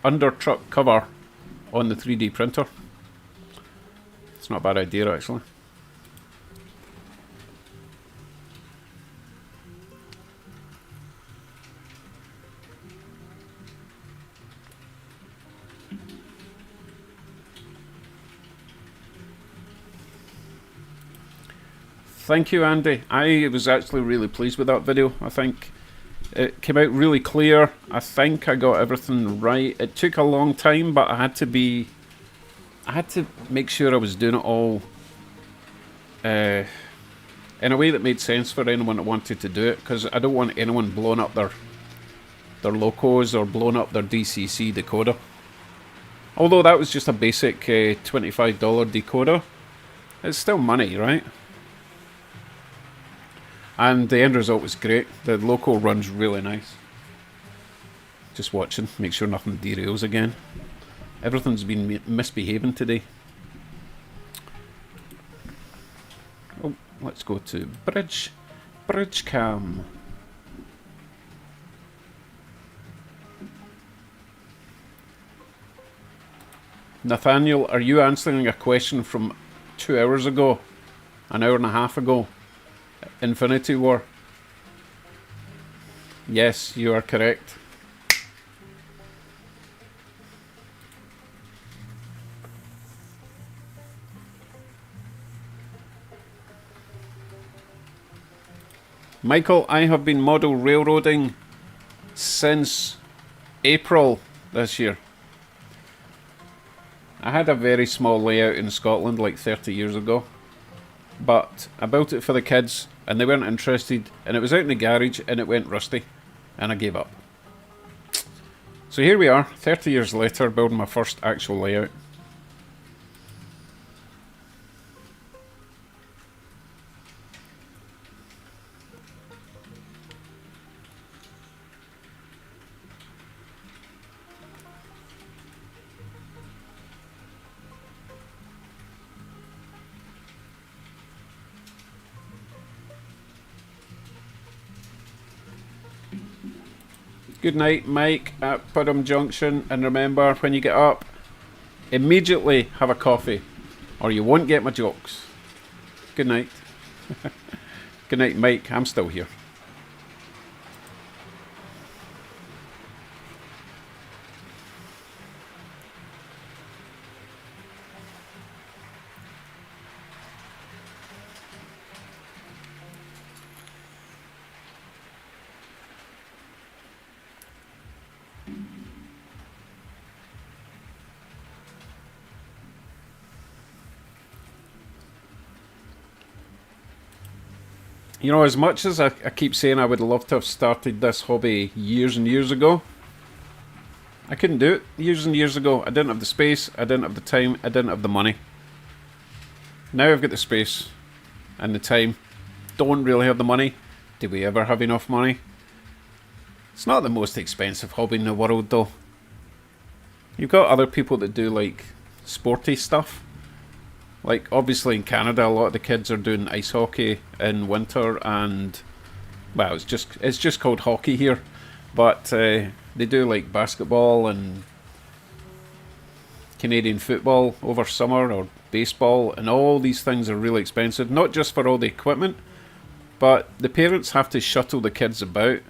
under truck cover on the 3D printer. It's not a bad idea, actually. Thank you, Andy. I was actually really pleased with that video. I think it came out really clear. I think I got everything right. It took a long time, but I had to make sure I was doing it all in a way that made sense for anyone that wanted to do it, because I don't want anyone blowing up their locos or blowing up their DCC decoder. Although that was just a basic $25 decoder, it's still money, right? And the end result was great. The loco runs really nice. Just watching, make sure nothing derails again. Everything's been misbehaving today. Oh, let's go to bridge cam. Nathaniel, are you answering a question from 2 hours ago? An hour and a half ago? Infinity War. Yes, you are correct. Michael, I have been model railroading since April this year. I had a very small layout in Scotland like 30 years ago, but I built it for the kids and they weren't interested, and it was out in the garage and it went rusty and I gave up. So here we are, 30 years later, building my first actual layout. Good night, Mike, at Pudham Junction, and remember, when you get up, immediately have a coffee, or you won't get my jokes. Good night. Good night, Mike. I'm still here. You know, as much as I keep saying I would love to have started this hobby years and years ago, I couldn't do it years and years ago. I didn't have the space, I didn't have the time, I didn't have the money. Now I've got the space and the time. Don't really have the money. Do we ever have enough money? It's not the most expensive hobby in the world though. You've got other people that do like sporty stuff. Like, obviously in Canada, a lot of the kids are doing ice hockey in winter, and well, it's just called hockey here, but they do like basketball and Canadian football over summer, or baseball, and all these things are really expensive. Not just for all the equipment, but the parents have to shuttle the kids about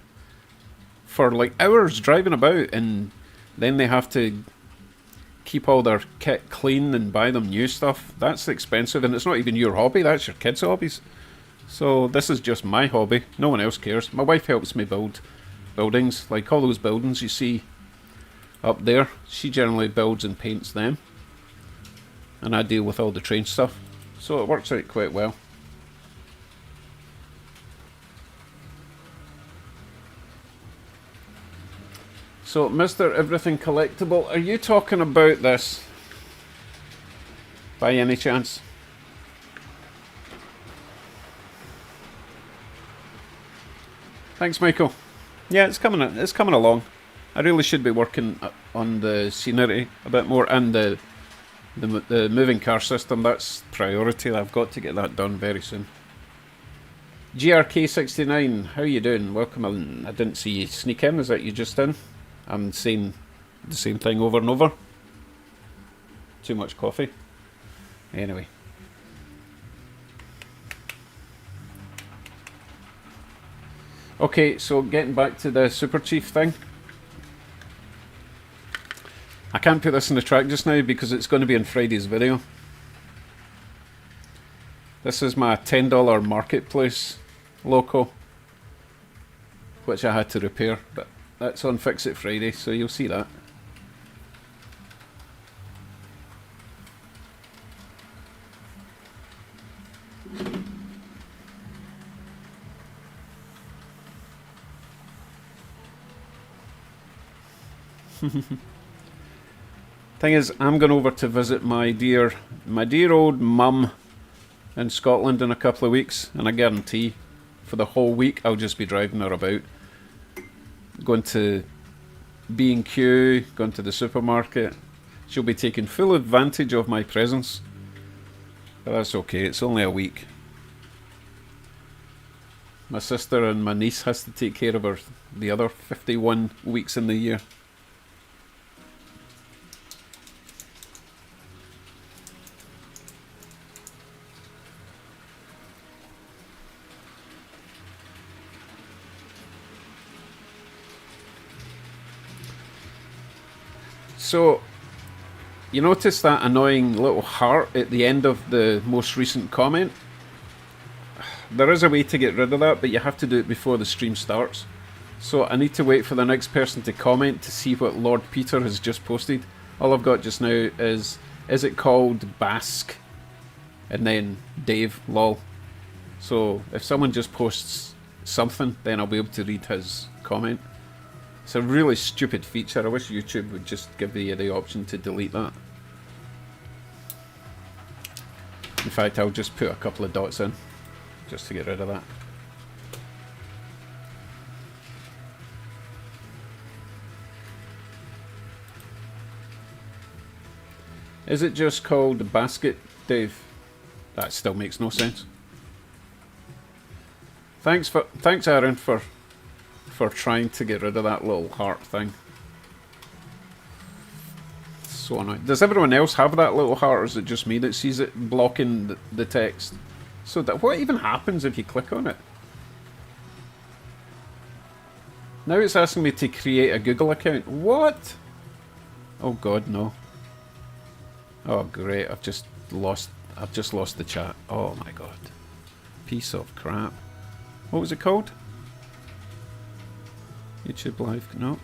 for like hours driving about, and then they have to keep all their kit clean and buy them new stuff. That's expensive, and it's not even your hobby, that's your kids' hobbies. So this is just my hobby. No one else cares. My wife helps me build buildings, like all those buildings you see up there. She generally builds and paints them, and I deal with all the train stuff. So it works out quite well. So, Mr. Everything Collectible, are you talking about this by any chance? Thanks, Michael. Yeah, it's coming. It's coming along. I really should be working on the scenery a bit more and the moving car system. That's priority. I've got to get that done very soon. GRK69, how you doing? Welcome in. I didn't see you sneak in. Is that you just in? I'm saying the same thing over and over. Too much coffee. Anyway. Okay, so getting back to the Super Chief thing. I can't put this in the track just now because it's going to be in Friday's video. This is my $10 marketplace loco, which I had to repair, but that's on Fix It Friday, so you'll see that. Thing is, I'm going over to visit my dear old mum in Scotland in a couple of weeks, and I guarantee for the whole week I'll just be driving her about, going to B&Q, going to the supermarket. She'll be taking full advantage of my presence, but that's okay, it's only a week. My sister and my niece has to take care of her the other 51 weeks in the year. So, you notice that annoying little heart at the end of the most recent comment? There is a way to get rid of that, but you have to do it before the stream starts. So I need to wait for the next person to comment to see what Lord Peter has just posted. All I've got just now is it called Basque? And then Dave, lol. So if someone just posts something, then I'll be able to read his comment. It's a really stupid feature. I wish YouTube would just give you the option to delete that. In fact, I'll just put a couple of dots in, just to get rid of that. Is it just called Basket, Dave? That still makes no sense. Thanks, Aaron, for trying to get rid of that little heart thing. So annoying. Does everyone else have that little heart, or is it just me that sees it blocking the text? So that, what even happens if you click on it? Now it's asking me to create a Google account. What? Oh god, no. Oh great, I've just lost the chat. Oh my god. Piece of crap. What was it called? YouTube Live, no.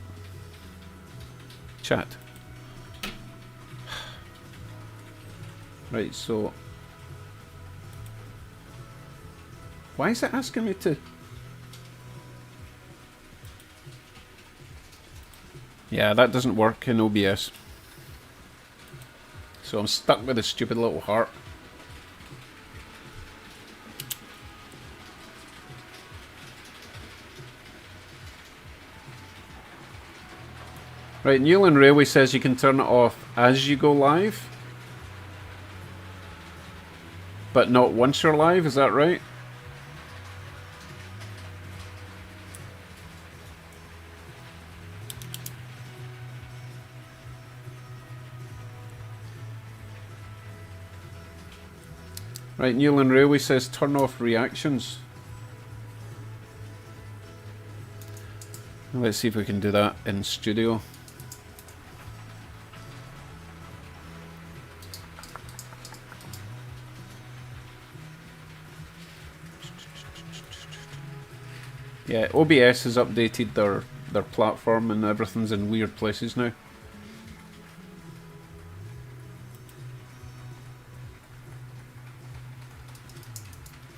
Chat. Right, so... why is it asking me to... yeah, that doesn't work in OBS. So I'm stuck with a stupid little heart. Right, Newland Railway says you can turn it off as you go live, but not once you're live, is that right? Right, Newland Railway says turn off reactions. Let's see if we can do that in studio. Yeah, OBS has updated their platform and everything's in weird places now.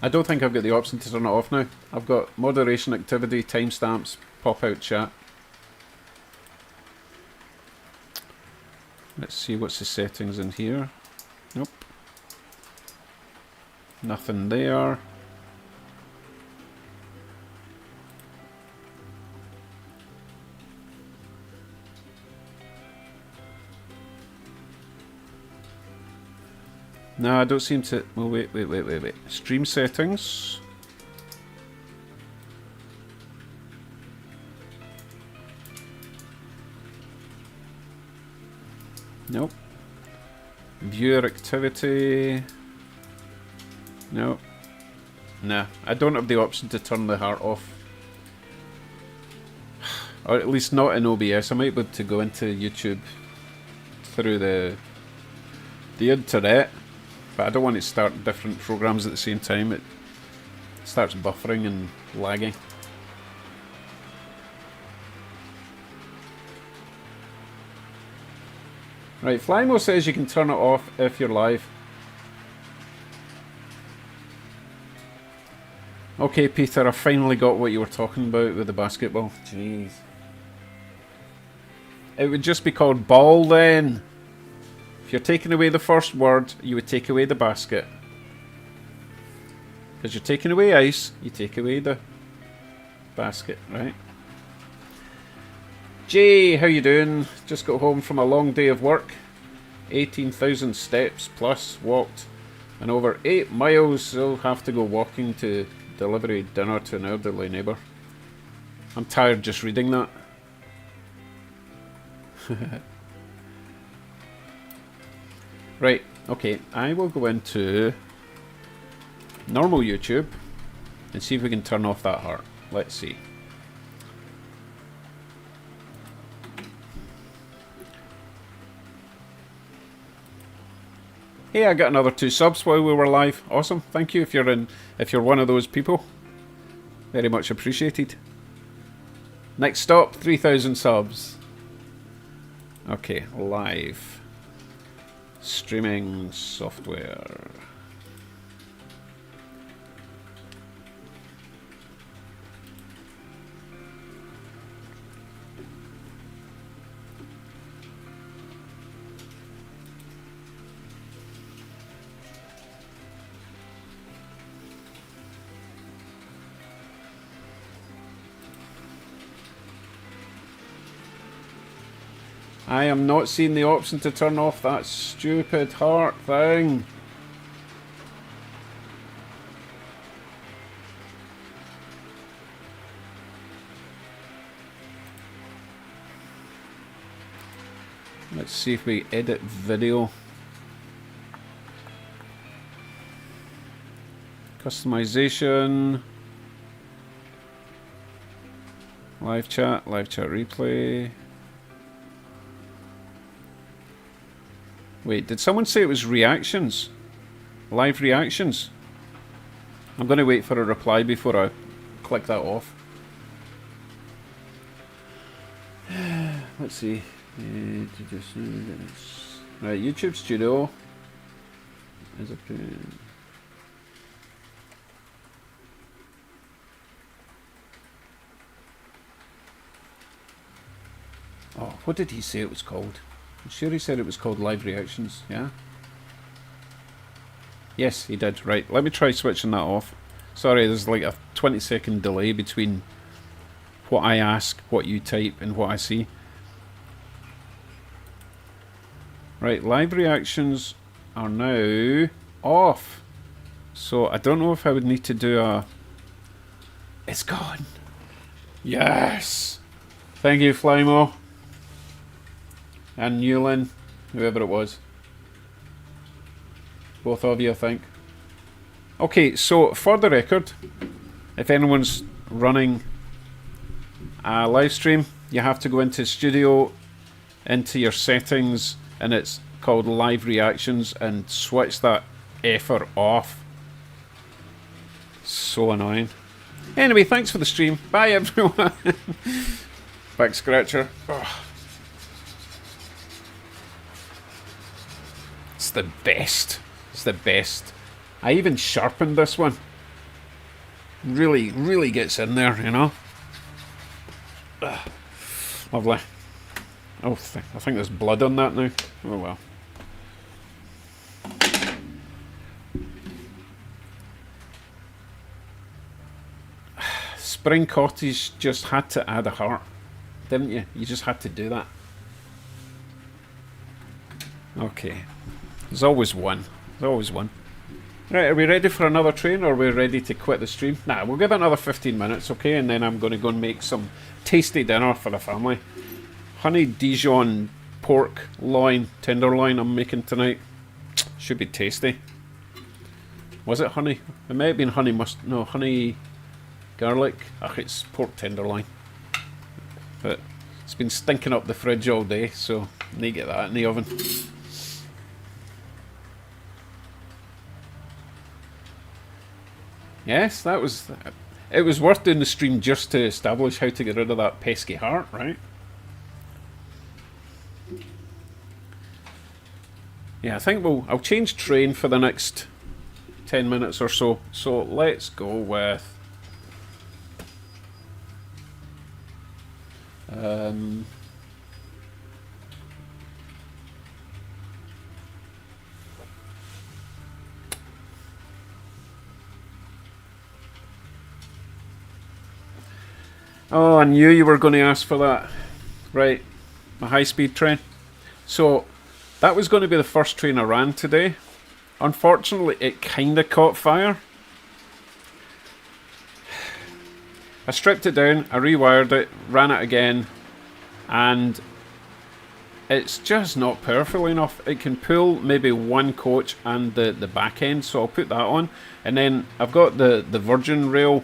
I don't think I've got the option to turn it off now. I've got moderation activity, timestamps, pop out chat. Let's see what's the settings in here. Nope. Nothing there. No, I don't seem to... Well, wait. Stream settings. Nope. Viewer activity. Nope. Nah, I don't have the option to turn the heart off. Or at least not in OBS. I might be able to go into YouTube through the internet, but I don't want to start different programs at the same time. It starts buffering and lagging. Right, Flymo says you can turn it off if you're live. Okay, Peter, I finally got what you were talking about with the basketball. Jeez. It would just be called ball then. If you're taking away the first word, you would take away the basket. Because you're taking away ice, you take away the basket, right? Jay, how you doing? Just got home from a long day of work. 18,000 steps plus walked. And over 8 miles, so have to go walking to deliver dinner to an elderly neighbour. I'm tired just reading that. Right, okay, I will go into normal YouTube and see if we can turn off that heart. Let's see. Hey, I got another 2 subs while we were live. Awesome, thank you if you're one of those people. Very much appreciated. Next stop, 3,000 subs. Okay, live. Streaming software. I am not seeing the option to turn off that stupid heart thing. Let's see if we edit video. Customization. Live chat replay. Wait, did someone say it was reactions? Live reactions? I'm going to wait for a reply before I click that off. Let's see. Right, YouTube Studio. Is a oh, what did he say it was called? I'm sure he said it was called Live Reactions, yeah? Yes, he did. Right, let me try switching that off. Sorry, there's like a 20-second delay between what I ask, what you type, and what I see. Right, Live Reactions are now off. So I don't know if I would need to do a... It's gone! Yes! Thank you, Flymo. And Newlin, whoever it was. Both of you, I think. Okay, so for the record, if anyone's running a live stream, you have to go into Studio, into your settings, and it's called Live Reactions, and switch that effort off. So annoying. Anyway, thanks for the stream. Bye, everyone. Back scratcher. Oh. It's the best. It's the best. I even sharpened this one. Really, really gets in there, you know. Ugh. Lovely. Oh, I think there's blood on that now. Oh well. Spring Cottage just had to add a heart, didn't you? You just had to do that. Okay. There's always one. There's always one. Right, are we ready for another train, or are we ready to quit the stream? Nah, we'll give it another 15 minutes, okay? And then I'm going to go and make some tasty dinner for the family. Honey Dijon pork loin, tenderloin I'm making tonight. Should be tasty. Was it honey? It may have been honey no, honey garlic. Ach, it's pork tenderloin. But it's been stinking up the fridge all day, so I need to get that in the oven. Yes, that was... It was worth doing the stream just to establish how to get rid of that pesky heart, right? Yeah, I think I'll change train for the next 10 minutes or so. So let's go with... Oh, I knew you were going to ask for that. Right, my high-speed train. So, that was going to be the first train I ran today. Unfortunately, it kind of caught fire. I stripped it down, I rewired it, ran it again, and it's just not powerful enough. It can pull maybe one coach and the back end, so I'll put that on. And then I've got the Virgin Rail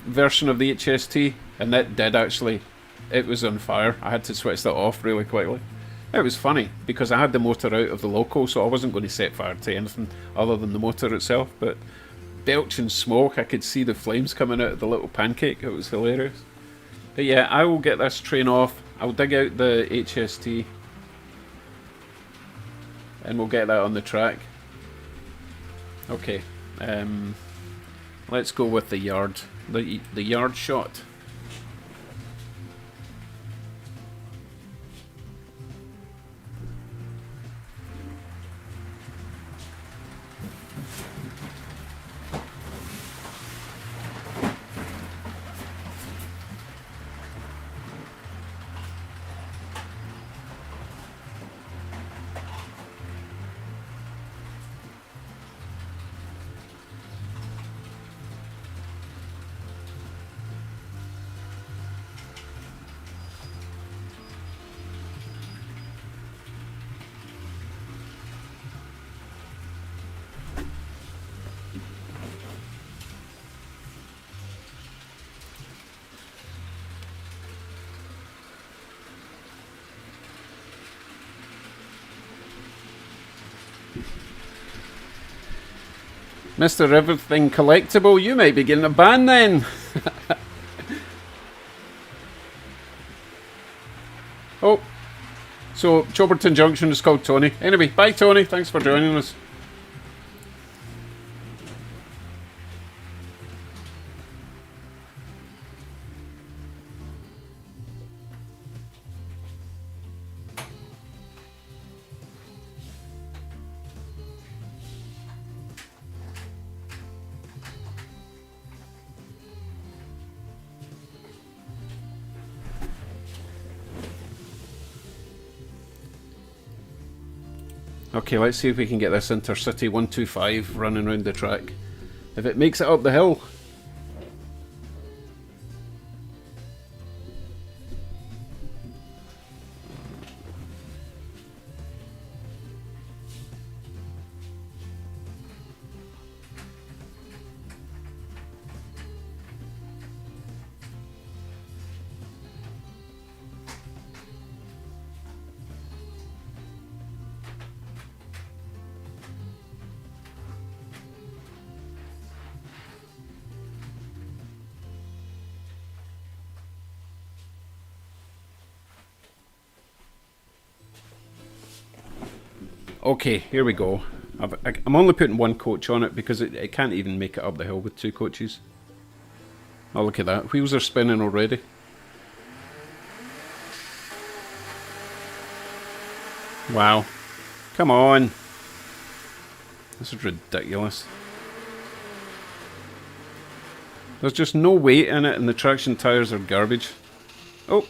version of the HST, and that did actually, it was on fire. I had to switch that off really quickly. It was funny because I had the motor out of the loco, so I wasn't going to set fire to anything other than the motor itself, but belching smoke, I could see the flames coming out of the little pancake. It was hilarious. But yeah, I will get this train off. I'll dig out the HST and we'll get that on the track. Okay, let's go with the yard. The yard shot. Mr. Everything Collectible, you might be getting a ban then. Oh, so Choberton Junction is called Tony. Anyway, bye Tony, thanks for joining us. Okay, let's see if we can get this Intercity 125 running around the track. If it makes it up the hill. Okay, here we go. I'm only putting one coach on it because it can't even make it up the hill with two coaches. Oh, look at that. Wheels are spinning already. Wow. Come on. This is ridiculous. There's just no weight in it and the traction tyres are garbage. Oh,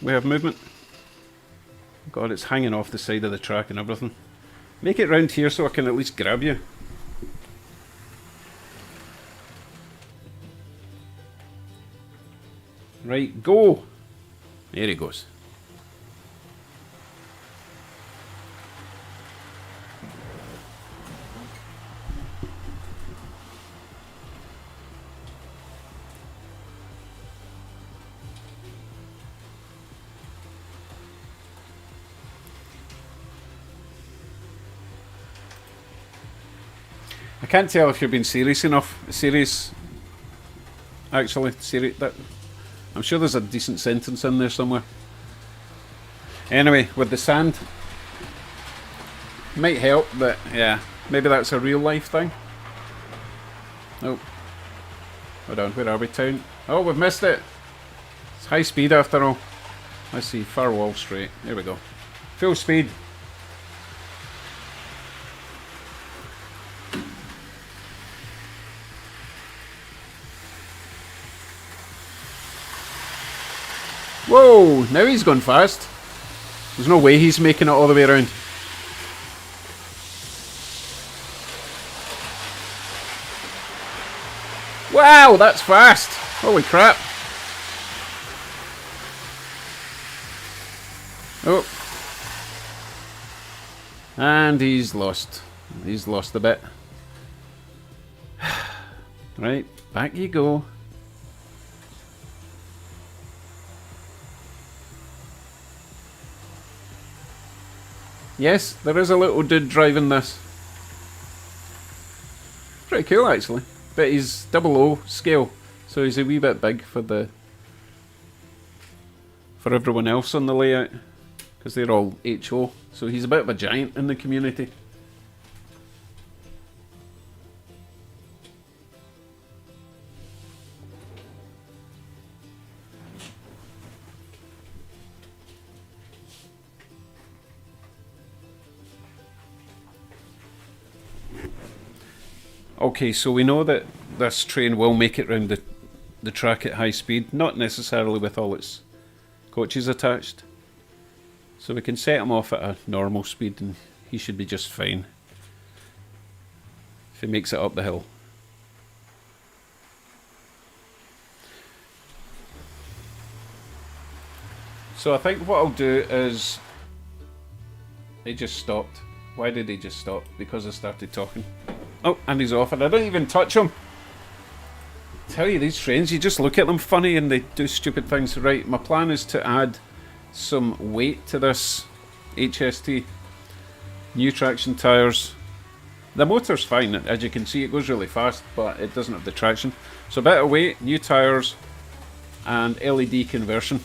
we have movement. God, it's hanging off the side of the track and everything. Make it round here so I can at least grab you. Right, go! There he goes. I can't tell if you're being serious enough. Serious. Actually, serious. I'm sure there's a decent sentence in there somewhere. Anyway, with the sand, might help, but yeah, maybe that's a real life thing. Oh, hold on, where are we, town? Oh, we've missed it. It's high speed after all. Let's see, far wall straight. There we go. Full speed. Whoa, now he's gone fast. There's no way he's making it all the way around. Wow, that's fast. Holy crap. Oh. And he's lost. He's lost a bit. Right, back you go. Yes, there is a little dude driving this. Pretty cool, actually. But he's 00 scale, so he's a wee bit big for everyone else on the layout, because they're all HO. So he's a bit of a giant in the community. Okay, so we know that this train will make it round the track at high speed, not necessarily with all its coaches attached. So we can set him off at a normal speed and he should be just fine if he makes it up the hill. So I think what I'll do is... They just stopped. Why did they just stop? Because I started talking. Oh, and he's off, and I don't even touch him. I tell you, these trains, you just look at them funny and they do stupid things. Right, my plan is to add some weight to this HST. New traction tyres. The motor's fine, as you can see, it goes really fast, but it doesn't have the traction. So a bit of weight, new tyres, and LED conversion.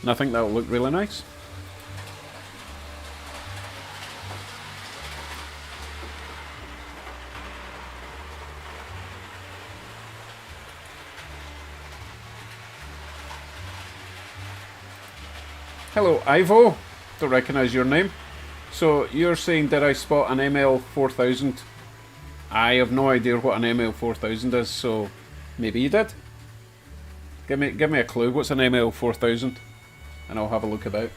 And I think that'll look really nice. Hello, Ivo. Don't recognise your name. So you're saying that I spot an ML4000? I have no idea what an ML4000 is, so maybe you did. Give me a clue. What's an ML4000? And I'll have a look about.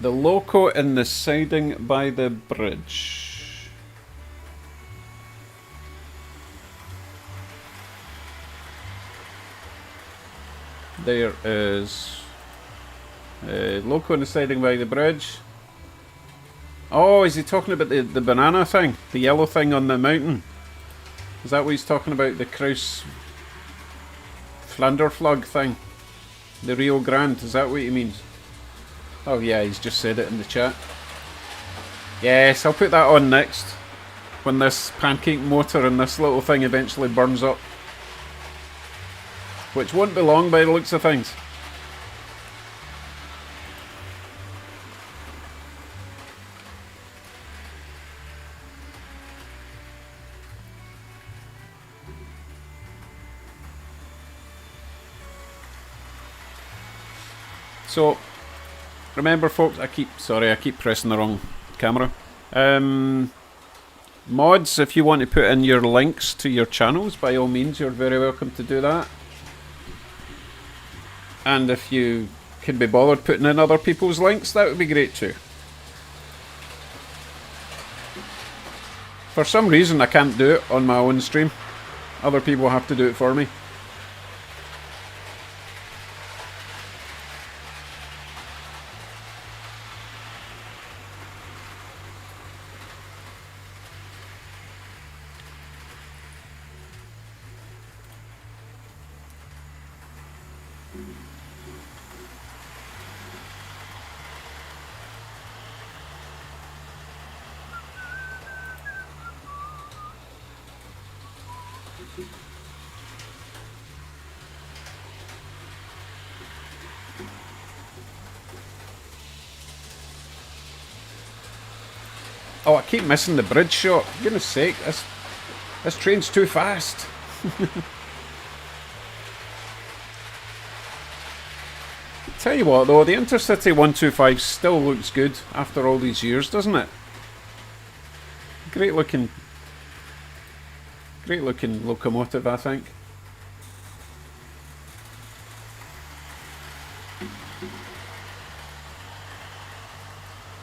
The loco in the siding by the bridge. There is a loco in the siding by the bridge. Oh, is he talking about the banana thing? The yellow thing on the mountain? Is that what he's talking about? The Kraus Flanderflug thing? The Rio Grande, is that what he means? Oh yeah, he's just said it in the chat. Yes, I'll put that on next. When this pancake motor and this little thing eventually burns up. Which won't be long by the looks of things. So, remember folks, I keep pressing the wrong camera. Mods, if you want to put in your links to your channels, by all means, you're very welcome to do that. And if you can be bothered putting in other people's links, that would be great too. For some reason I can't do it on my own stream. Other people have to do it for me. Oh, I keep missing the bridge shot. For goodness sake, this train's too fast. Tell you what though, the Intercity 125 still looks good after all these years, doesn't it? Great looking locomotive, I think.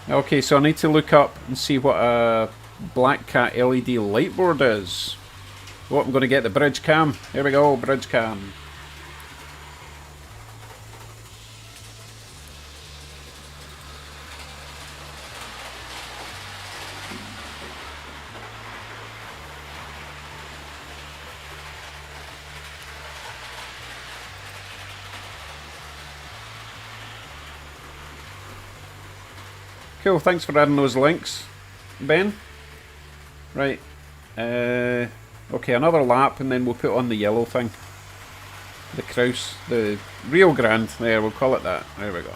Okay, so I need to look up and see what a Black Cat LED light board is. Oh, I'm going to get the bridge cam. Here we go, bridge cam. Cool, thanks for adding those links, Ben. Right. Okay, another lap and then we'll put on the yellow thing. The Kraus, the Rio Grande, there, we'll call it that. There we go.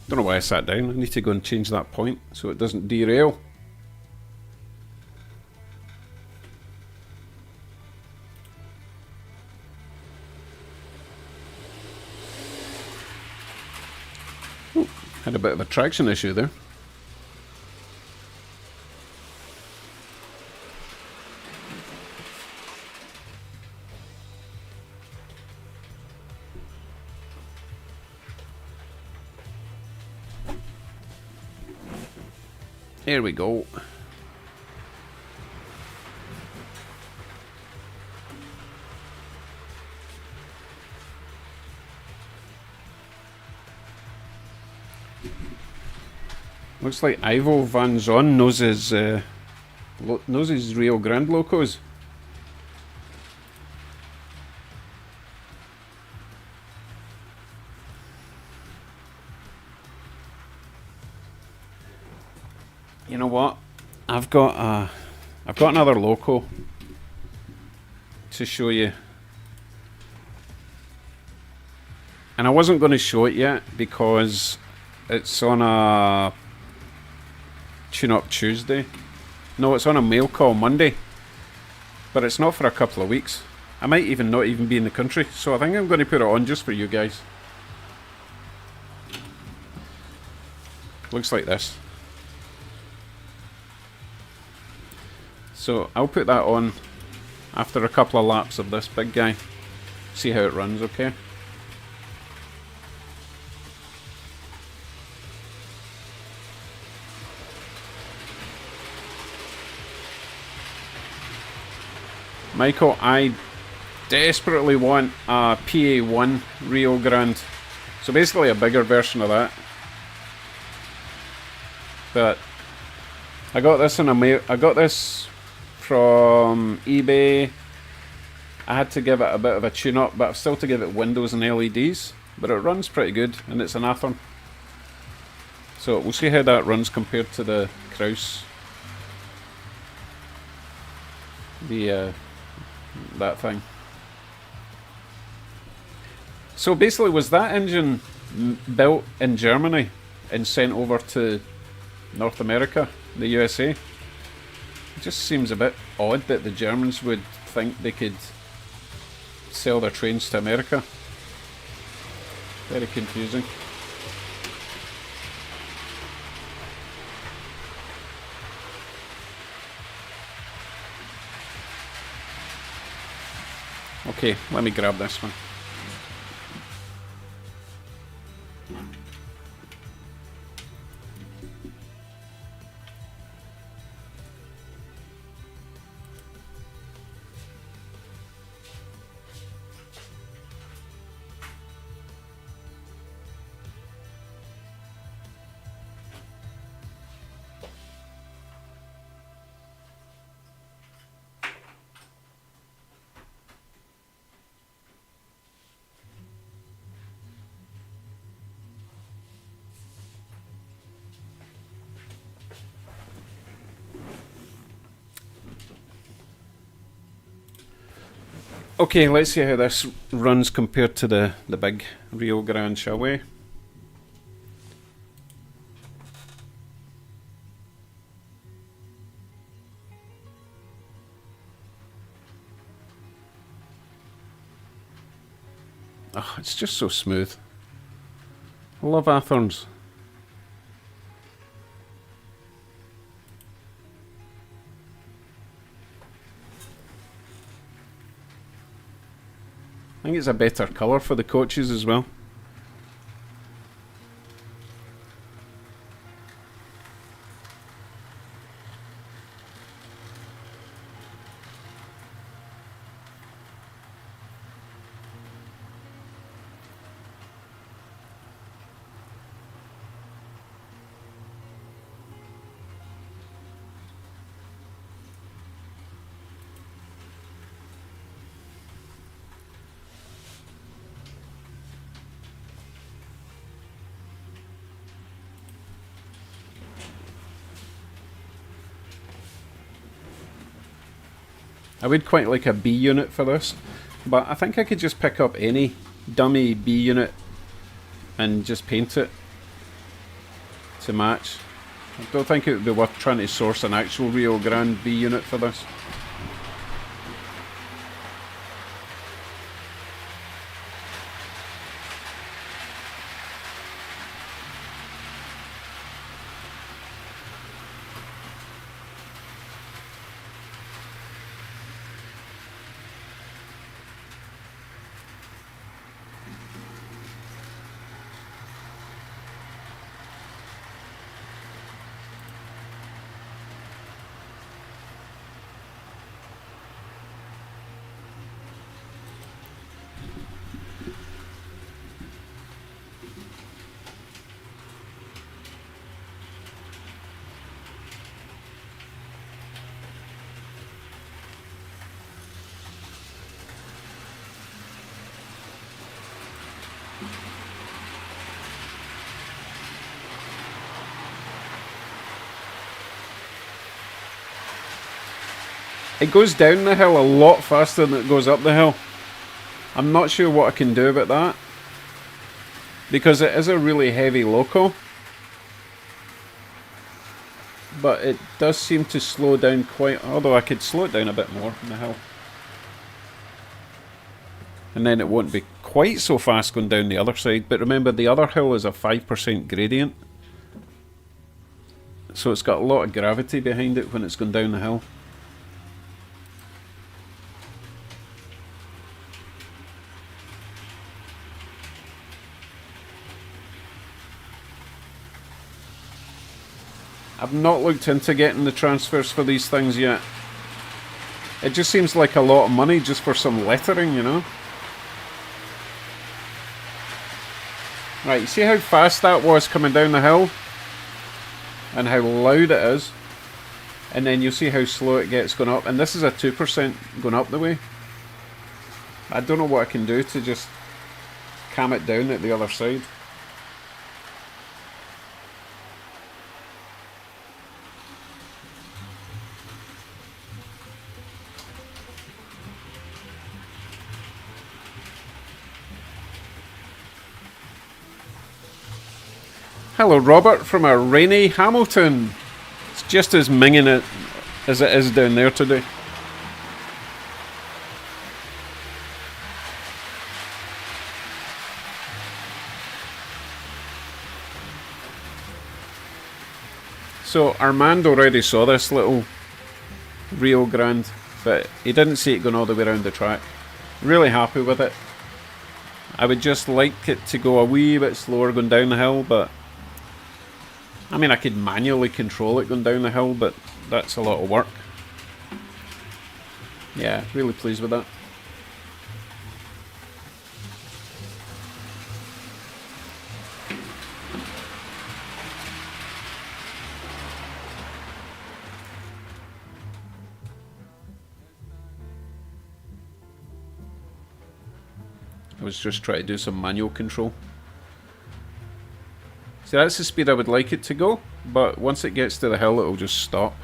Don't know why I sat down. I need to go and change that point so it doesn't derail. Ooh, had a bit of a traction issue there. There we go. Looks like Ivo Van Zon knows his Rio Grande locos. You know what? I've got another loco to show you, and I wasn't going to show it yet because it's on a tune-up Tuesday. No, it's on a mail call Monday, but it's not for a couple of weeks, I might even not even be in the country, so I think I'm going to put it on just for you guys. Looks like this. So I'll put that on after a couple of laps of this big guy. See how it runs, okay? Michael, I desperately want a PA1 Rio Grande. So basically a bigger version of that. But I got this I got this from eBay. I had to give it a bit of a tune up, but I've still to give it windows and LEDs. But it runs pretty good, and it's an Athearn. So we'll see how that runs compared to the Kraus. That thing. So basically, was that engine built in Germany and sent over to North America, the USA? It just seems a bit odd that the Germans would think they could sell their trains to America. Very confusing. Okay, let me grab this one. Okay, let's see how this runs compared to the big Rio Grande, shall we? Oh, it's just so smooth. I love Athearns. I think it's a better colour for the coaches as well. I would quite like a B unit for this, but I think I could just pick up any dummy B unit and just paint it to match. I don't think it would be worth trying to source an actual Rio Grande B unit for this. It goes down the hill a lot faster than it goes up the hill. I'm not sure what I can do about that, because it is a really heavy loco, but it does seem to slow down quite, although I could slow it down a bit more in the hill. and then it won't be quite so fast going down the other side. But remember, the other hill is a 5% gradient, so it's got a lot of gravity behind it when it's going down the hill. I've not looked into getting the transfers for these things yet. It just seems like a lot of money just for some lettering, you know? Right, you see how fast that was coming down the hill? And how loud it is? And then you'll see how slow it gets going up. And this is a 2% going up the way. I don't know what I can do to just calm it down at the other side. Hello, Robert, from a rainy Hamilton. It's just as minging it as it is down there today. So Armando already saw this little Rio Grande, but he didn't see it going all the way around the track. Really happy with it. I would just like it to go a wee bit slower going down the hill, but I mean, I could manually control it going down the hill, but that's a lot of work. Yeah, really pleased with that. I was just trying to do some manual control. See, that's the speed I would like it to go, but once it gets to the hill, it'll just stop.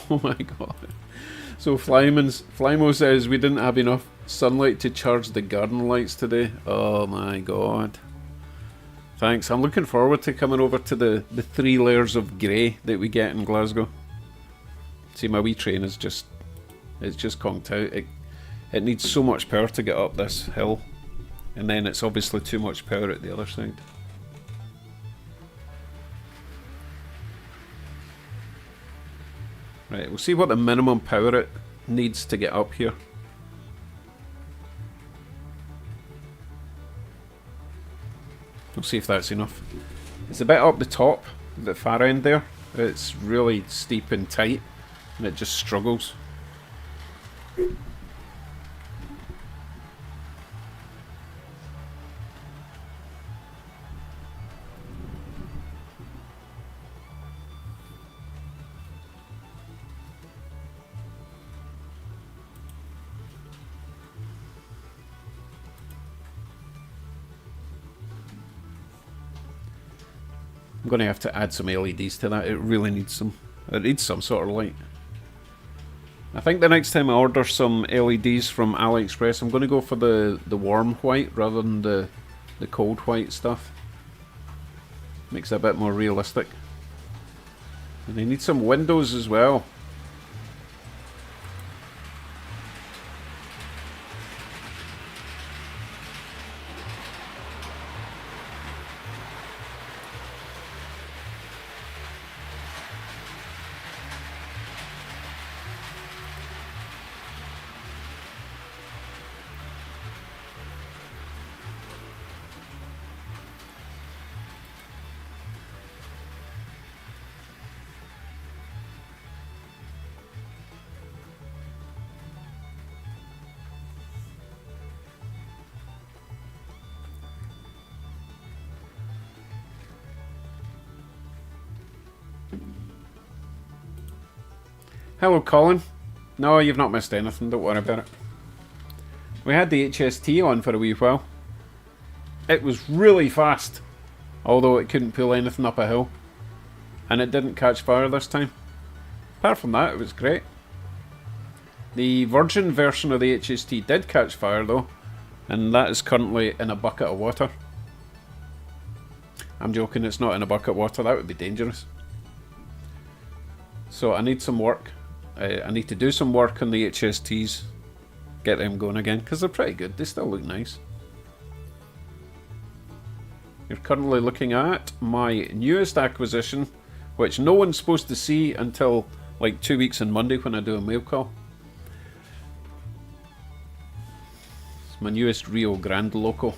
Oh my god. So Flymo says we didn't have enough sunlight to charge the garden lights today. Oh my god. Thanks. I'm looking forward to coming over to the 3 layers of grey that we get in Glasgow. See, my wee train is just... it's just conked out. It needs so much power to get up this hill. And then it's obviously too much power at the other side. Right, we'll see what the minimum power it needs to get up here. We'll see if that's enough. It's a bit up the top, the far end there. It's really steep and tight, and it just struggles. I'm going to have to add some LEDs to that. It really needs some. It needs some sort of light. I think the next time I order some LEDs from AliExpress, I'm going to go for the warm white rather than the cold white stuff. Makes it a bit more realistic. And they need some windows as well. Hello, Colin. No, you've not missed anything, don't worry about it. We had the HST on for a wee while. It was really fast, although it couldn't pull anything up a hill. And it didn't catch fire this time. Apart from that, it was great. The Virgin version of the HST did catch fire though, and that is currently in a bucket of water. I'm joking, it's not in a bucket of water, that would be dangerous. So I need some work. I need to do some work on the HSTs, get them going again, because they're pretty good, they still look nice. You're currently looking at my newest acquisition, which no one's supposed to see until like 2 weeks on Monday when I do a mail call. It's my newest Rio Grande Loco.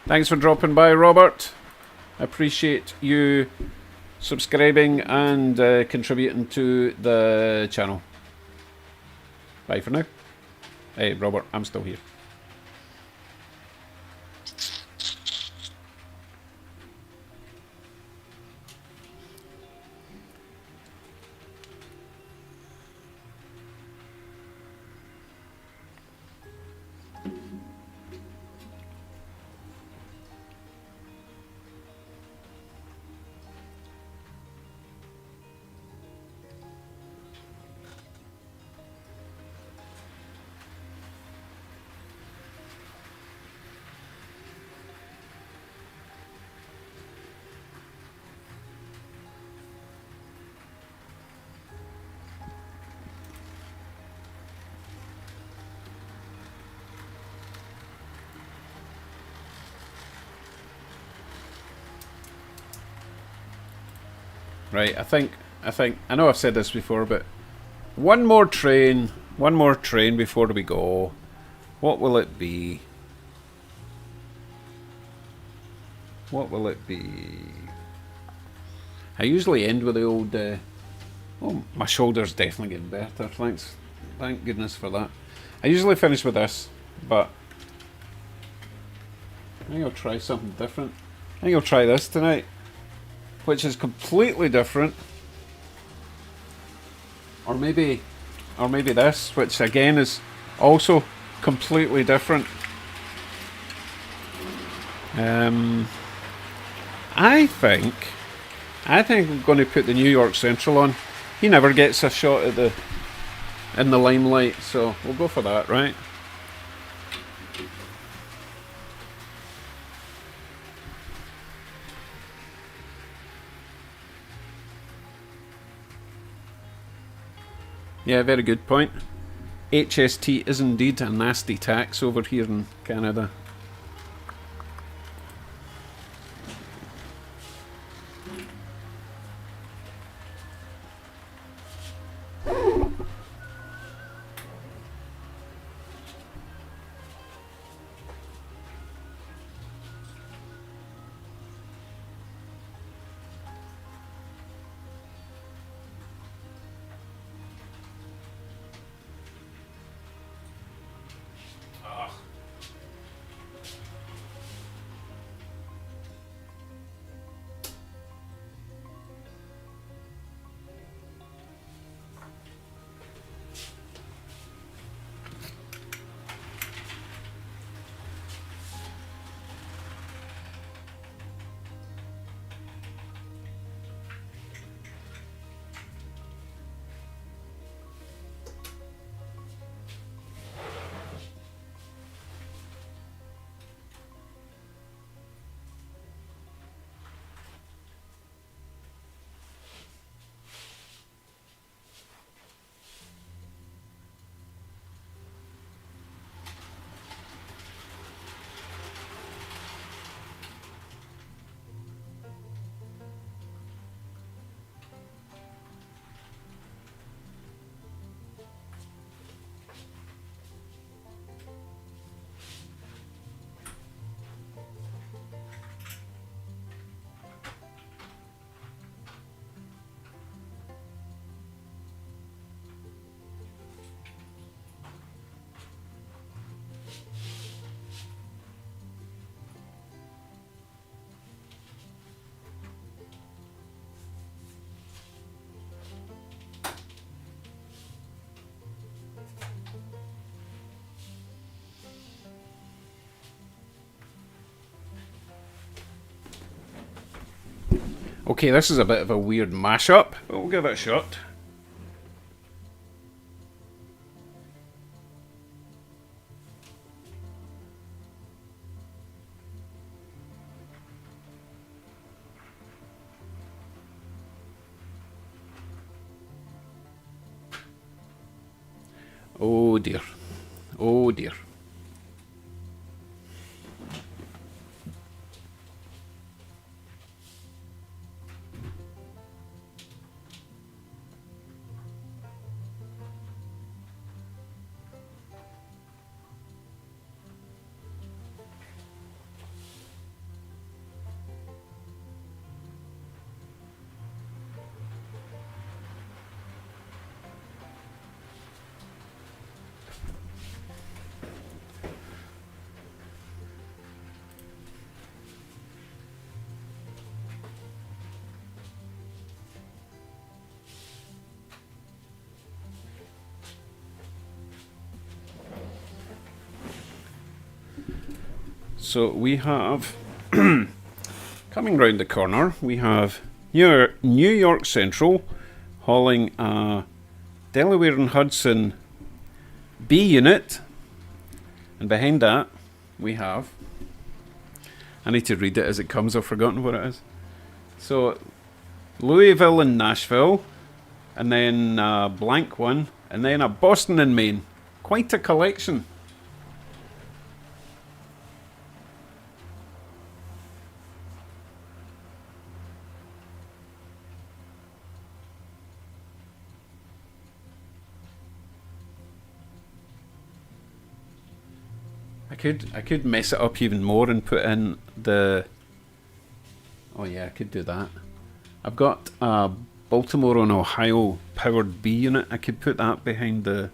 Thanks for dropping by, Robert. I appreciate you subscribing and contributing to the channel. Bye for now. Hey, Robert, I'm still here. Right, I know I've said this before, but one more train before we go. What will it be? What will it be? I usually end with the old, oh, my shoulder's definitely getting better, thanks. Thank goodness for that. I usually finish with this, but I think I'll try something different. I think I'll try this tonight, which is completely different. Or maybe this, which again is also completely different. I think I'm going to put the New York Central on. He never gets a shot at in the limelight, so we'll go for that, right? Yeah, very good point. HST is indeed a nasty tax over here in Canada. Okay, this is a bit of a weird mashup, but we'll give it a shot. Oh dear. Oh dear. So we have, coming round the corner, we have New York Central hauling a Delaware and Hudson B unit, and behind that we have, I need to read it as it comes, I've forgotten what it is. So Louisville and Nashville, and then a blank one, and then a Boston and Maine. Quite a collection. I could mess it up even more and put in the... Oh yeah, I could do that. I've got a Baltimore and Ohio powered B unit. I could put that behind the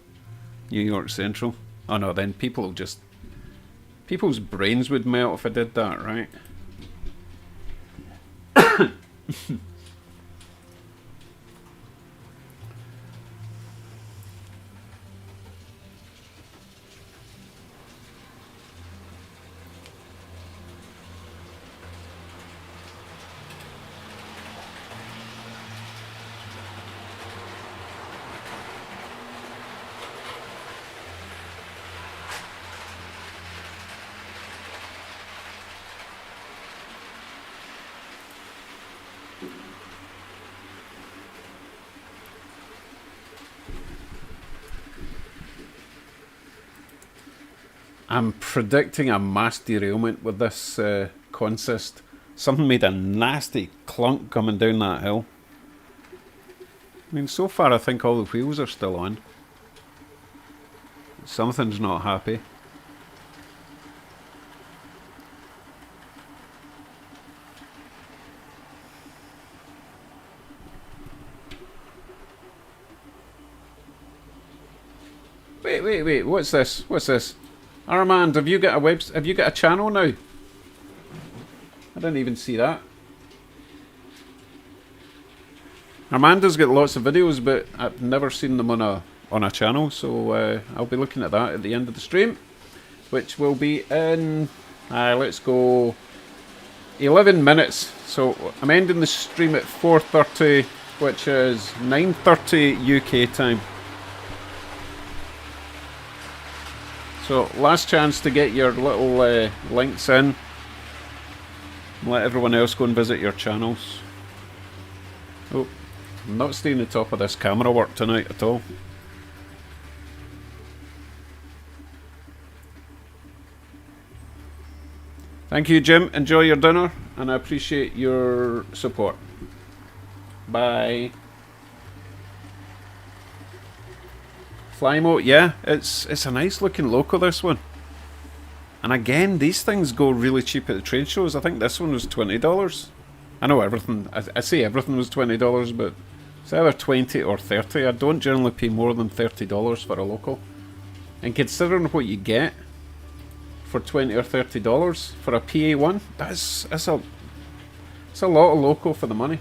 New York Central. Oh no, then people will just... People's brains would melt if I did that, right? I'm predicting a mass derailment with this consist. Something made a nasty clunk coming down that hill. I mean, so far I think all the wheels are still on. Something's not happy. Wait, what's this? What's this? Armand, have you got a channel now? I didn't even see that. Armando's got lots of videos, but I've never seen them on a channel, so I'll be looking at that at the end of the stream, which will be in let's go 11 minutes. So I'm ending the stream at 4:30, which is 9:30 UK time. So, last chance to get your little links in. Let everyone else go and visit your channels. Oh, I'm not staying on the top of this camera work tonight at all. Thank you, Jim. Enjoy your dinner, and I appreciate your support. Bye. Flymo, yeah, it's a nice looking loco, this one. And again, these things go really cheap at the trade shows. I think this one was $20. I know everything, I say everything was $20, but it's either 20 or 30. I don't generally pay more than $30 for a loco. And considering what you get for $20 or $30 for a PA1, it's a lot of loco for the money.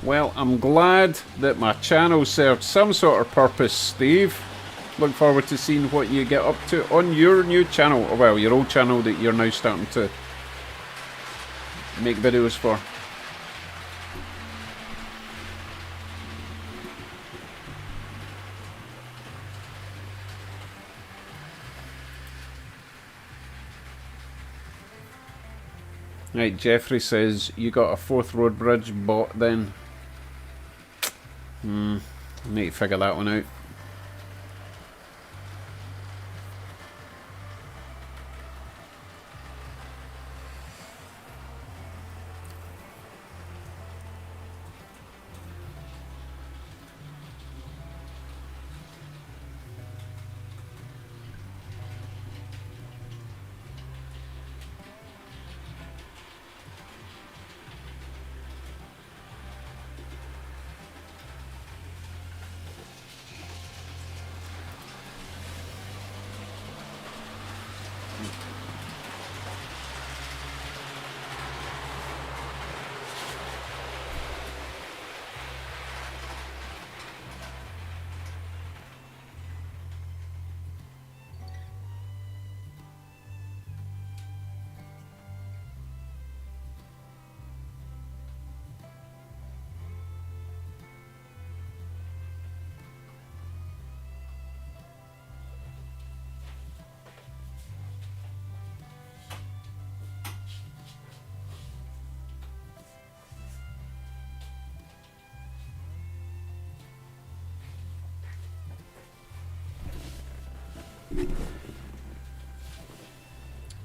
Well, I'm glad that my channel served some sort of purpose, Steve. Look forward to seeing what you get up to on your new channel. Or, well, your old channel that you're now starting to make videos for. Right, Jeffrey says, you got a Forth Road Bridge bought then? I need to figure that one out.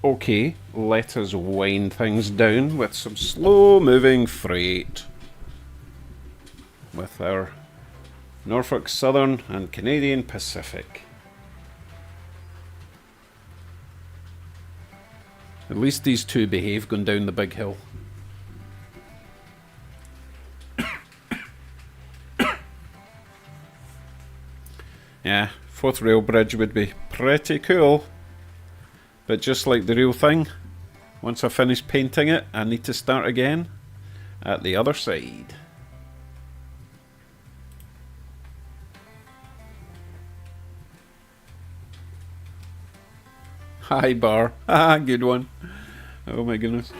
Okay, let us wind things down with some slow-moving freight. With our Norfolk Southern and Canadian Pacific. At least these two behave going down the big hill. Yeah, Forth Rail Bridge would be pretty cool. But just like the real thing, once I finish painting it, I need to start again at the other side. Hi, Bar. Ah, good one. Oh my goodness.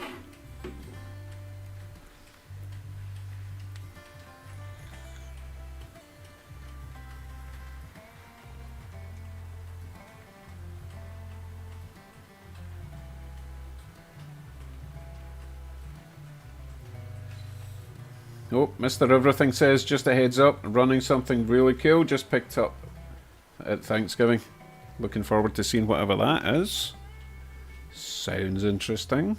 Oh, Mr. Everything says, just a heads up, running something really cool, just picked up at Thanksgiving. Looking forward to seeing whatever that is. Sounds interesting.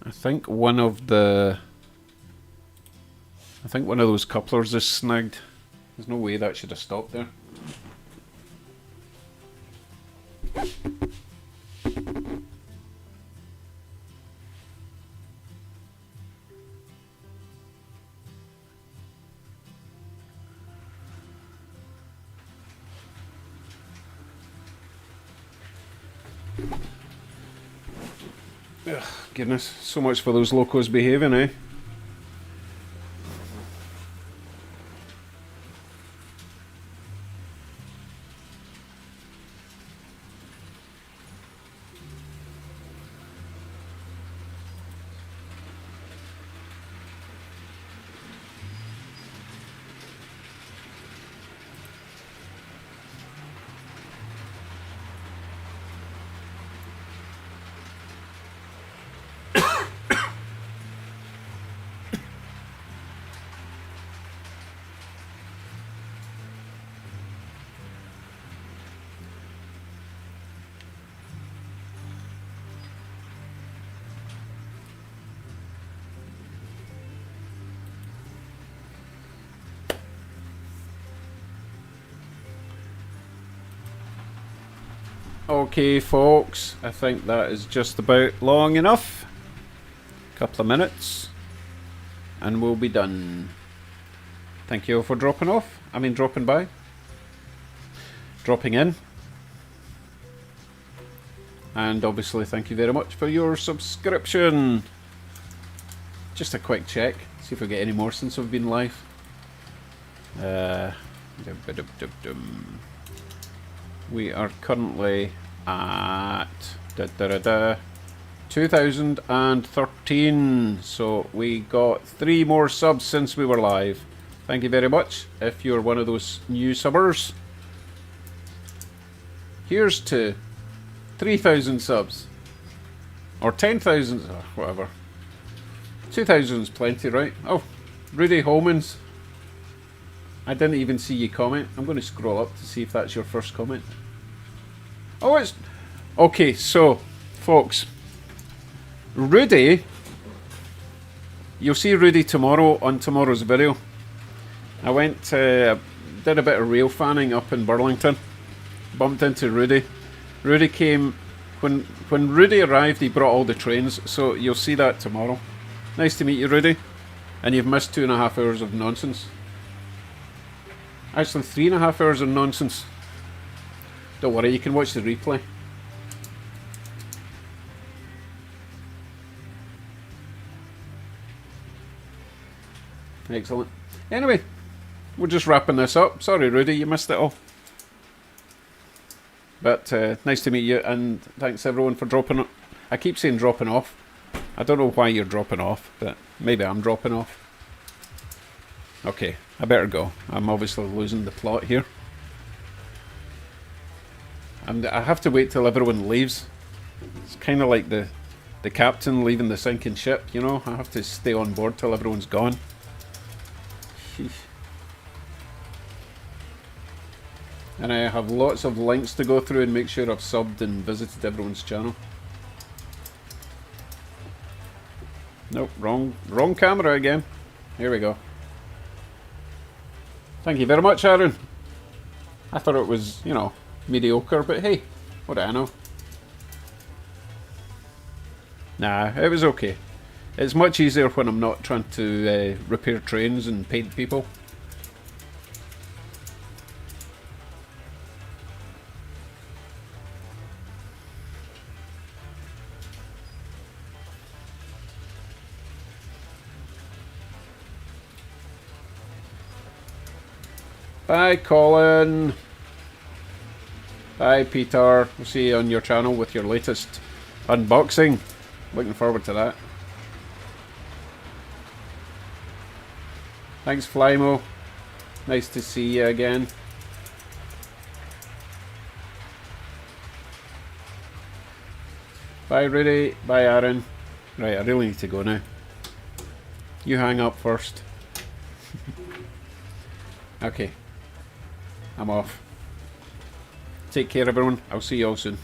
I think one of those couplers is snagged. There's no way that should have stopped there. Ugh, goodness, so much for those locos behaving, eh? Okay, folks, I think that is just about long enough. Couple of minutes, and we'll be done. Thank you all for dropping by. Dropping in. And obviously, thank you very much for your subscription. Just a quick check, see if we get any more since we've been live. We are currently at 2013, so we got 3 more subs since we were live. Thank you very much. If you're one of those new subbers, here's to 3,000 subs, or 10,000, or whatever. 2,000's plenty, right? Oh, Rudy Holmans, I didn't even see you comment. I'm going to scroll up to see if that's your first comment. Oh, it's... Okay, so, folks, Rudy, you'll see Rudy tomorrow on tomorrow's video. I went, did a bit of rail fanning up in Burlington. Bumped into Rudy. Rudy came... When Rudy arrived, he brought all the trains, so you'll see that tomorrow. Nice to meet you, Rudy. And you've missed 2.5 hours of nonsense. Actually, 3.5 hours of nonsense. Don't worry, you can watch the replay. Excellent. Anyway, we're just wrapping this up. Sorry, Rudy, you missed it all. But nice to meet you, and thanks everyone for dropping. I keep saying dropping off. I don't know why you're dropping off, but maybe I'm dropping off. Okay, I better go. I'm obviously losing the plot here. I have to wait till everyone leaves. It's kind of like the captain leaving the sinking ship, you know? I have to stay on board till everyone's gone. Sheesh. And I have lots of links to go through and make sure I've subbed and visited everyone's channel. Nope, wrong camera again. Here we go. Thank you very much, Aaron. I thought it was, you know, mediocre, but hey, what do I know? Nah, it was okay. It's much easier when I'm not trying to repair trains and paint people. Bye, Colin. Bye, Peter. We'll see you on your channel with your latest unboxing. Looking forward to that. Thanks, Flymo. Nice to see you again. Bye, Rudy. Bye, Aaron. Right, I really need to go now. You hang up first. Okay. I'm off. Take care, everyone. I'll see you all soon.